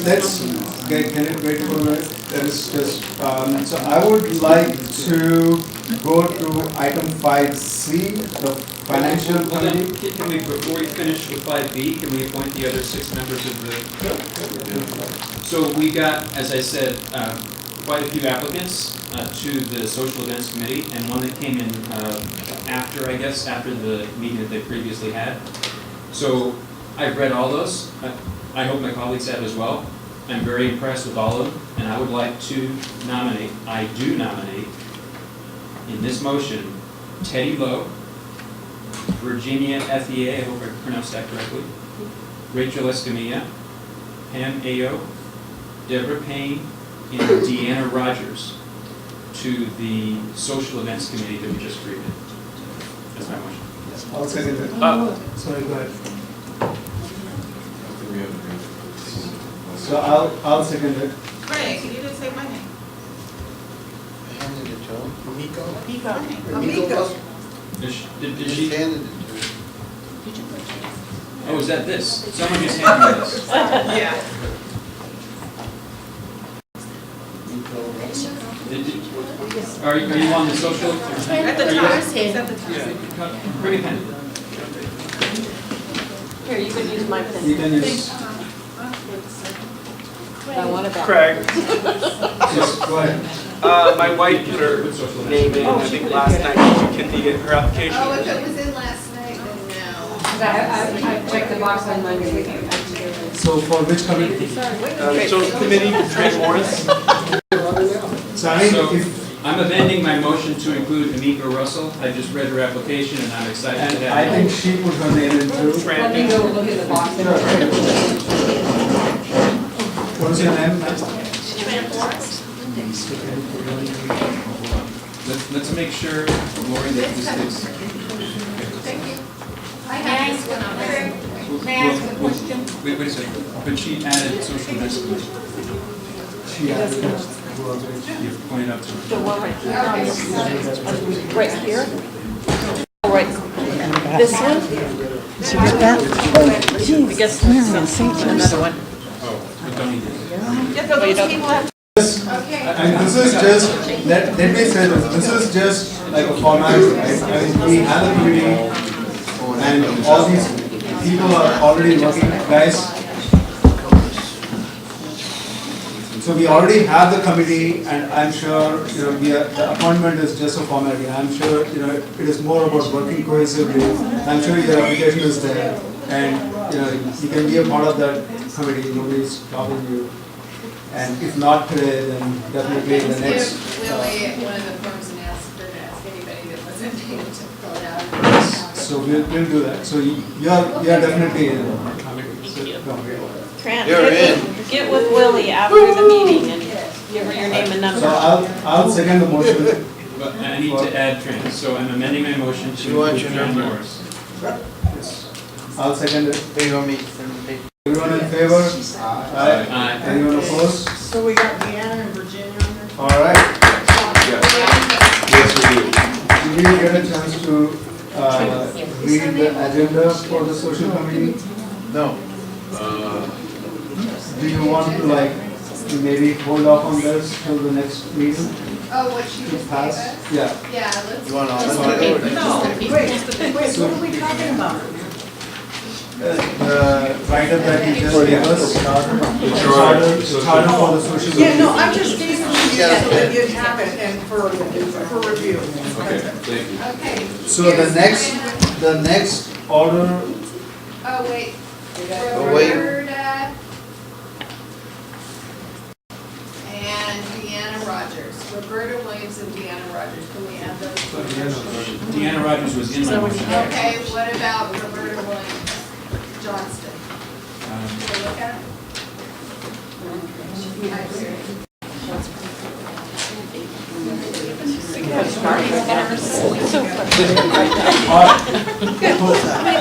Speaker 1: get wait for a minute. That is just, so I would like to go to item 5C, the financial
Speaker 5: Well, then,
Speaker 1: committee.
Speaker 5: can we, before we finish with 5B, can we appoint the other 6 members of the? So we got, as I said, quite a few applicants to the social events committee, and one that came in after, I guess, after the meeting that they previously had. So I've read all those. I hope my colleagues have as well. I'm very impressed with all of them, and I would like to nominate, I do nominate, in this motion, Teddy Lowe, Virginia Ethie, I hope I pronounced that correctly, Rachel Escamilla, Pam Ayo, Deborah Payne, and Deanna Rogers to the social events committee that we just created. That's my motion.
Speaker 1: I'll second it. Sorry, go ahead. So I'll second it.
Speaker 11: Craig, you didn't say my name.
Speaker 8: Handed it to him.
Speaker 11: Amico.
Speaker 5: Did she?
Speaker 8: Handed it to him.
Speaker 5: Oh, is that this? Someone just handed me this.
Speaker 11: Yeah.
Speaker 5: Are you on the social?
Speaker 11: At the top. It's at the top.
Speaker 5: Yeah, bring a pen.
Speaker 3: Here, you can use my pen.
Speaker 1: You can use,
Speaker 3: I want it back.
Speaker 16: Craig,
Speaker 1: just go ahead.
Speaker 16: my wife put her name in, I think last night, can you get her application?
Speaker 9: Oh, if it was in last night, then no.
Speaker 10: I checked the box on Monday.
Speaker 1: So for which committee?
Speaker 16: Social committee, Trey Morris.
Speaker 1: So I
Speaker 5: So
Speaker 1: think if,
Speaker 5: I'm amending my motion to include Amika Russell. I just read her application and I'm excited
Speaker 1: and
Speaker 5: to
Speaker 1: I
Speaker 5: have
Speaker 1: think
Speaker 5: her.
Speaker 1: she put her name in too.
Speaker 10: Let me go look at the box.
Speaker 1: What is your name, ma'am?
Speaker 5: Let's make sure, Lori, that this is.
Speaker 9: Thank you. I have this one already.
Speaker 20: May I ask a question?
Speaker 5: Wait a second. But she added social events committee.
Speaker 1: She added it.
Speaker 5: You've pointed out to her.
Speaker 3: The one right here on this, right here? Right, this one?
Speaker 12: Did you get that? Oh, geez.
Speaker 3: I guess that's another one.
Speaker 5: Oh, but don't need this.
Speaker 11: Those people have
Speaker 1: And this is just, let me say this is just like a formality, right? I mean, we have a committee, and all these people are already working, guys. So we already have the committee, and I'm sure, the appointment is just a formality. I'm sure, it is more about working cohesively. I'm sure your application is there, and, you can be a part of that committee, nobody's stopping you. And if not today, then definitely the next.
Speaker 9: Willie, one of the firms announced they're gonna ask anybody that wasn't able to fill it out.
Speaker 1: So we'll do that. So you're definitely in the committee. So don't worry.
Speaker 3: Tran,
Speaker 8: You're
Speaker 3: get with Willie after the meeting and give her your name and number.
Speaker 1: So I'll second the motion.
Speaker 5: But I need to add trans, so I'm amending my motion to
Speaker 8: You want
Speaker 5: include
Speaker 8: your
Speaker 5: John
Speaker 8: number?
Speaker 5: Morris.
Speaker 1: I'll second it.
Speaker 8: Do you want me to send the paper?
Speaker 1: Everyone in favor? Aye.
Speaker 5: Aye.
Speaker 1: Anyone opposed?
Speaker 12: So we got Deanna and Virginia on there?
Speaker 1: All right.
Speaker 6: Yes, we do.
Speaker 1: Did you get a chance to read the agenda for the social committee?
Speaker 8: No.
Speaker 1: Do you want to maybe hold off on this till the next meeting
Speaker 9: Oh, what she
Speaker 1: to
Speaker 9: just gave
Speaker 1: pass?
Speaker 9: us?
Speaker 1: Yeah.
Speaker 9: Yeah, let's.
Speaker 8: You want all
Speaker 9: let's
Speaker 8: that?
Speaker 9: do it.
Speaker 12: Wait, what are we talking about?
Speaker 1: The write-up that you just gave us.
Speaker 6: charter.
Speaker 1: Charter for the social.
Speaker 12: Yeah, no, I just gave them to you so that you'd have it and for review.
Speaker 6: Okay, thank you.
Speaker 9: Okay.
Speaker 1: So the next order,
Speaker 9: Oh, wait.
Speaker 8: wait.
Speaker 9: Roberta, Roberta Williams and Deanna Rogers, can we add those?
Speaker 5: Deanna Rogers was in my motion.
Speaker 9: Okay, what about Roberta Williams Johnston? Can we look at it?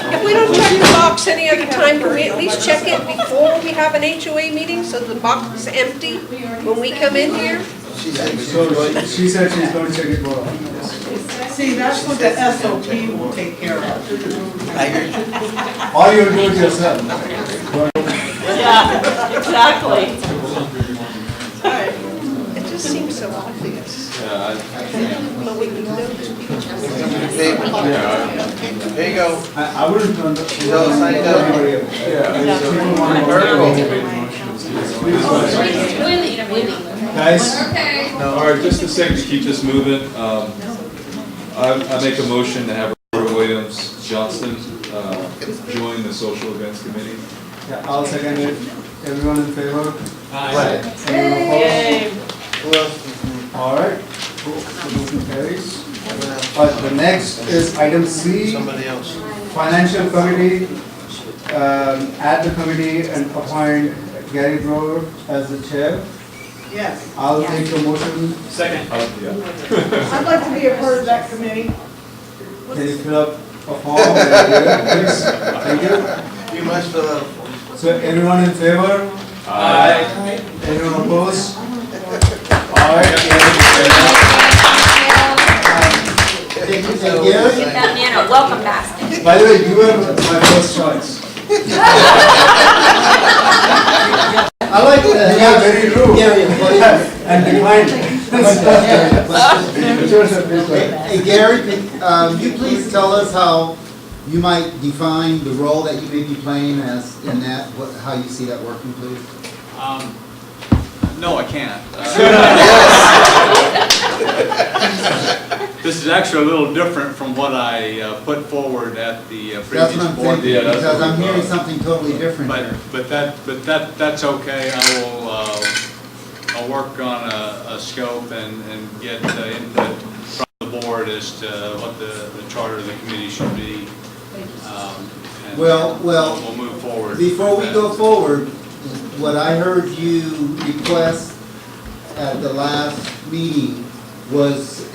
Speaker 13: If we don't check the box any other time, can we at least check it before we have an HOA meeting, so the box is empty when we come in here?
Speaker 1: So she said she's going to check it for us.
Speaker 12: See, that's what the SOP will take care of.
Speaker 1: Or you'll do it yourself.
Speaker 3: Yeah, exactly.
Speaker 13: It just seems so obvious.
Speaker 6: Yeah,
Speaker 13: But we can know.
Speaker 8: There you go.
Speaker 1: I wouldn't turn the.
Speaker 8: Anybody
Speaker 1: else. Guys,
Speaker 9: Okay.
Speaker 6: all right, just a second to keep this moving. I make a motion to have Roberta Williams Johnston join the social events committee.
Speaker 1: yeah, I'll second it. Everyone in favor?
Speaker 5: Aye.
Speaker 3: Yay.
Speaker 1: All right. Cool. The motion carries. The next is item C. Financial committee. Add the committee and appoint Gary Brewer as the chair.
Speaker 12: Yes.
Speaker 1: I'll make the motion.
Speaker 5: Second.
Speaker 6: Yeah.
Speaker 12: I'd like to be a part of that committee.
Speaker 1: Can you fill up a form? Please. Thank you.
Speaker 8: You must fill out.
Speaker 1: So everyone in favor?
Speaker 5: Aye.
Speaker 1: Anyone opposed? All right.
Speaker 8: Thank you.
Speaker 15: Get that man a welcome basket.
Speaker 1: By the way, you were my first choice. I like that. You are very rude. And declined.
Speaker 8: Hey, Gary, you please tell us how you might define the role that you may be playing as in that, how you see that working, please?
Speaker 19: No, I can't. This is actually a little different from what I put forward at the
Speaker 8: That's
Speaker 19: previous
Speaker 8: what I'm
Speaker 19: board
Speaker 8: thinking,
Speaker 19: meeting.
Speaker 8: because I'm hearing something totally different here.
Speaker 19: But that's okay. I'll work on a scope and get input from the board as to what the charter of the committee should be. And
Speaker 8: Well,
Speaker 19: we'll move forward.
Speaker 8: Before we go forward, what I heard you request at the last meeting was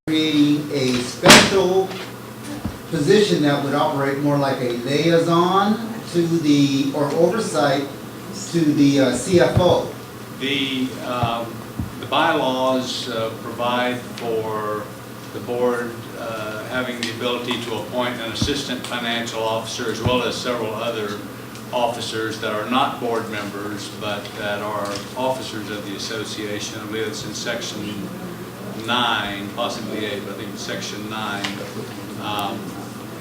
Speaker 8: creating a special position that would operate more like a liaison to or oversight to the CFO.
Speaker 19: The bylaws provide for the board having the ability to appoint an assistant financial officer as well as several other officers that are not board members but that are officers of the association. I believe it's in section 9, possibly 8, but I think it's section 9.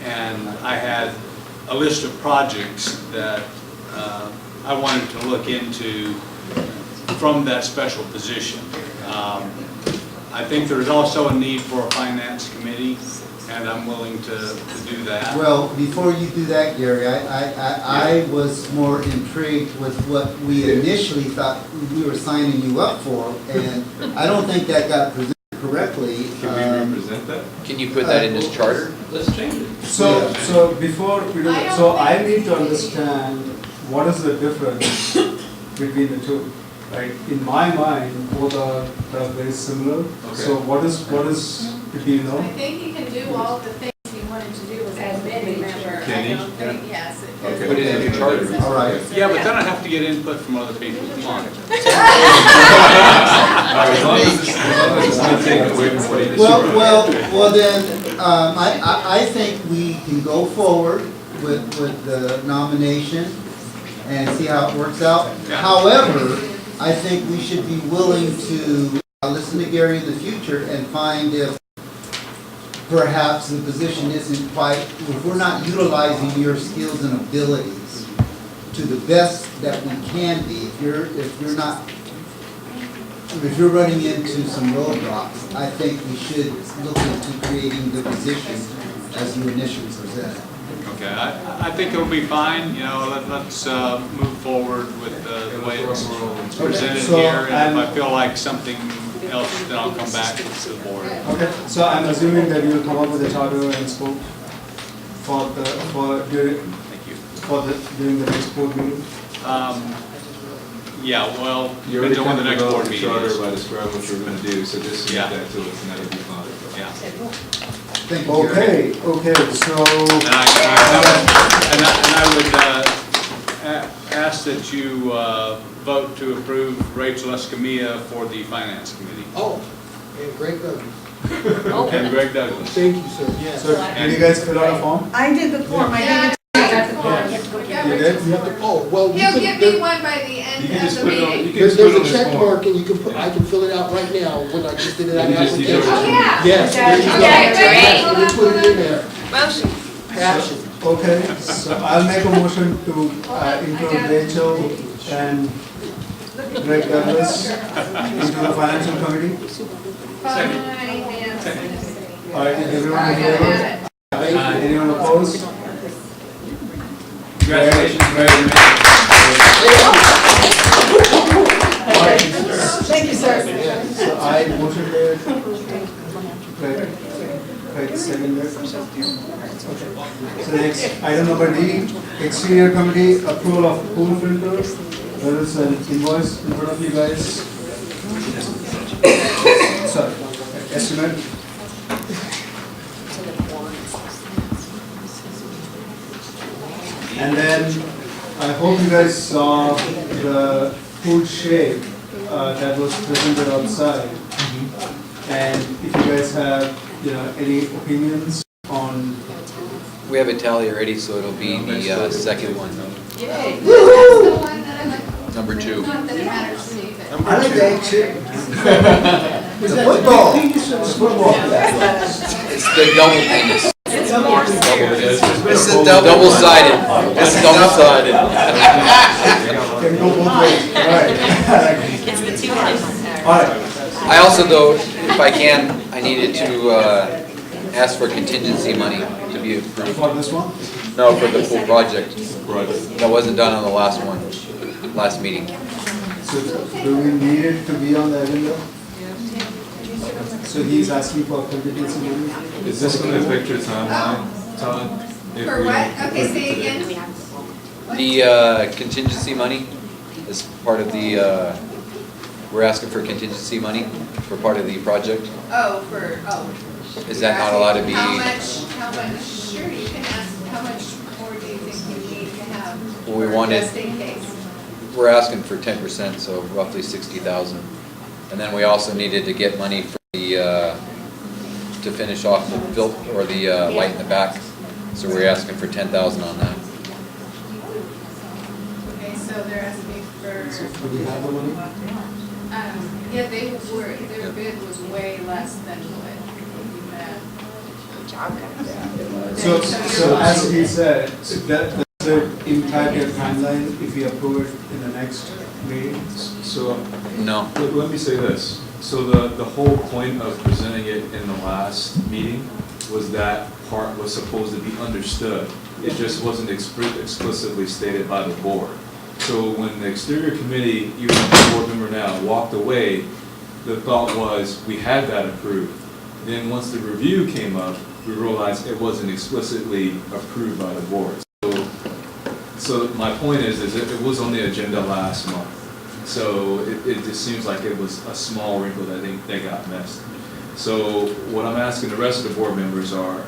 Speaker 19: And I had a list of projects that I wanted to look into from that special position. I think there's also a need for a finance committee, and I'm willing to do that.
Speaker 8: Well, before you do that, Gary, I was more intrigued with what we initially thought we were signing you up for, and I don't think that got presented correctly.
Speaker 6: Can we represent that?
Speaker 17: Can you put that in this charter?
Speaker 5: Let's change it.
Speaker 1: So before we do that, so I need to understand what is the difference between the two. Right, in my mind, both are very similar.
Speaker 6: Okay.
Speaker 1: So what is, if you know?
Speaker 9: I think he can do all the things he wanted to do as a committee member.
Speaker 6: Can he?
Speaker 9: I don't think, yes.
Speaker 6: Okay.
Speaker 17: Put it in your charter.
Speaker 8: All right.
Speaker 19: Yeah, but then I have to get input from other people. Come on.
Speaker 6: As long as it's not taken away from what he just.
Speaker 8: Well then, I think we can go forward with the nomination and see how it works out. However, I think we should be willing to listen to Gary in the future and find if perhaps the position isn't quite, if we're not utilizing your skills and abilities to the best that we can be, if you're running into some roadblocks, I think we should look into creating the position as you initially presented.
Speaker 19: Okay, I think it'll be fine, you know, let's move forward with the way it's presented
Speaker 1: So,
Speaker 19: here, and if I feel like something else, then I'll come back to the board.
Speaker 1: Okay, so I'm assuming that you will come up with a charter and scope during the next board meeting?
Speaker 19: Yeah, well,
Speaker 6: You already
Speaker 19: depends on when the next board
Speaker 6: the
Speaker 19: meeting
Speaker 6: charter
Speaker 19: is.
Speaker 6: by describing what you're gonna do, so just submit
Speaker 19: Yeah.
Speaker 6: that to us and that'll be fine.
Speaker 19: Yeah.
Speaker 8: Thank you,
Speaker 1: Okay,
Speaker 8: Jerry.
Speaker 1: so,
Speaker 19: And I would ask that you vote to approve Rachel Escamilla for the Finance Committee.
Speaker 7: Oh, and Greg Douglas.
Speaker 19: And Greg Douglas.
Speaker 7: Thank you, sir.
Speaker 1: so did you guys fill out a form?
Speaker 12: I did the form, I gave it
Speaker 1: You did?
Speaker 7: Oh, well, you
Speaker 9: He'll
Speaker 7: can,
Speaker 9: give me one by the end of the meeting.
Speaker 7: there's a check mark and you can put, I can fill it out right now when I just did it out
Speaker 6: You just need to-
Speaker 7: application.
Speaker 9: Oh, yeah.
Speaker 7: Yes, there you go.
Speaker 9: Okay, great.
Speaker 7: Yes, let me put it in there.
Speaker 9: Motion.
Speaker 7: Passion.
Speaker 1: Okay, so I'll make a motion to include Rachel and Greg Douglas into the financial committee. All right, everyone in favor? Anyone opposed?
Speaker 5: Congratulations, Greg.
Speaker 12: Thank you, sir.
Speaker 1: So I motion that Craig seconded. Okay. So next, item number D, exterior committee approval of pool filters. There is an invoice in front of you guys. Sorry, estimate. And then I hope you guys saw the pool shape that was presented outside. And if you guys have, any opinions on.
Speaker 17: We have a tally already, so it'll be the second one,
Speaker 9: Yay. That's the one that I like.
Speaker 17: number 2.
Speaker 9: Not that it matters to me, but.
Speaker 8: I like that too. The football.
Speaker 17: It's the double penis. It's double-sided. It's double-sided.
Speaker 1: Can go both ways, alright.
Speaker 15: It's the two ends.
Speaker 1: Alright,
Speaker 17: I also, though, if I can, I needed to ask for contingency money to be approved.
Speaker 1: for this one?
Speaker 17: No, for the pool project.
Speaker 6: Right.
Speaker 17: That wasn't done on the last meeting.
Speaker 1: So do we need it to be on the agenda? So he's asking for contingency money?
Speaker 6: Is this gonna affect your timeline, Todd? If
Speaker 9: For
Speaker 6: we
Speaker 9: what?
Speaker 6: don't
Speaker 9: Okay,
Speaker 6: approve it
Speaker 9: say
Speaker 6: today?
Speaker 9: again.
Speaker 17: The contingency money is part of the, we're asking for contingency money for part of the project.
Speaker 9: Oh.
Speaker 17: Is that not allowed to be?
Speaker 9: How much, sure, you can ask, how much more do you think you need to have?
Speaker 17: Well, we
Speaker 9: for
Speaker 17: wanted-
Speaker 9: Just in case.
Speaker 17: We're asking for 10%, so roughly 60,000. And then we also needed to get money for the, to finish off the light in the back. So we're asking for 10,000 on that.
Speaker 9: Okay, so they're asking for,
Speaker 1: Do we have the money?
Speaker 9: yeah, their bid was way less than what you had.
Speaker 1: So as he said, that the impact your timeline if we approve it in the next meeting?
Speaker 6: So,
Speaker 17: No.
Speaker 6: let me say this. So the whole point of presenting it in the last meeting was that part was supposed to be understood. It just wasn't explicitly stated by the board. So when the exterior committee, even the board member now, walked away, the thought was, we had that approved. Then once the review came up, we realized it wasn't explicitly approved by the board. So my point is it was on the agenda last month. So it just seems like it was a small wrinkle that they got missed. So what I'm asking the rest of the board members are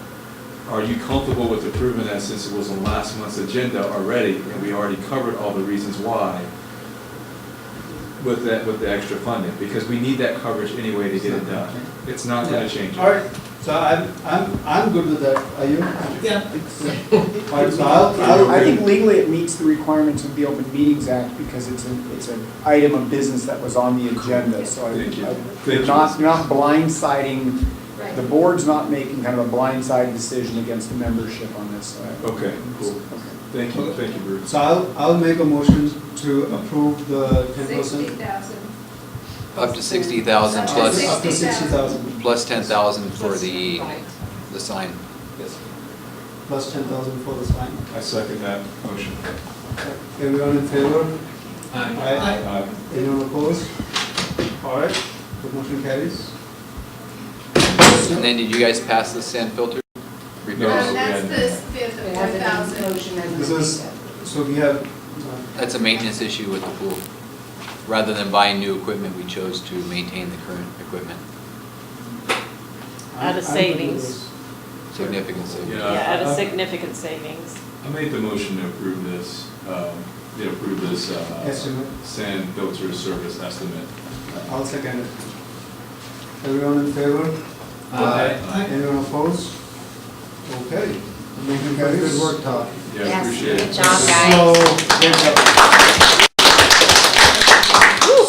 Speaker 6: you comfortable with approving that since it was on last month's agenda already and we already covered all the reasons why with the extra funding? Because we need that coverage anyway to get it done. It's not gonna change.
Speaker 1: All right, so I'm good with that. Are you?
Speaker 4: Yeah.
Speaker 1: All right, so I'll.
Speaker 4: I think legally it meets the requirements of the Open Meetings Act because it's an item of business that was on the agenda. So
Speaker 6: Thank you.
Speaker 4: you're not blindsiding, the board's not making kind of a blindside decision against the membership on this.
Speaker 6: Okay, cool. Thank you, Bruce.
Speaker 1: So I'll make a motion to approve the 10%.
Speaker 9: 60,000.
Speaker 17: Up to 60,000 plus.
Speaker 1: Up to 60,000.
Speaker 17: Plus 10,000 for the sign.
Speaker 1: Yes. Plus 10,000 for the sign.
Speaker 6: I second that motion.
Speaker 1: Everyone in favor?
Speaker 5: Aye.
Speaker 1: Aye. Anyone opposed? All right. The motion carries.
Speaker 17: And then did you guys pass the sand filter?
Speaker 9: That's the fifth of 4,000.
Speaker 1: This is, so we have,
Speaker 17: That's a maintenance issue with the pool. Rather than buying new equipment, we chose to maintain the current equipment.
Speaker 3: Out of savings.
Speaker 17: Significant savings.
Speaker 3: Yeah, out of significant savings.
Speaker 6: I made the motion to approve this,
Speaker 1: Estimate.
Speaker 6: sand filter service estimate.
Speaker 1: I'll second it. Everyone in favor?
Speaker 6: Aye.
Speaker 1: Anyone opposed? Okay. Motion carries.
Speaker 8: Good work, Todd.
Speaker 6: Yeah, appreciate it.
Speaker 2: Good job, guys.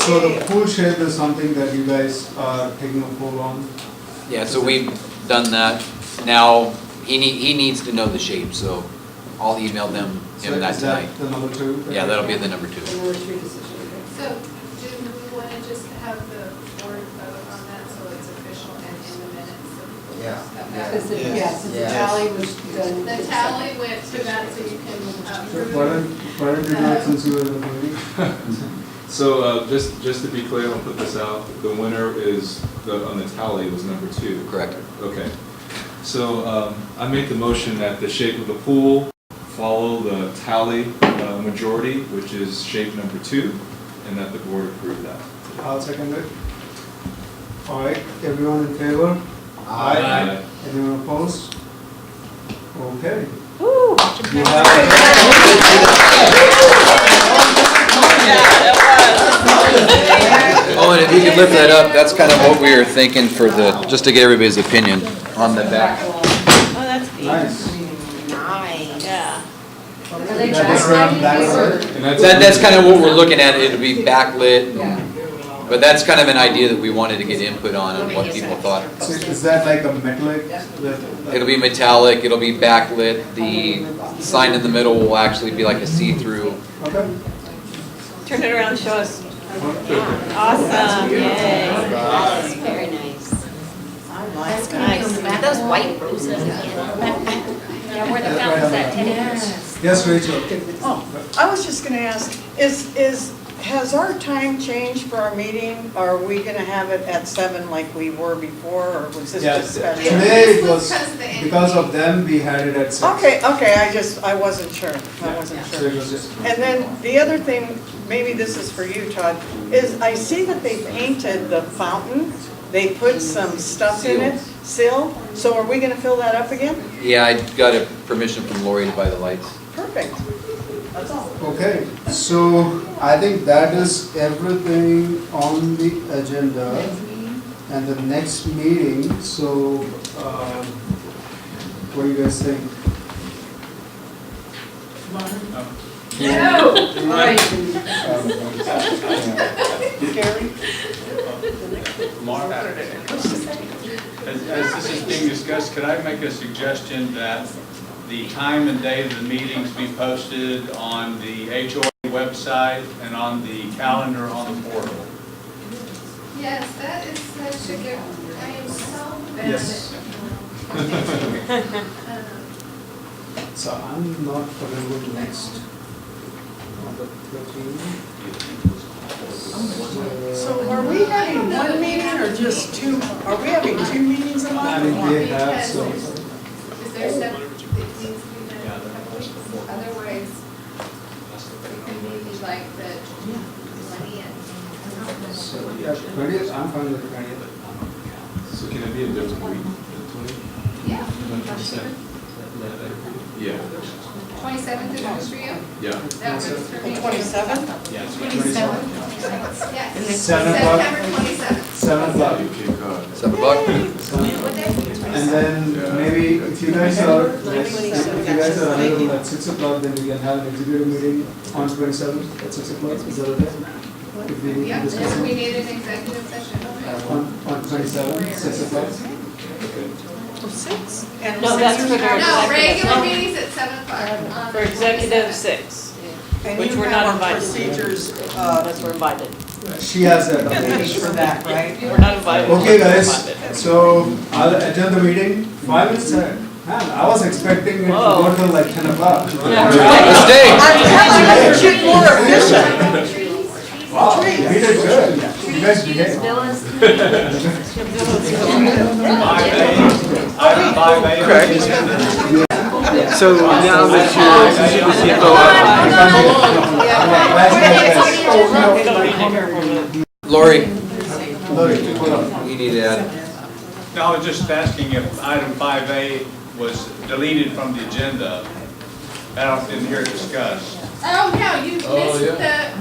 Speaker 1: So the pool shed is something that you guys are taking a poll on?
Speaker 17: Yeah, so we've done that. Now, he needs to know the shape, so I'll email him that
Speaker 1: Is
Speaker 17: tonight.
Speaker 1: that the number 2?
Speaker 17: Yeah, that'll be the number 2.
Speaker 9: So, do we want to just have the board vote on that so it's official and in the minutes?
Speaker 8: Yeah.
Speaker 10: Since the tally was done.
Speaker 9: The tally went to that so you can approve.
Speaker 1: Why don't you do it since you were in the meeting?
Speaker 6: So, just to be clear, I'll put this out, the winner is, on the tally was number 2.
Speaker 17: Correct.
Speaker 6: Okay. So, I made the motion that the shape of the pool follow the tally majority, which is shape number 2, and that the board approve that.
Speaker 1: I'll second it. All right, everyone in favor?
Speaker 6: Aye.
Speaker 1: Anyone opposed? Okay.
Speaker 3: Woo!
Speaker 1: You have
Speaker 17: Oh, and if you could lift that up, that's kind of what we were thinking for just to get everybody's opinion on the back.
Speaker 3: Oh, that's neat.
Speaker 1: nice.
Speaker 3: Yeah.
Speaker 17: That's kind of what we're looking at. It'll be backlit. But that's kind of an idea that we wanted to get input on what people thought.
Speaker 1: So is that like a metallic?
Speaker 17: It'll be metallic, it'll be backlit. The sign in the middle will actually be like a see-through.
Speaker 1: Okay.
Speaker 3: Turn it around and show us. Awesome, yay.
Speaker 2: Very nice.
Speaker 3: That's nice.
Speaker 2: Those white roses again.
Speaker 20: Yeah, where the fountain's at, Teddy.
Speaker 1: Yes, Rachel.
Speaker 12: Oh, I was just gonna ask, has our time changed for our meeting? Are we gonna have it at 7 like we were before, or was this
Speaker 1: Yeah,
Speaker 12: just special?
Speaker 1: today it was, because of them, we had it at 6.
Speaker 12: Okay, I wasn't sure, I wasn't
Speaker 1: So
Speaker 12: sure.
Speaker 1: it was just,
Speaker 12: And then the other thing, maybe this is for you, Todd, is I see that they painted the fountain. They put some stuff in it, seal. So are we gonna fill that up again?
Speaker 17: Yeah, I got a permission from Lori to buy the lights.
Speaker 12: Perfect. That's all.
Speaker 1: okay, so I think that is everything on the agenda. And the next meeting, so, what do you guys think?
Speaker 12: Gary?
Speaker 19: Mark, as this is being discussed, could I make a suggestion that the time and day of the meetings be posted on the HOA website and on the calendar on the portal?
Speaker 9: Yes, that is such a good, I am so bad
Speaker 1: Yes.
Speaker 9: at.
Speaker 1: So I'm not available next on the 13th.
Speaker 12: So are we having one meeting or just 2? Are we having 2 meetings a
Speaker 1: I
Speaker 12: month?
Speaker 1: mean, we have, so,
Speaker 9: Is there stuff that needs to be done in a couple weeks? Otherwise, it can be like the 20th.
Speaker 1: so, yeah, 20th, I'm fine with the 20th.
Speaker 6: So can it be a different week, the 20th?
Speaker 9: Yeah.
Speaker 6: Yeah.
Speaker 9: 27th is good for you?
Speaker 6: Yeah.
Speaker 9: That works for me.
Speaker 12: 27th?
Speaker 6: Yeah.
Speaker 1: 27th.
Speaker 9: Yes.
Speaker 1: 7 o'clock?
Speaker 9: September 27th.
Speaker 1: 7 o'clock.
Speaker 17: 7 o'clock?
Speaker 1: And then maybe if you guys are available at 6 o'clock, then we can have an executive meeting on 27th at 6 o'clock. Is that okay? If we need to
Speaker 9: Yep,
Speaker 1: discuss
Speaker 9: if we
Speaker 1: it.
Speaker 9: need an executive session.
Speaker 1: On 27th, 6 o'clock.
Speaker 12: 6? And
Speaker 3: No, that's for their
Speaker 9: No, regular
Speaker 3: executive.
Speaker 9: meetings at 7 o'clock. on
Speaker 3: For
Speaker 9: the
Speaker 3: executive
Speaker 9: 27th.
Speaker 3: 6,
Speaker 12: And
Speaker 3: which
Speaker 12: you
Speaker 3: we're
Speaker 12: have
Speaker 3: not
Speaker 12: our
Speaker 3: invited.
Speaker 12: procedures,
Speaker 3: Unless we're invited.
Speaker 1: She has that.
Speaker 12: for that, right?
Speaker 3: We're not invited.
Speaker 1: Okay,
Speaker 3: We're
Speaker 1: guys,
Speaker 3: invited.
Speaker 1: so I'll attend the meeting 5 minutes ahead. Man, I was expecting it to go till like 10 o'clock.
Speaker 17: Mistake!
Speaker 12: I'm telling you, you're more efficient.
Speaker 1: Wow, we did good. You guys behave.
Speaker 16: So now that you're the CFO.
Speaker 17: Lori, you need to add.
Speaker 19: No, I was just asking if item 5A was deleted from the agenda. I didn't hear it discussed.
Speaker 9: Oh, no, you missed the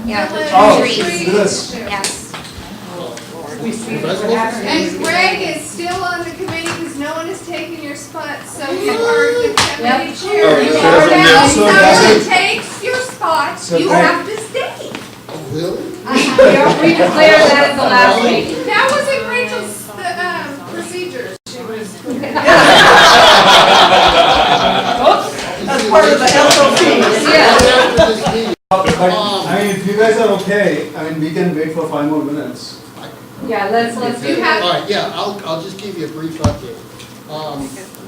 Speaker 9: village
Speaker 1: Oh,
Speaker 9: tree.
Speaker 1: this.
Speaker 2: Yes.
Speaker 9: And Greg is still on the committee because no one has taken your spot, so you are the committee chair. You are now,
Speaker 1: So
Speaker 9: if
Speaker 1: does
Speaker 9: someone
Speaker 1: it-
Speaker 9: takes your spot,
Speaker 1: So
Speaker 9: you
Speaker 1: Greg-
Speaker 9: have to stay.
Speaker 7: Really?
Speaker 10: We declared that at the last meeting.
Speaker 9: That wasn't Rachel's, procedure. She was.
Speaker 12: That's part of the SOP.
Speaker 1: But, I mean, if you guys are okay, I mean, we can wait for 5 more minutes.
Speaker 10: Yeah, let's
Speaker 9: You have.
Speaker 7: All right, yeah, I'll just give you a brief update.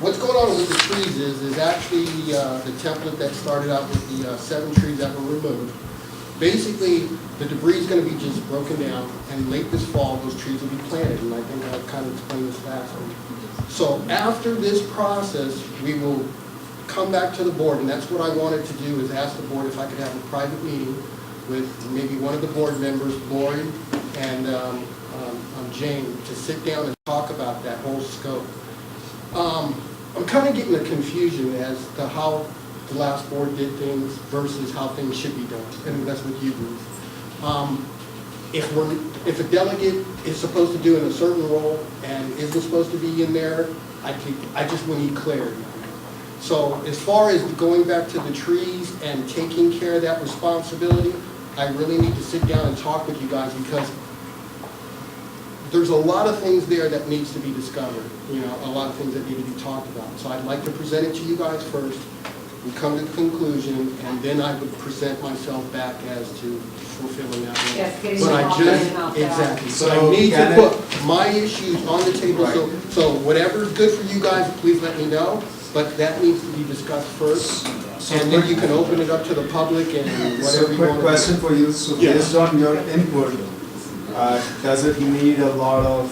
Speaker 7: What's going on with the trees is actually the template that started out with the 7 trees that were removed. Basically, the debris is going to be just broken down, and late this fall, those trees will be planted, and I think I've kind of explained this last week. So after this process, we will come back to the board, and that's what I wanted to do, is ask the board if I could have a private meeting with maybe one of the board members, Lori and Jane, to sit down and talk about that whole scope. I'm kind of getting a confusion as to how the last board did things versus how things should be done, and that's what you do. If a delegate is supposed to do in a certain role and isn't supposed to be in there, I just would need clarity. So as far as going back to the trees and taking care of that responsibility, I really need to sit down and talk with you guys, because there's a lot of things there that needs to be discovered, a lot of things that need to be talked about. So I'd like to present it to you guys first, we come to the conclusion, and then I would present myself back as to fulfilling that role.
Speaker 10: Yes, getting
Speaker 7: But I
Speaker 10: involved
Speaker 7: just,
Speaker 10: and help out.
Speaker 7: exactly, so
Speaker 1: So
Speaker 7: I need to
Speaker 1: can I-
Speaker 7: put my issues on the table, so whatever's good for you guys, please let me know, but that needs to be discussed first, and then you can open it up to the public and
Speaker 1: So
Speaker 7: whatever you
Speaker 1: quick
Speaker 7: want to do.
Speaker 1: question for you, so
Speaker 7: Yes.
Speaker 1: based on your input, does it need a lot of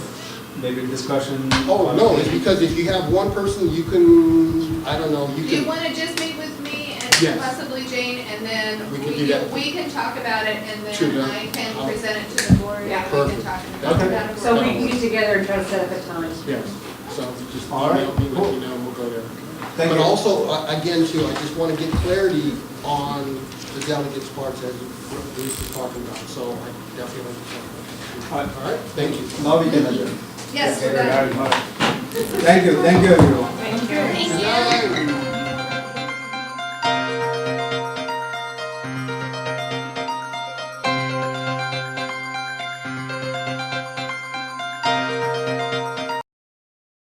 Speaker 1: maybe discussion?
Speaker 7: Oh, no, it's because if you have one person, you can, I don't know, you
Speaker 9: You
Speaker 7: can,
Speaker 9: want to just meet with me and
Speaker 7: Yes.
Speaker 9: possibly Jane, and then
Speaker 7: We can do that.
Speaker 9: we can talk about it, and
Speaker 7: True,
Speaker 9: then
Speaker 7: yeah.
Speaker 9: I can present it to the board, and we can
Speaker 7: Perfect.
Speaker 9: talk about
Speaker 7: Okay.
Speaker 9: it.
Speaker 10: So we can get together and try to set up a time.
Speaker 7: yes, so just
Speaker 1: All right,
Speaker 7: email me, let
Speaker 1: cool.
Speaker 7: me know, and we'll go there.
Speaker 1: Thank
Speaker 7: But
Speaker 1: you.
Speaker 7: also, again, too, I just want to get clarity on the delegates' parts as Bruce was talking about, so I definitely want to talk about that. All right, thank you.
Speaker 1: Now we can adjourn.
Speaker 9: Yes, we're done.
Speaker 1: Thank you, everyone.
Speaker 9: Thank you.